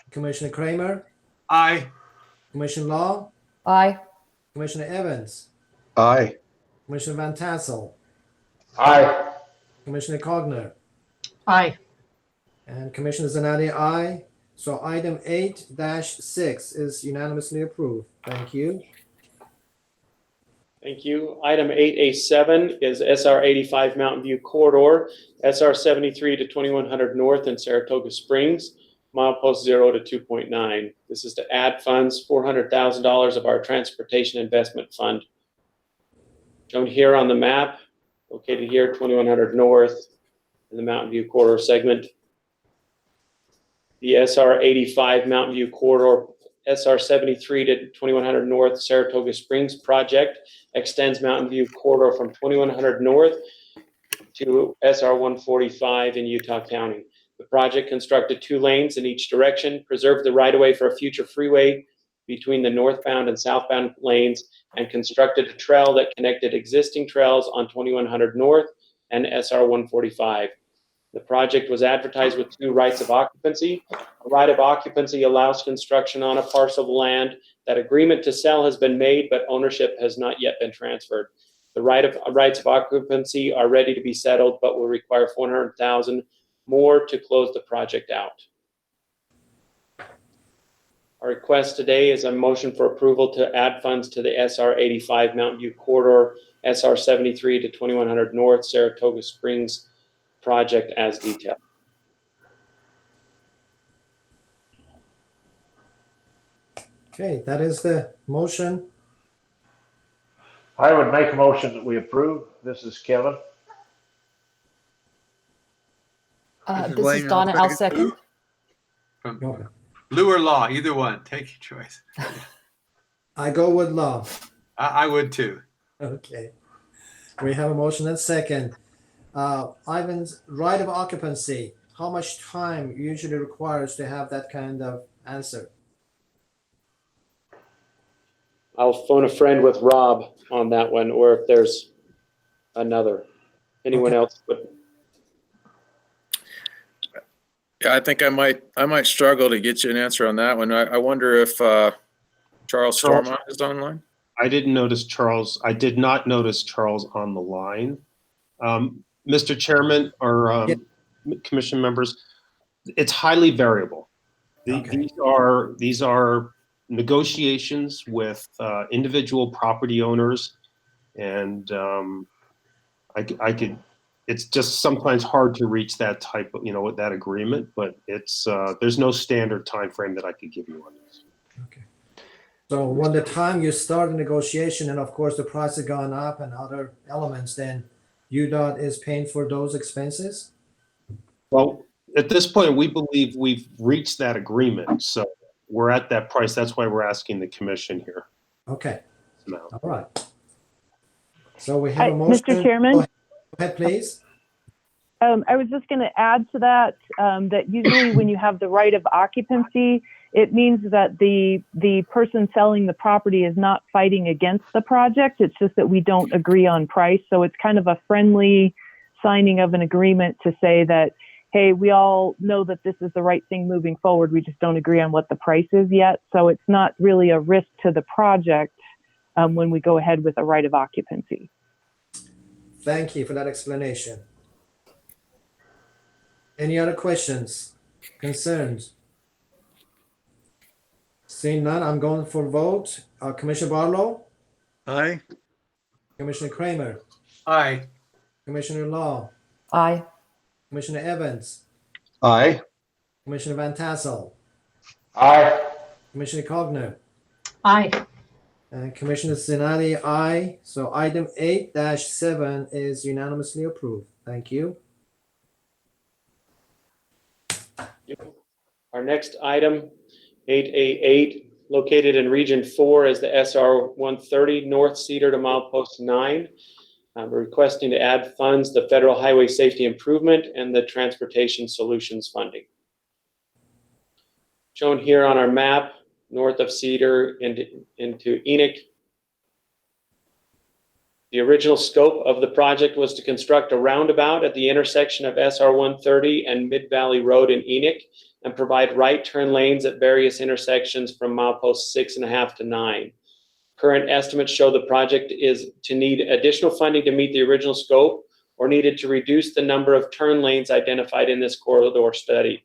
S1: Commissioner Kramer?
S6: Aye.
S1: Commissioner Law?
S7: Aye.
S1: Commissioner Evans?
S8: Aye.
S1: Commissioner Van Tassel?
S2: Aye.
S1: Commissioner Cogner?
S9: Aye.
S1: And Commissioner Zanotti, aye. So item 8-6 is unanimously approved. Thank you.
S19: Thank you. Item 8A7 is SR 85 Mountain View Corridor, SR 73 to 2100 North in Saratoga Springs, milepost 0 to 2.9. This is to add funds, $400,000 of our Transportation Investment Fund. Shown here on the map, located here, 2100 North in the Mountain View Corridor segment. The SR 85 Mountain View Corridor, SR 73 to 2100 North Saratoga Springs project extends Mountain View Corridor from 2100 North to SR 145 in Utah County. The project constructed 2 lanes in each direction, preserved the right-of-way for a future freeway between the northbound and southbound lanes, and constructed a trail that connected existing trails on 2100 North and SR 145. The project was advertised with 2 rights of occupancy. A right of occupancy allows construction on a parcel of land. That agreement to sell has been made, but ownership has not yet been transferred. The rights of occupancy are ready to be settled, but will require $400,000 more to close the project out. Our request today is a motion for approval to add funds to the SR 85 Mountain View Corridor, SR 73 to 2100 North Saratoga Springs project as detailed.
S1: Okay, that is the motion.
S2: I would make a motion that we approve. This is Kevin.
S7: This is Donna. I'll second.
S6: Lou or Law, either one. Take your choice.
S1: I go with Law.
S6: I would too.
S1: Okay. We have a motion and second. Ivan's right of occupancy. How much time usually requires to have that kind of answer?
S19: I'll phone a friend with Rob on that one, or if there's another. Anyone else?
S17: Yeah, I think I might struggle to get you an answer on that one. I wonder if Charles Stormont is online.
S11: I didn't notice Charles. I did not notice Charles on the line. Mr. Chairman or commission members, it's highly variable. These are negotiations with individual property owners, and it's just sometimes hard to reach that type of, with that agreement, but it's there's no standard time frame that I could give you on this.
S1: Okay. So when the time you start the negotiation, and of course the price has gone up and other elements, then UDOT is paying for those expenses?
S11: Well, at this point, we believe we've reached that agreement, so we're at that price. That's why we're asking the commission here.
S1: Okay. All right. So we have a motion.
S3: Mr. Chairman?
S1: Go ahead, please.
S3: I was just going to add to that, that usually when you have the right of occupancy, it means that the person selling the property is not fighting against the project. It's just that we don't agree on price. So it's kind of a friendly signing of an agreement to say that, hey, we all know that this is the right thing moving forward. We just don't agree on what the price is yet. So it's not really a risk to the project when we go ahead with a right of occupancy.
S1: Thank you for that explanation. Any other questions, concerns? Seeing none, I'm going for vote. Commissioner Barlow?
S5: Aye.
S1: Commissioner Kramer?
S6: Aye.
S1: Commissioner Law?
S7: Aye.
S1: Commissioner Evans?
S8: Aye.
S1: Commissioner Van Tassel?
S2: Aye.
S1: Commissioner Cogner?
S9: Aye.
S1: And Commissioner Zinati, aye. So item 8-7 is unanimously approved. Thank you.
S19: Our next item, 8A8, located in Region 4, is the SR 130 North Cedar to milepost 9. We're requesting to add funds, the Federal Highway Safety Improvement and the Transportation Solutions funding. Shown here on our map, north of Cedar into Enoch. The original scope of the project was to construct a roundabout at the intersection of SR 130 and Mid Valley Road in Enoch and provide right turn lanes at various intersections from milepost 6.5 to 9. Current estimates show the project is to need additional funding to meet the original scope or needed to reduce the number of turn lanes identified in this corridor study.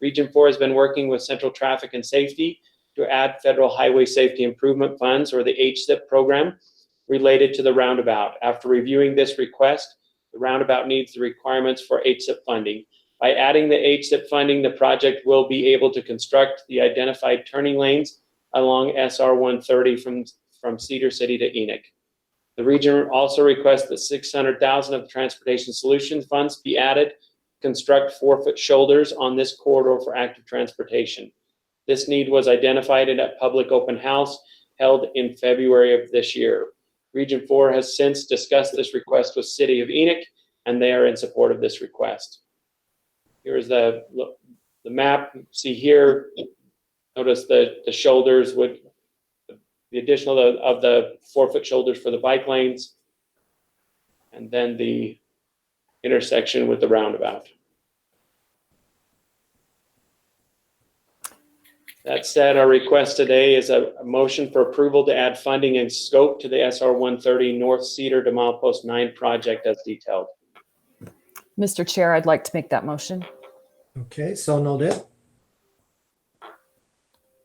S19: Region 4 has been working with Central Traffic and Safety to add Federal Highway Safety Improvement Funds, or the HSIP program, related to the roundabout. After reviewing this request, the roundabout meets the requirements for HSIP funding. By adding the HSIP funding, the project will be able to construct the identified turning lanes along SR 130 from Cedar City to Enoch. The region also requests that $600,000 of the Transportation Solutions funds be added to construct 4-foot shoulders on this corridor for active transportation. This need was identified at a public open house held in February of this year. Region 4 has since discussed this request with City of Enoch, and they are in support of this request. Here is the map. See here, notice the shoulders would, the additional of the 4-foot shoulders for the bike lanes, and then the intersection with the roundabout. That said, our request today is a motion for approval to add funding and scope to the SR 130 North Cedar to Milepost 9 project as detailed.
S7: Mr. Chair, I'd like to make that motion.
S1: Okay, so noted.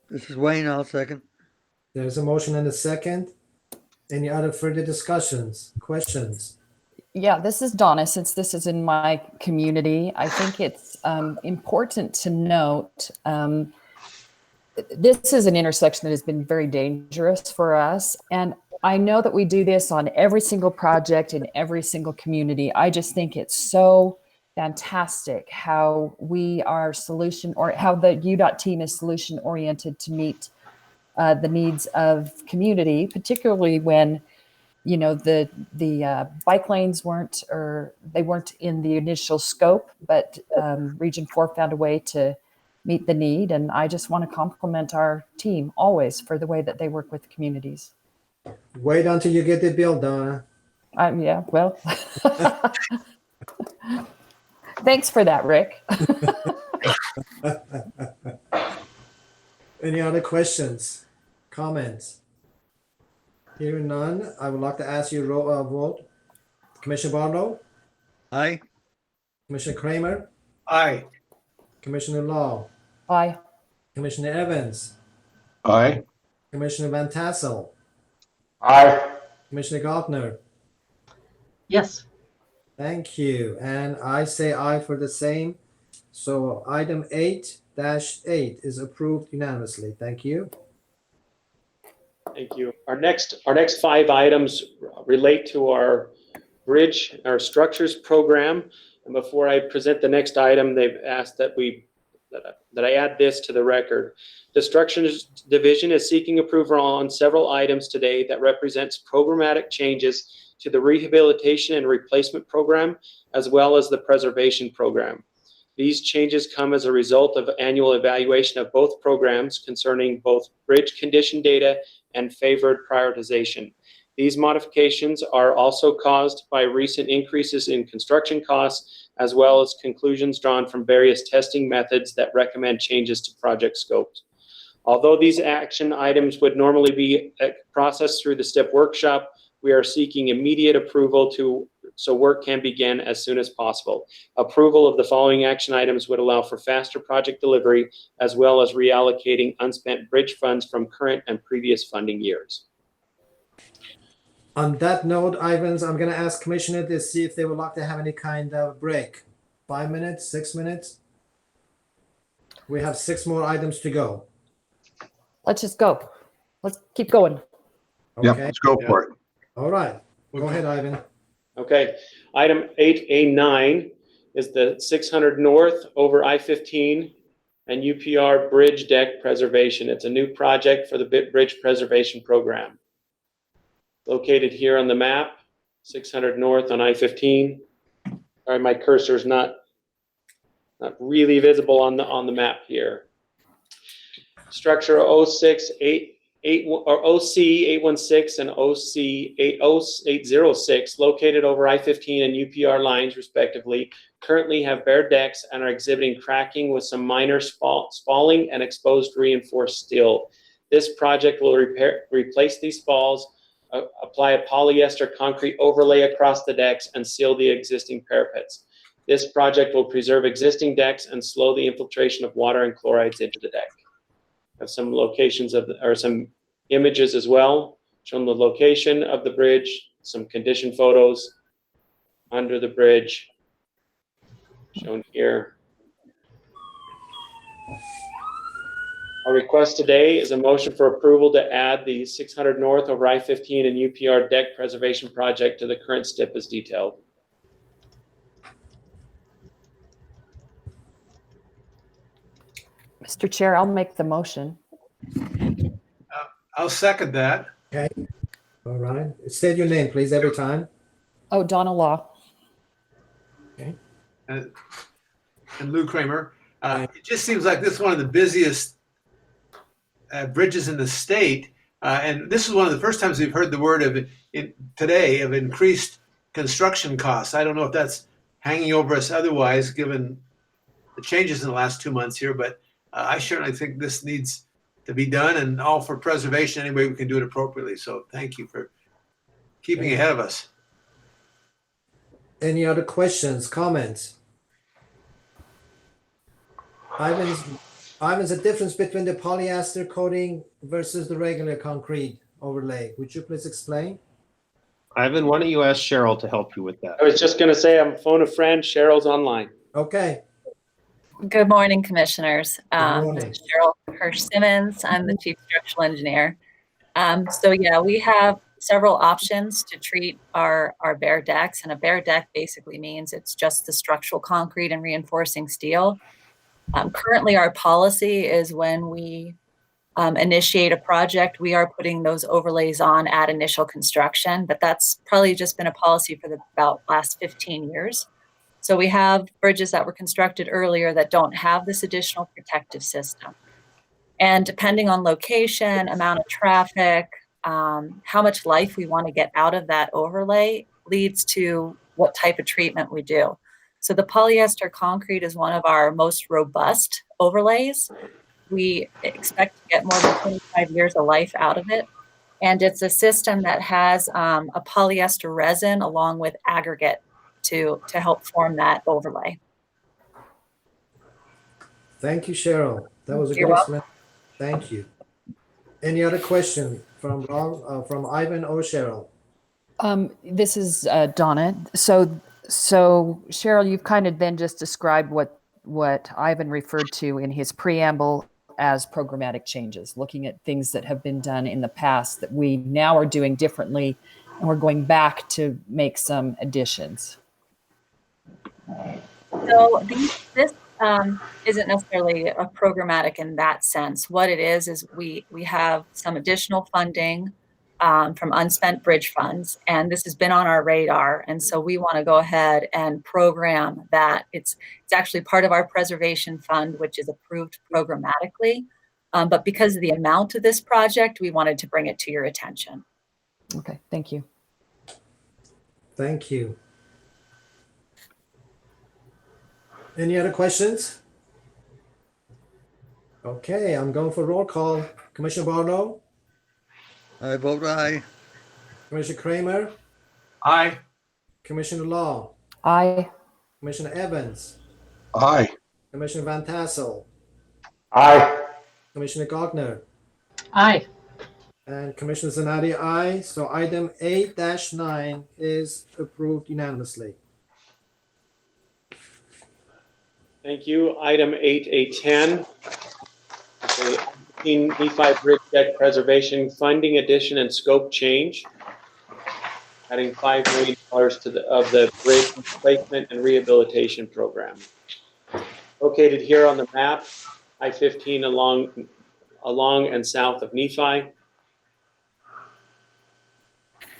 S5: This is Wayne, I'll second.
S1: There's a motion and a second. Any other further discussions, questions?
S7: Yeah, this is Donna. Since this is in my community, I think it's important to note this is an intersection that has been very dangerous for us. And I know that we do this on every single project in every single community. I just think it's so fantastic how we are solution, or how the UDOT team is solution oriented to meet the needs of community, particularly when, you know, the bike lanes weren't in the initial scope, but Region 4 found a way to meet the need. And I just want to compliment our team always for the way that they work with communities.
S1: Wait until you get the bill, Donna.
S7: Yeah, well, thanks for that, Rick.
S1: Any other questions, comments? Hearing none, I would like to ask you to vote. Commissioner Barlow?
S5: Aye.
S1: Commissioner Kramer?
S6: Aye.
S1: Commissioner Law?
S7: Aye.
S1: Commissioner Evans?
S8: Aye.
S1: Commissioner Van Tassel?
S2: Aye.
S1: Commissioner Gardner?
S9: Yes.
S1: Thank you. And I say aye for the same. So item 8-8 is approved unanimously. Thank you.
S19: Thank you. Our next 5 items relate to our structures program. And before I present the next item, they've asked that I add this to the record. The Structures Division is seeking approval on several items today that represents programmatic changes to the Rehabilitation and Replacement Program, as well as the Preservation Program. These changes come as a result of annual evaluation of both programs concerning both bridge condition data and favored prioritization. These modifications are also caused by recent increases in construction costs, as well as conclusions drawn from various testing methods that recommend changes to project scopes. Although these action items would normally be processed through the STIP workshop, we are seeking immediate approval so work can begin as soon as possible. Approval of the following action items would allow for faster project delivery, as well as reallocating unspent bridge funds from current and previous funding years.
S1: On that note, Ivans, I'm going to ask Commissioner to see if they would like to have any kind of break. 5 minutes, 6 minutes? We have 6 more items to go.
S7: Let's just go. Let's keep going.
S8: Yeah, let's go for it.
S1: All right. Go ahead, Ivan.
S19: Okay. Item 8A9 is the 600 North over I-15 and UPR Bridge Deck Preservation. It's a new project for the Bridge Preservation Program. Located here on the map, 600 North on I-15. Sorry, my cursor is not really visible on the map here. Structure 068 or OC816 and OC806 located over I-15 and UPR lines respectively currently have bare decks and are exhibiting cracking with some minor spalling and exposed reinforced steel. This project will replace these falls, apply a polyester concrete overlay across the decks, and seal the existing parapets. This project will preserve existing decks and slow the infiltration of water and chlorides into the deck. I have some locations or some images as well, showing the location of the bridge, some condition photos under the bridge, shown here. Our request today is a motion for approval to add the 600 North over I-15 and UPR deck preservation project to the current STIP as detailed.
S7: Mr. Chair, I'll make the motion.
S6: I'll second that.
S1: Okay. All right. State your name, please, every time.
S7: Oh, Donna Law.
S1: Okay.
S6: And Lou Kramer. It just seems like this is one of the busiest bridges in the state. And this is one of the first times we've heard the word today of increased construction costs. I don't know if that's hanging over us otherwise, given the changes in the last 2 months here, but I certainly think this needs to be done, and all for preservation any way we can do it appropriately. So thank you for keeping ahead of us.
S1: Any other questions, comments? Ivan's, the difference between the polyester coating versus the regular concrete overlay. Would you please explain?
S11: Ivan, why don't you ask Cheryl to help you with that?
S19: I was just going to say, I'm phone a friend. Cheryl's online.
S1: Okay.
S21: Good morning, commissioners.
S1: Good morning.
S21: Cheryl Hirsch-Simmons. I'm the chief structural engineer. So yeah, we have several options to treat our bare decks, and a bare deck basically means it's just the structural concrete and reinforcing steel. Currently, our policy is when we initiate a project, we are putting those overlays on at initial construction, but that's probably just been a policy for the about last 15 years. So we have bridges that were constructed earlier that don't have this additional protective system. And depending on location, amount of traffic, how much life we want to get out of that overlay leads to what type of treatment we do. So the polyester concrete is one of our most robust overlays. We expect to get more than 25 years of life out of it. And it's a system that has a polyester resin along with aggregate to help form that overlay.
S1: Thank you, Cheryl. That was a
S21: You're
S1: good
S21: welcome.
S1: explanation. Thank you. Any other question from Ivan or Cheryl?
S7: This is Donna. So Cheryl, you've kind of then just described what Ivan referred to in his preamble as programmatic changes, looking at things that have been done in the past that we now are doing differently, and we're going back to make some additions.
S21: So this isn't necessarily a programmatic in that sense. What it is we have some additional funding from unspent bridge funds, and this has been on our radar. And so we want to go ahead and program that. It's actually part of our preservation fund, which is approved programmatically. But because of the amount of this project, we wanted to bring it to your attention.
S7: Okay, thank you.
S1: Thank you. Any other questions? Okay, I'm going for roll call. Commissioner Barlow?
S5: I vote aye.
S1: Commissioner Kramer?
S6: Aye.
S1: Commissioner Law?
S7: Aye.
S1: Commissioner Evans?
S8: Aye.
S1: Commissioner Van Tassel?
S2: Aye.
S1: Commissioner Gogner?
S9: Aye.
S1: And Commissioner Zanotti, aye. So item 8-9 is approved unanimously.
S19: Thank you. Item 8A10. The Nephi Bridge Deck Preservation Funding Addition and Scope Change, adding $5 million to the bridge replacement and rehabilitation program. Located here on the map, I-15 along and south of Nephi.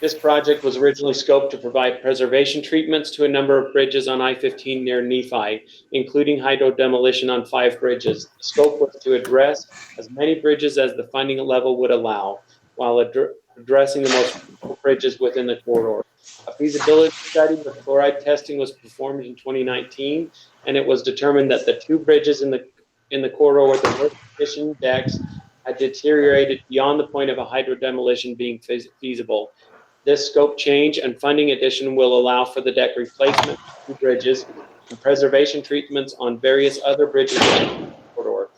S19: This project was originally scoped to provide preservation treatments to a number of bridges on I-15 near Nephi, including hydro demolition on 5 bridges. The scope was to address as many bridges as the funding level would allow, while addressing the most critical bridges within the corridor. A feasibility study with chloride testing was performed in 2019, and it was determined that the 2 bridges in the corridor with the worst condition decks had deteriorated beyond the point of a hydro demolition being feasible. This scope change and funding addition will allow for the deck replacement of 2 bridges and preservation treatments on various other bridges in the corridor.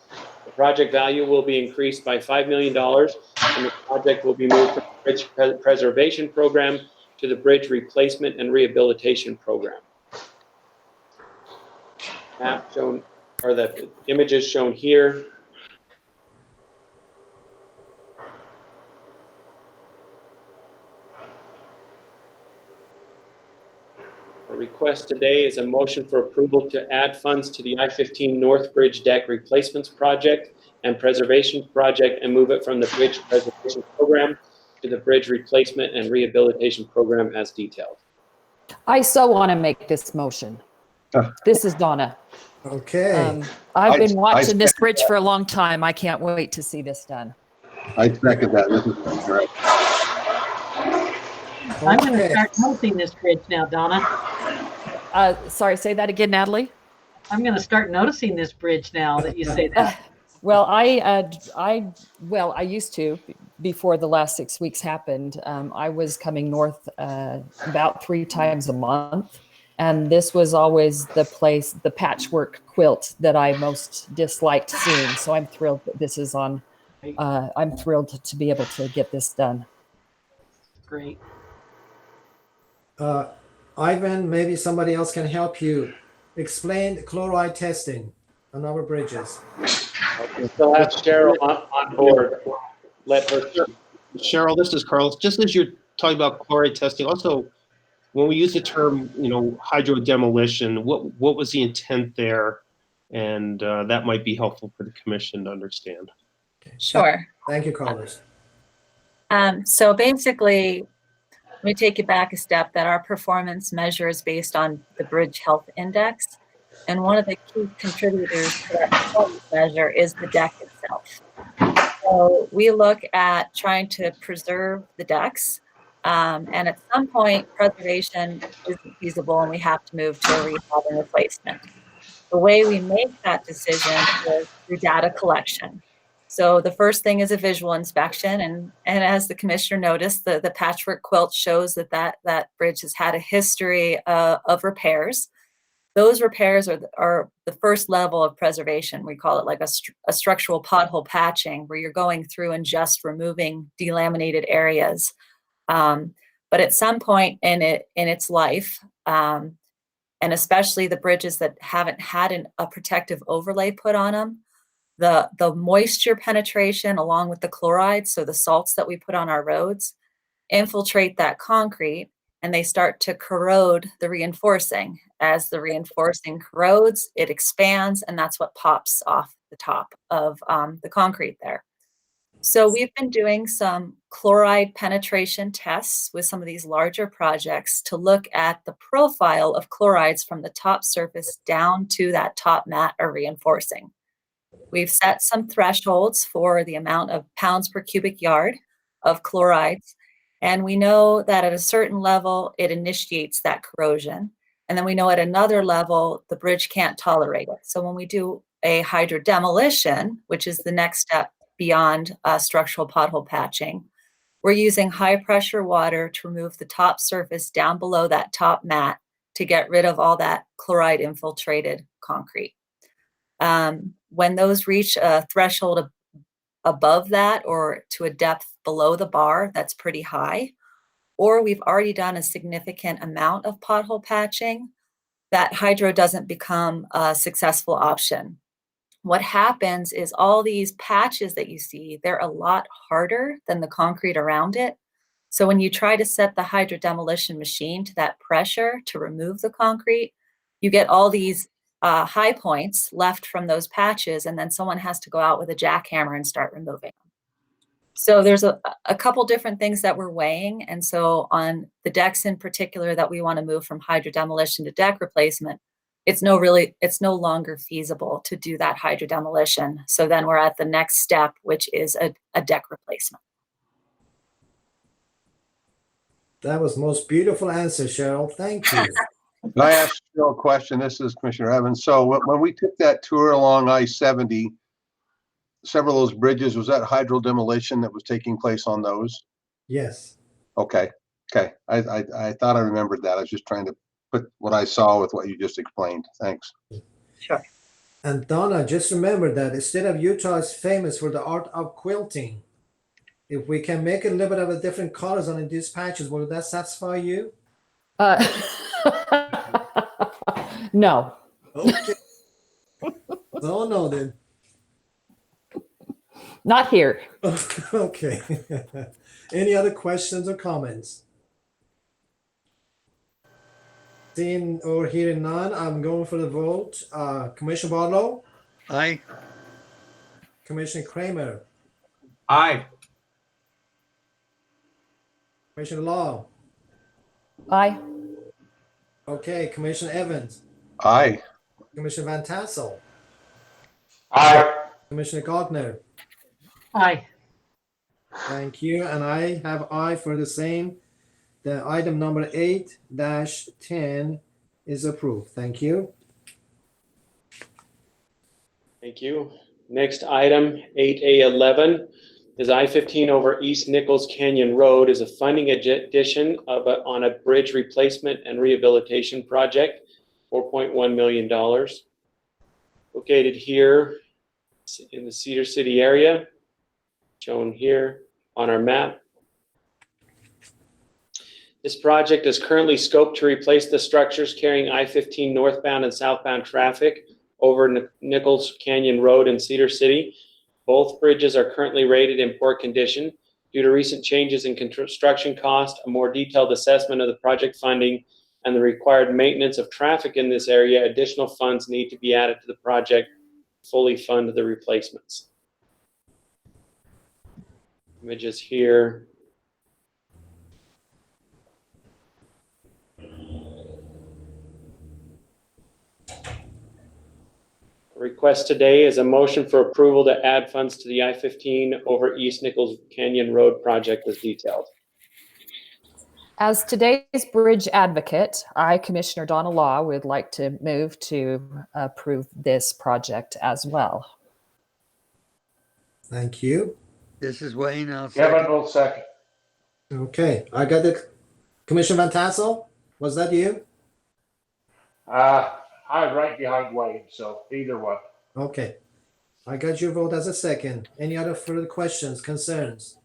S19: The project value will be increased by $5 million, and the project will be moved from the Bridge Preservation Program to the Bridge Replacement and Rehabilitation Program. Map shown, or the images shown here. The request today is a motion for approval to add funds to the I-15 North Bridge Deck Replacements Project and Preservation Project and move it from the Bridge Preservation Program to the Bridge Replacement and Rehabilitation Program as detailed.
S7: I so want to make this motion. This is Donna.
S1: Okay.
S7: I've been watching this bridge for a long time. I can't wait to see this done.
S8: I second that. This is correct.
S9: I'm going to start noticing this bridge now, Donna.
S7: Sorry, say that again, Natalie.
S9: I'm going to start noticing this bridge now that you say that.
S7: Well, I used to before the last 6 weeks happened. I was coming north about 3 times a month, and this was always the place, the patchwork quilt that I most disliked seeing. So I'm thrilled that this is on. I'm thrilled to be able to get this done.
S9: Great.
S1: Ivan, maybe somebody else can help you explain chloride testing on our bridges.
S19: Okay, so have Cheryl on board. Let her.
S11: Cheryl, this is Carlos. Just as you're talking about chloride testing, also when we use the term, hydro demolition, what was the intent there? And that might be helpful for the commission to understand.
S21: Sure.
S1: Thank you, Carlos.
S21: So basically, let me take you back a step, that our performance measure is based on the Bridge Health Index. And one of the key contributors to that performance measure is the deck itself. So we look at trying to preserve the decks. And at some point, preservation isn't feasible and we have to move to a rehab and replacement. The way we make that decision is through data collection. So the first thing is a visual inspection, and as the commissioner noticed, the patchwork quilt shows that bridge has had a history of repairs. Those repairs are the first level of preservation. We call it like a structural pothole patching, where you're going through and just removing delaminated areas. But at some point in its life, and especially the bridges that haven't had a protective overlay put on them, the moisture penetration along with the chloride, so the salts that we put on our roads, infiltrate that concrete and they start to corrode the reinforcing. As the reinforcing corrodes, it expands, and that's what pops off the top of the concrete there. So we've been doing some chloride penetration tests with some of these larger projects to look at the profile of chlorides from the top surface down to that top mat or reinforcing. We've set some thresholds for the amount of pounds per cubic yard of chlorides, and we know that at a certain level, it initiates that corrosion. And then we know at another level, the bridge can't tolerate it. So when we do a hydro demolition, which is the next step beyond structural pothole patching, we're using high pressure water to remove the top surface down below that top mat to get rid of all that chloride infiltrated concrete. When those reach a threshold above that or to a depth below the bar, that's pretty high, or we've already done a significant amount of pothole patching, that hydro doesn't become a successful option. What happens is all these patches that you see, they're a lot harder than the concrete around it. So when you try to set the hydro demolition machine to that pressure to remove the concrete, you get all these high points left from those patches, and then someone has to go out with a jackhammer and start removing them. So there's a couple different things that we're weighing. And so on the decks in particular that we want to move from hydro demolition to deck replacement, it's no longer feasible to do that hydro demolition. So then we're at the next step, which is a deck replacement.
S1: That was most beautiful answer, Cheryl. Thank you.
S8: Can I ask you a question? This is Commissioner Evans. So when we took that tour along I-70, several of those bridges, was that hydro demolition that was taking place on those?
S1: Yes.
S8: Okay. I thought I remembered that. I was just trying to put what I saw with what you just explained. Thanks.
S7: Sure.
S1: And Donna, just remember that the state of Utah is famous for the art of quilting. If we can make a little bit of a different colors on these patches, will that satisfy you?
S7: No.
S1: Okay. Oh no then.
S7: Not here.
S1: Okay. Any other questions or comments? Seeing or hearing none, I'm going for the vote. Commissioner Barlow?
S5: Aye.
S1: Commissioner Kramer?
S6: Aye.
S1: Commissioner Law?
S7: Aye.
S1: Okay, Commissioner Evans?
S8: Aye.
S1: Commissioner Van Tassel?
S2: Aye.
S1: Commissioner Gardner?
S9: Aye.
S1: Thank you, and I have aye for the same. The item number 8-10 is approved. Thank you.
S19: Thank you. Next item, 8A11, is I-15 over East Nichols Canyon Road is a funding addition on a bridge replacement and rehabilitation project, $4.1 million. Located here in the Cedar City area, shown here on our map. This project is currently scoped to replace the structures carrying I-15 northbound and southbound traffic over Nichols Canyon Road in Cedar City. Both bridges are currently rated in poor condition. Due to recent changes in construction cost, a more detailed assessment of the project funding, and the required maintenance of traffic in this area, additional funds need to be added to the project to fully fund the replacements. Images here. Request today is a motion for approval to add funds to the I-15 over East Nichols Canyon Road project as detailed.
S7: As today's bridge advocate, I, Commissioner Donna Law, would like to move to approve this project as well.
S1: Thank you.
S5: This is Wayne. I'll
S2: Kevin
S5: second.
S2: will second.
S1: Okay, I got the Commissioner Van Tassel. Was that you?
S2: I'm right behind Wayne, so either one.
S1: Okay, I got your vote as a second. Any other further questions, concerns?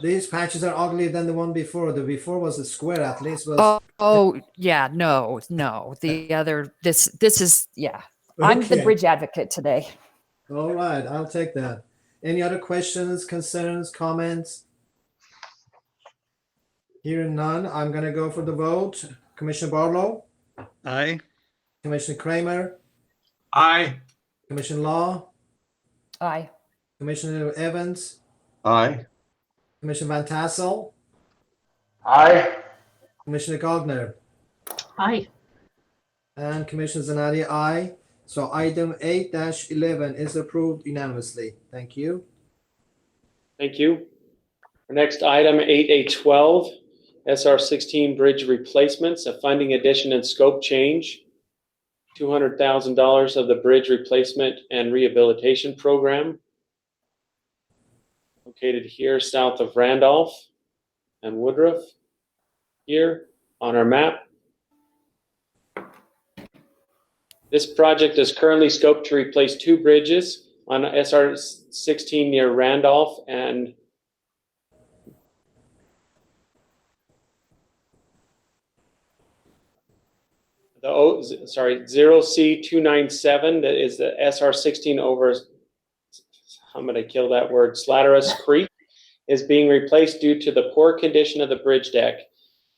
S1: These patches are uglier than the one before. The before was a square, at least was.
S7: Oh yeah, no. The other, this is, yeah. I'm the
S1: Okay.
S7: bridge advocate today.
S1: All right, I'll take that. Any other questions, concerns, comments? Hearing none, I'm gonna go for the vote. Commissioner Barlow,
S5: Aye.
S1: Commissioner Kramer,
S6: Aye.
S1: Commissioner Law,
S7: Aye.
S1: Commissioner Evans,
S8: Aye.
S1: Commissioner Van Tassel,
S2: Aye.
S1: Commissioner Gardner,
S9: Aye.
S1: and Commissioner Zanatti, aye. So item 8-11 is approved unanimously. Thank you.
S19: Thank you. Our next item, 8A12, SR16 bridge replacements, a funding addition and scope change. $200,000 of the bridge replacement and rehabilitation program. Located here south of Randolph and Woodruff, here on our map. This project is currently scoped to replace two bridges on SR16 near Randolph and the 0C297, that is the SR16 over, I'm going to kill that word, Slatteris Creek, is being replaced due to the poor condition of the bridge deck.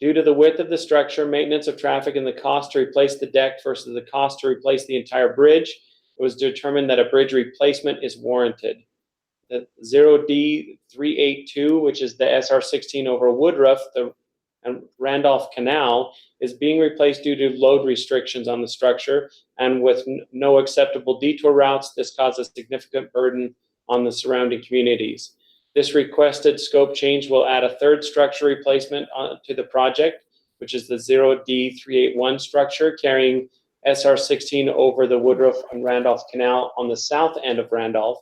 S19: Due to the width of the structure, maintenance of traffic, and the cost to replace the deck versus the cost to replace the entire bridge, it was determined that a bridge replacement is warranted. The 0D382, which is the SR16 over Woodruff, and Randolph Canal, is being replaced due to load restrictions on the structure, and with no acceptable detour routes, this causes significant burden on the surrounding communities. This requested scope change will add a third structure replacement to the project, which is the 0D381 structure carrying SR16 over the Woodruff and Randolph Canal on the south end of Randolph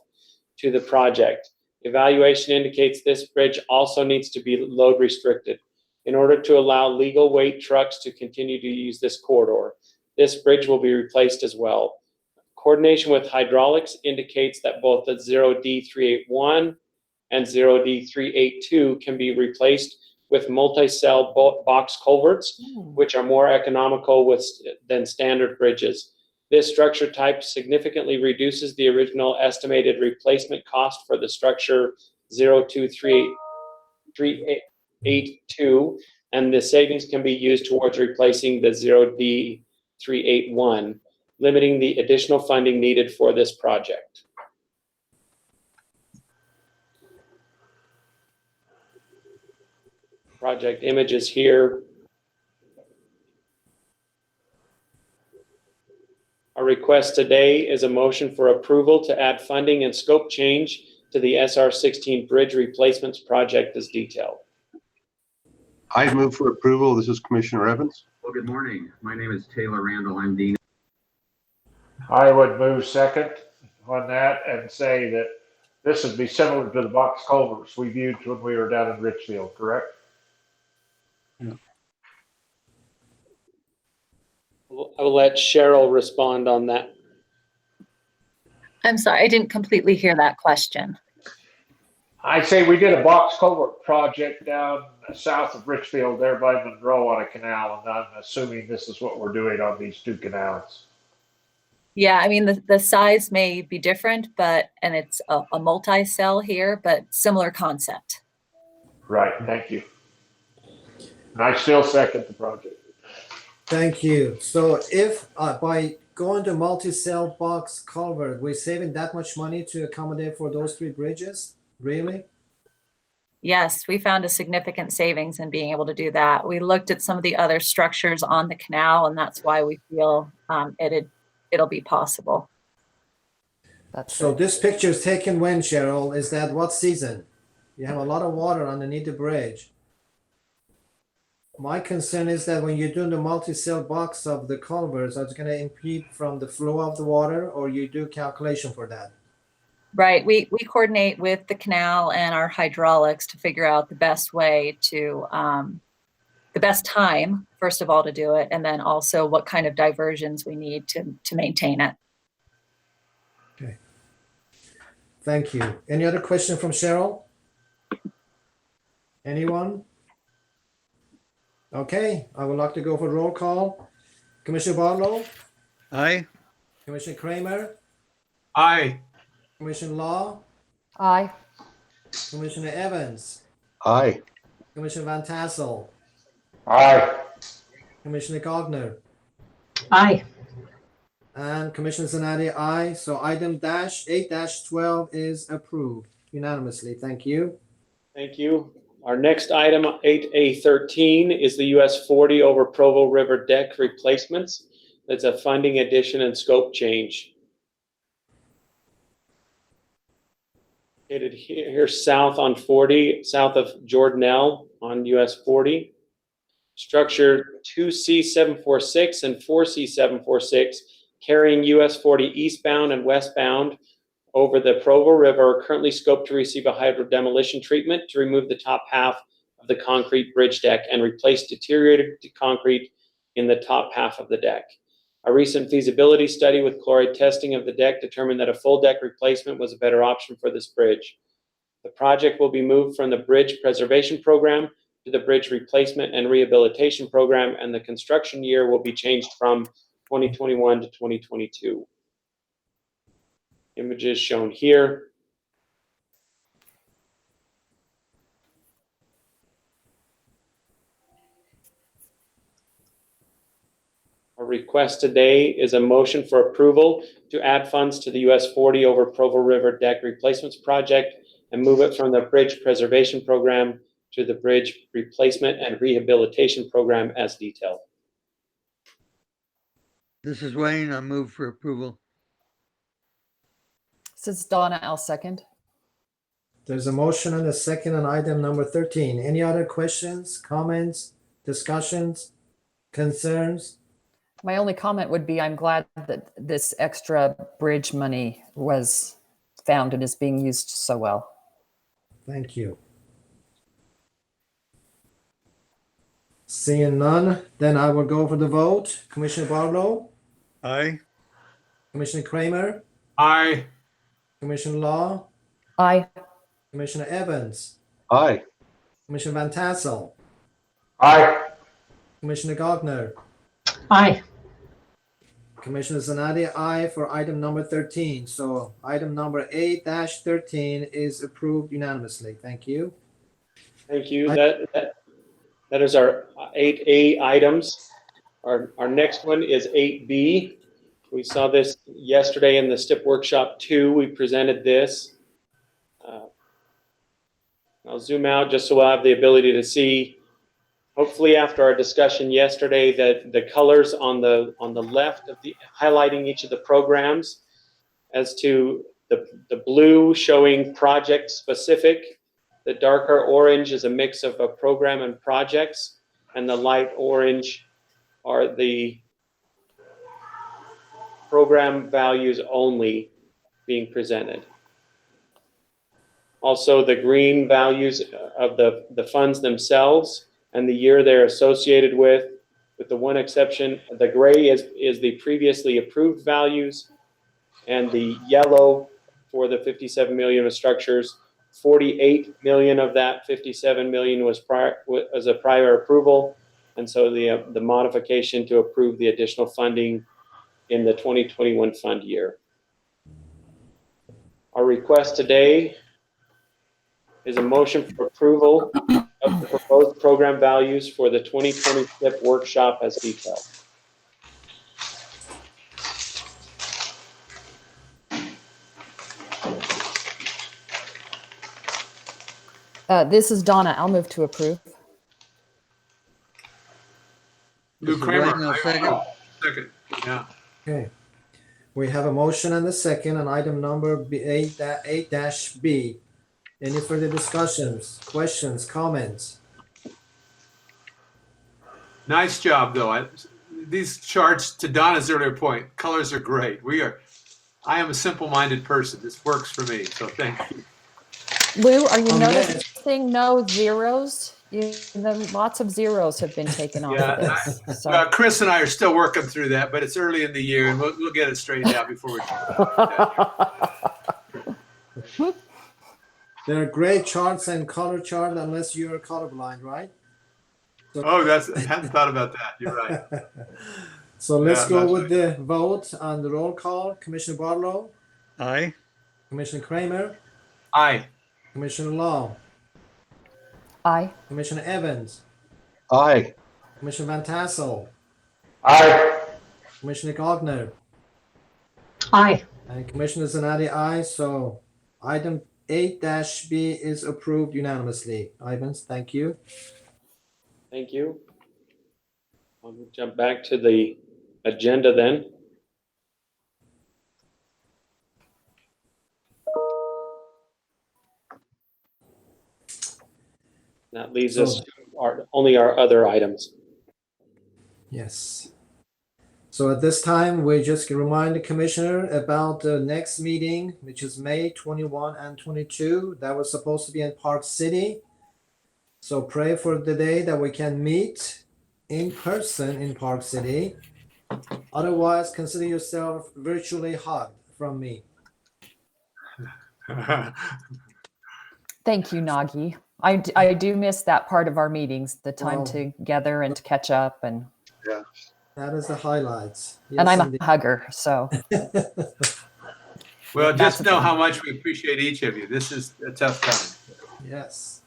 S19: to the project. Evaluation indicates this bridge also needs to be load restricted. in order to allow legal weight trucks to continue to use this corridor. This bridge will be replaced as well. Coordination with hydraulics indicates that both the 0D381 and 0D382 can be replaced with multi-cell box culverts, which are more economical than standard bridges. This structure type significantly reduces the original estimated replacement cost for the structure 02382, and the savings can be used towards replacing the 0D381, limiting the additional funding needed for this project. Project images here. Our request today is a motion for approval to add funding and scope change to the SR16 bridge replacements project as detailed.
S8: I move for approval. This is Commissioner Evans.
S12: Well, good morning. My name is Taylor Randall. I'm Dean.
S2: I would move second on that and say that this would be similar to the box culverts we viewed when we were down in Richfield, correct?
S19: I will let Cheryl respond on that.
S21: I'm sorry, I didn't completely hear that question.
S2: I say we did a box culvert project down south of Richfield there by Monroe on a canal, and I'm assuming this is what we're doing on these two canals.
S21: Yeah, I mean, the size may be different, and it's a multi-cell here, but similar concept.
S2: Right, thank you. And I still second the project.
S1: Thank you. So if by going to multi-cell box culvert, we're saving that much money to accommodate for those three bridges? Really?
S21: Yes, we found a significant savings in being able to do that. We looked at some of the other structures on the canal, and that's why we feel it'll be possible.
S1: So this picture is taken when, Cheryl? Is that what season? You have a lot of water underneath the bridge. My concern is that when you're doing the multi-cell box of the culverts, it's going to impede from the flow of the water, or you do calculation for that?
S21: Right. We coordinate with the canal and our hydraulics to figure out the best way to, the best time, first of all, to do it, and then also what kind of diversions we need to maintain it.
S1: Okay. Thank you. Any other question from Cheryl? Anyone? Okay, I would like to go for roll call. Commissioner Barlow?
S5: Aye.
S1: Commissioner Kramer?
S6: Aye.
S1: Commissioner Law?
S7: Aye.
S1: Commissioner Evans?
S8: Aye.
S1: Commissioner Van Tassel?
S2: Aye.
S1: Commissioner Gardner?
S9: Aye.
S1: And Commissioner Zanotti, aye. So item 8-12 is approved unanimously. Thank you.
S19: Thank you. Our next item, 8A13, is the US 40 over Provo River deck replacements. That's a funding addition and scope change. Located here south on 40, south of Jordanelle on US 40. Structure 2C746 and 4C746 carrying US 40 eastbound and westbound over the Provo River, currently scoped to receive a hydro demolition treatment to remove the top half of the concrete bridge deck and replace deteriorated concrete in the top half of the deck. A recent feasibility study with chloride testing of the deck determined that a full deck replacement was a better option for this bridge. The project will be moved from the Bridge Preservation Program to the Bridge Replacement and Rehabilitation Program, and the construction year will be changed from 2021 to 2022. Images shown here. Our request today is a motion for approval to add funds to the US 40 over Provo River deck replacements project and move it from the Bridge Preservation Program to the Bridge Replacement and Rehabilitation Program as detailed.
S5: This is Wayne. I move for approval.
S7: This is Donna. I'll second.
S1: There's a motion and a second on item number 13. Any other questions, comments, discussions, concerns?
S7: My only comment would be I'm glad that this extra bridge money was found and is being used so well.
S1: Thank you. Seeing none, then I will go for the vote. Commissioner Barlow,
S5: Aye.
S1: Commissioner Kramer,
S6: Aye.
S1: Commissioner Law,
S7: Aye.
S1: Commissioner Evans,
S8: Aye.
S1: Commissioner Van Tassel,
S2: Aye.
S1: Commissioner Gardner,
S9: Aye.
S1: Commissioner Zanatti, aye for item number 13. So item number 8-13 is approved unanimously. Thank you.
S19: Thank you. That is our 8A items. Our next one is 8B. We saw this yesterday in the STIP Workshop 2. We presented this. I'll zoom out just so we'll have the ability to see. Hopefully, after our discussion yesterday, that the colors on the left of the highlighting each of the programs, as to the blue showing project specific, the darker orange is a mix of a program and projects, and the light orange are the program values only being presented. Also, the green values of the funds themselves and the year they're associated with the one exception. The gray is the previously approved values, and the yellow for the 57 million of structures. 48 million of that 57 million was a prior approval, and so the modification to approve the additional funding in the 2021 fund year. Our request today is a motion for approval of the proposed program values for the 2020 STIP workshop as detailed.
S7: This is Donna. I'll move to approve.
S6: Lou
S5: Mr.
S6: Kramer.
S5: Blagnell, second.
S6: Second. Yeah.
S1: Okay. We have a motion and a second on item number 8-B. Any further discussions, questions, comments?
S6: Nice job, though. These charts, to Donna's earlier point, colors are great. I am a simple-minded person. This works for me, so thank you.
S7: Lou, are you
S1: Oh,
S7: noticing no zeros? Lots of zeros have been taken off of this. So.
S6: Chris and I are still working through that, but it's early in the year, and we'll get it straightened out before we.
S1: There are gray charts and color chart unless you're colorblind, right? So,
S6: I hadn't thought about that. You're right.
S1: So let's
S6: Yeah,
S1: go
S6: that's
S1: with the vote on the roll call. Commissioner Barlow,
S5: Aye.
S1: Commissioner Kramer,
S6: Aye.
S1: Commissioner Law,
S7: Aye.
S1: Commissioner Evans,
S8: Aye.
S1: Commissioner Van Tassel,
S2: Aye.
S1: Commissioner Gardner,
S9: Aye.
S1: and Commissioner Zanatti, aye. So item 8-B is approved unanimously. Ivans, thank you.
S19: Thank you. I'll jump back to the agenda then. That leaves us to only our other items.
S1: Yes. So at this time, we just remind the commissioner about the next meeting, which is May 21 and 22. That was supposed to be in Park City. So pray for the day that we can meet in person in Park City. Otherwise, consider yourself virtually hugged from me.
S7: Thank you, Nagi. I do miss that part of our meetings, the time
S1: Oh.
S7: together and to catch up. And
S8: Yeah.
S1: That is the highlights.
S7: and I'm
S1: indeed.
S7: a hugger, so.
S6: Well,
S7: That's
S6: just
S7: the
S6: know
S7: thing.
S6: how much we appreciate each of you. This is a tough time.
S1: Yes.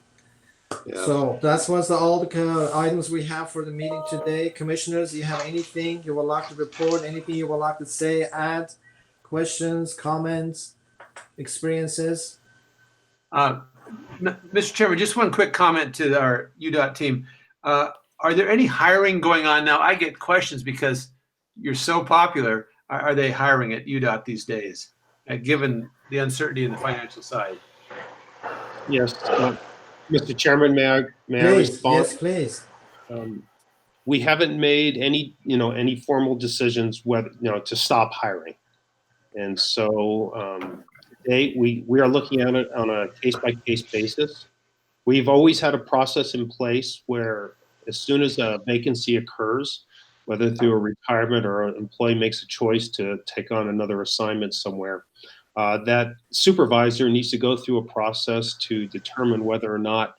S8: Yeah.
S1: So that was all the items we have for the meeting today. Commissioners, you have anything you would like to report? Anything you would like to say, add, questions, comments, experiences?
S6: Mr. Chairman, just one quick comment to our UDOT team. Are there any hiring going on now? I get questions because you're so popular. Are they hiring at UDOT these days, given the uncertainty in the financial side?
S11: Yes, Mr. Chairman, may I
S1: Please,
S11: respond?
S1: yes, please.
S11: We haven't made any formal decisions whether, to stop hiring. And so today we are looking at it on a case-by-case basis. We've always had a process in place where as soon as a vacancy occurs, whether through a retirement or an employee makes a choice to take on another assignment somewhere, that supervisor needs to go through a process to determine whether or not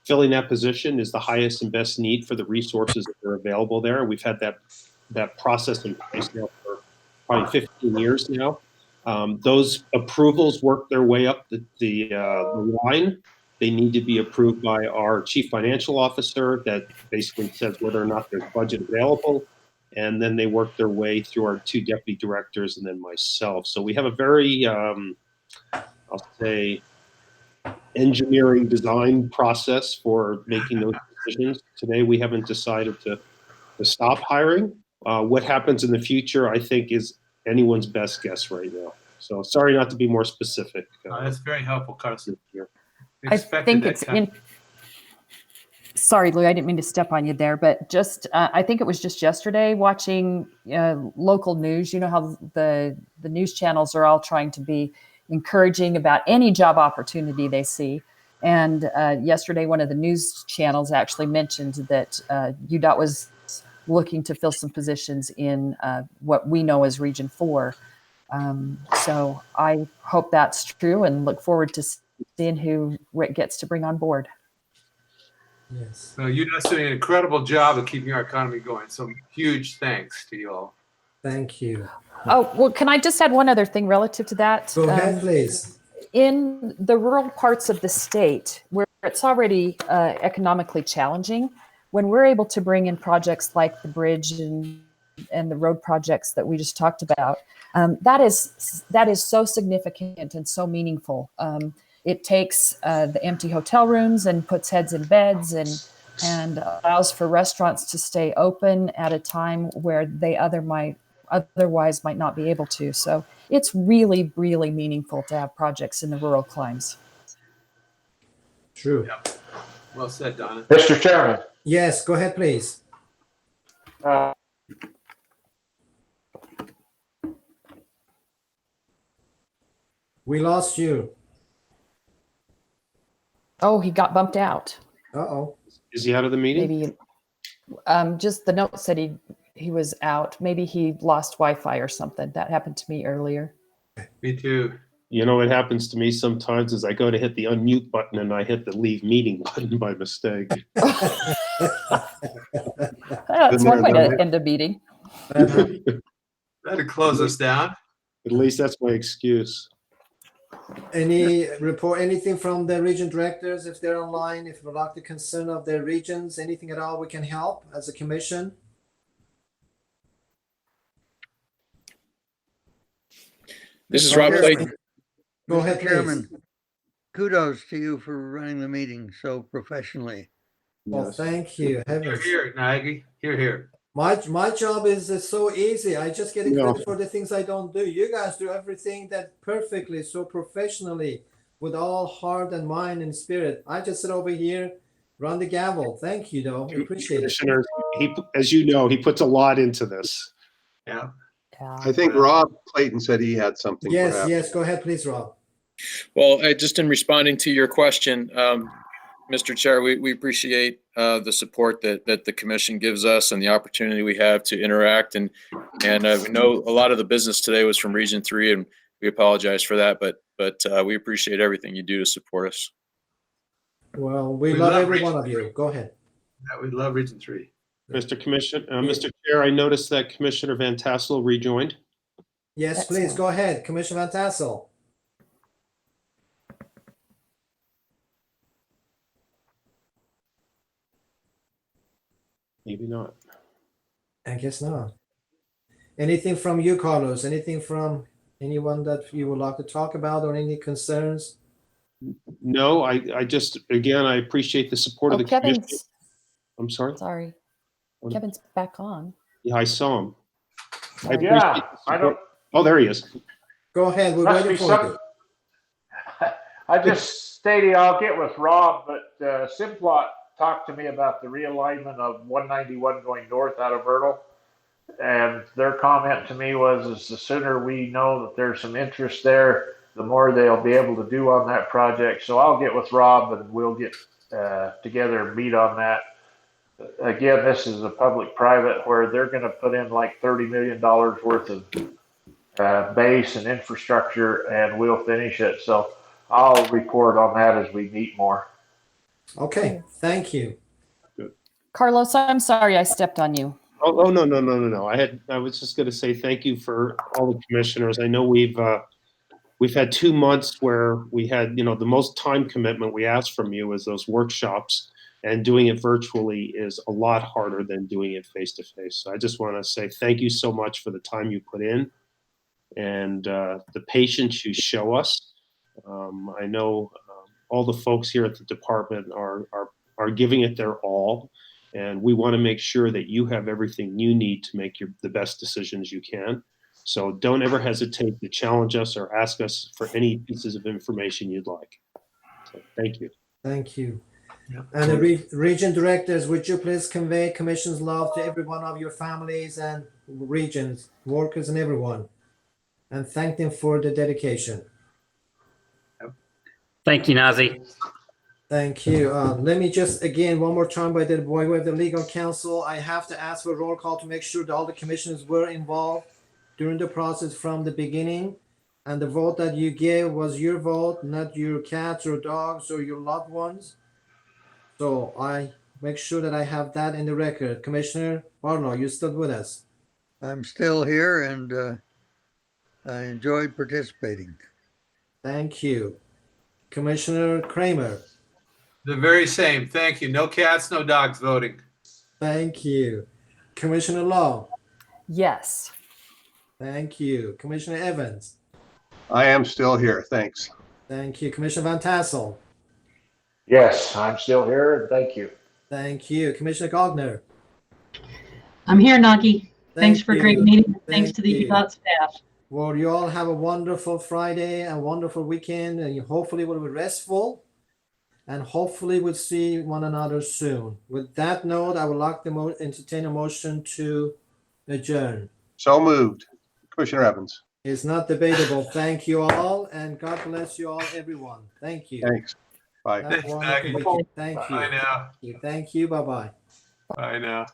S11: filling that position is the highest and best need for the resources that are available there. We've had that process in place now for probably 15 years now. Those approvals work their way up the line. They need to be approved by our chief financial officer that basically says whether or not there's budget available. And then they work their way through our 2 deputy directors and then myself. So we have a very, I'll say, engineering design process for making those decisions. Today, we haven't decided to stop hiring. What happens in the future, I think, is anyone's best guess right now. So sorry not to be more specific.
S6: That's very helpful, Carson.
S7: I think it's in. Sorry, Lou, I didn't mean to step on you there, but just I think it was just yesterday watching local news. You know how the news channels are all trying to be encouraging about any job opportunity they see. And yesterday, one of the news channels actually mentioned that UDOT was looking to fill some positions in what we know as Region 4. So I hope that's true and look forward to seeing who Rick gets to bring on board.
S1: Yes.
S6: So UDOT's doing an incredible job of keeping our economy going. So huge thanks to you all.
S1: Thank you.
S7: Oh, well, can I just add one other thing relative to that?
S1: Go ahead, please.
S7: In the rural parts of the state where it's already economically challenging, when we're able to bring in projects like the bridge and the road projects that we just talked about, that is so significant and so meaningful. It takes the empty hotel rooms and puts heads in beds and allows for restaurants to stay open at a time where they otherwise might not be able to. So it's really, really meaningful to have projects in the rural climes.
S1: True.
S6: Yep. Well said, Donna.
S2: Mr. Chairman.
S1: Yes, go ahead, please. We lost you.
S7: Oh, he got bumped out.
S1: Uh-oh.
S11: Is he out of the meeting?
S7: Maybe just the note said he was out. Maybe he lost Wi-Fi or something. That happened to me earlier.
S6: Me too.
S11: You know, what happens to me sometimes is I go to hit the unmute button and I hit the leave meeting button by mistake.
S7: That's one way to end a meeting.
S6: That'd close us down.
S11: At least that's my excuse.
S1: Anything from the region directors, if they're online, if they'd like the concern of their regions, anything at all we can help as a commission?
S17: This is Rob Clayton.
S1: Go ahead,
S5: Mr.
S1: please.
S5: Chairman, kudos to you for running the meeting so professionally.
S1: Well, thank you. Heavens.
S6: Here, Nagy. Here.
S1: My job is so easy. I just get credit for the things I don't do. You guys do everything that perfectly, so professionally, with all heart and mind and spirit. I just sit over here, run the gavel. Thank you, though. I appreciate it.
S11: Commissioner, as you know, he puts a lot into this.
S6: Yeah.
S8: I think Rob Clayton said he had something.
S1: Yes,
S8: perhaps.
S1: yes. Go ahead, please, Rob.
S17: Well, just in responding to your question, Mr. Chair, we appreciate the support that the commission gives us and the opportunity we have to interact. And we know a lot of the business today was from Region 3, and we apologize for that, but we appreciate everything you do to support us.
S1: Well, we love every one of you. Go ahead.
S6: Yeah, we love Region 3.
S11: Mr. Chair, I noticed that Commissioner Van Tassel rejoined.
S1: Yes, please, go ahead. Commissioner Van Tassel.
S11: Maybe not.
S1: I guess not. Anything from you, Carlos? Anything from anyone that you would like to talk about or any concerns?
S11: No, I just, again, I appreciate the support of the commission. I'm sorry?
S7: Sorry. Kevin's back on.
S11: Yeah, I saw him.
S2: Yeah, I don't.
S11: Oh, there he is.
S1: Go ahead. We're waiting for you.
S2: I just stated I'll get with Rob, but Simplot talked to me about the realignment of 191 going north out of Vernal. And their comment to me was, the sooner we know that there's some interest there, the more they'll be able to do on that project. So I'll get with Rob and we'll get together and meet on that. again, this is a public-private where they're going to put in like $30 million worth of base and infrastructure, and we'll finish it. So I'll report on that as we meet more.
S1: Okay, thank you.
S7: Carlos, I'm sorry I stepped on you.
S11: Oh, no. I was just going to say thank you for all the commissioners. I know we've had 2 months where we had, the most time commitment we asked from you is those workshops, and doing it virtually is a lot harder than doing it face to face. So I just want to say thank you so much for the time you put in and the patience you show us. I know all the folks here at the department are giving it their all. And we want to make sure that you have everything you need to make the best decisions you can. So don't ever hesitate to challenge us or ask us for any pieces of information you'd like. So thank you.
S1: Thank you. And the region directors, would you please convey Commission's love to every one of your families and regions, workers and everyone, and thank them for the dedication.
S13: Thank you, Nazi.
S1: Thank you. Let me just, again, one more time by the way of the legal counsel, I have to ask for a roll call to make sure that all the commissioners were involved during the process from the beginning. And the vote that you gave was your vote, not your cats or dogs or your loved ones. So I make sure that I have that in the record. Commissioner Barlow, you still with us?
S5: I'm still here and I enjoyed participating.
S1: Thank you. Commissioner Kramer.
S6: The very same. Thank you. No cats, no dogs voting.
S1: Thank you. Commissioner Law.
S7: Yes.
S1: Thank you. Commissioner Evans.
S8: I am still here. Thanks.
S1: Thank you. Commissioner Van Tassel.
S2: Yes, I'm still here. Thank you.
S1: Thank you. Commissioner Gogner.
S9: I'm here, Nagi. Thanks for a
S1: you.
S9: great meeting. Thanks
S1: Thank
S9: to the
S1: you.
S9: UDOT staff.
S1: Well, you all have a wonderful Friday, a wonderful weekend, and you hopefully will be restful. And hopefully we'll see one another soon. With that note, I would like to entertain a motion to adjourn.
S8: So moved. Commissioner Evans.
S1: It's not debatable. Thank you all, and God bless you all, everyone. Thank you.
S8: Thanks. Bye.
S1: Have a wonderful weekend. Thank you.
S6: Bye now.
S1: Thank you. Bye-bye.
S6: Bye now.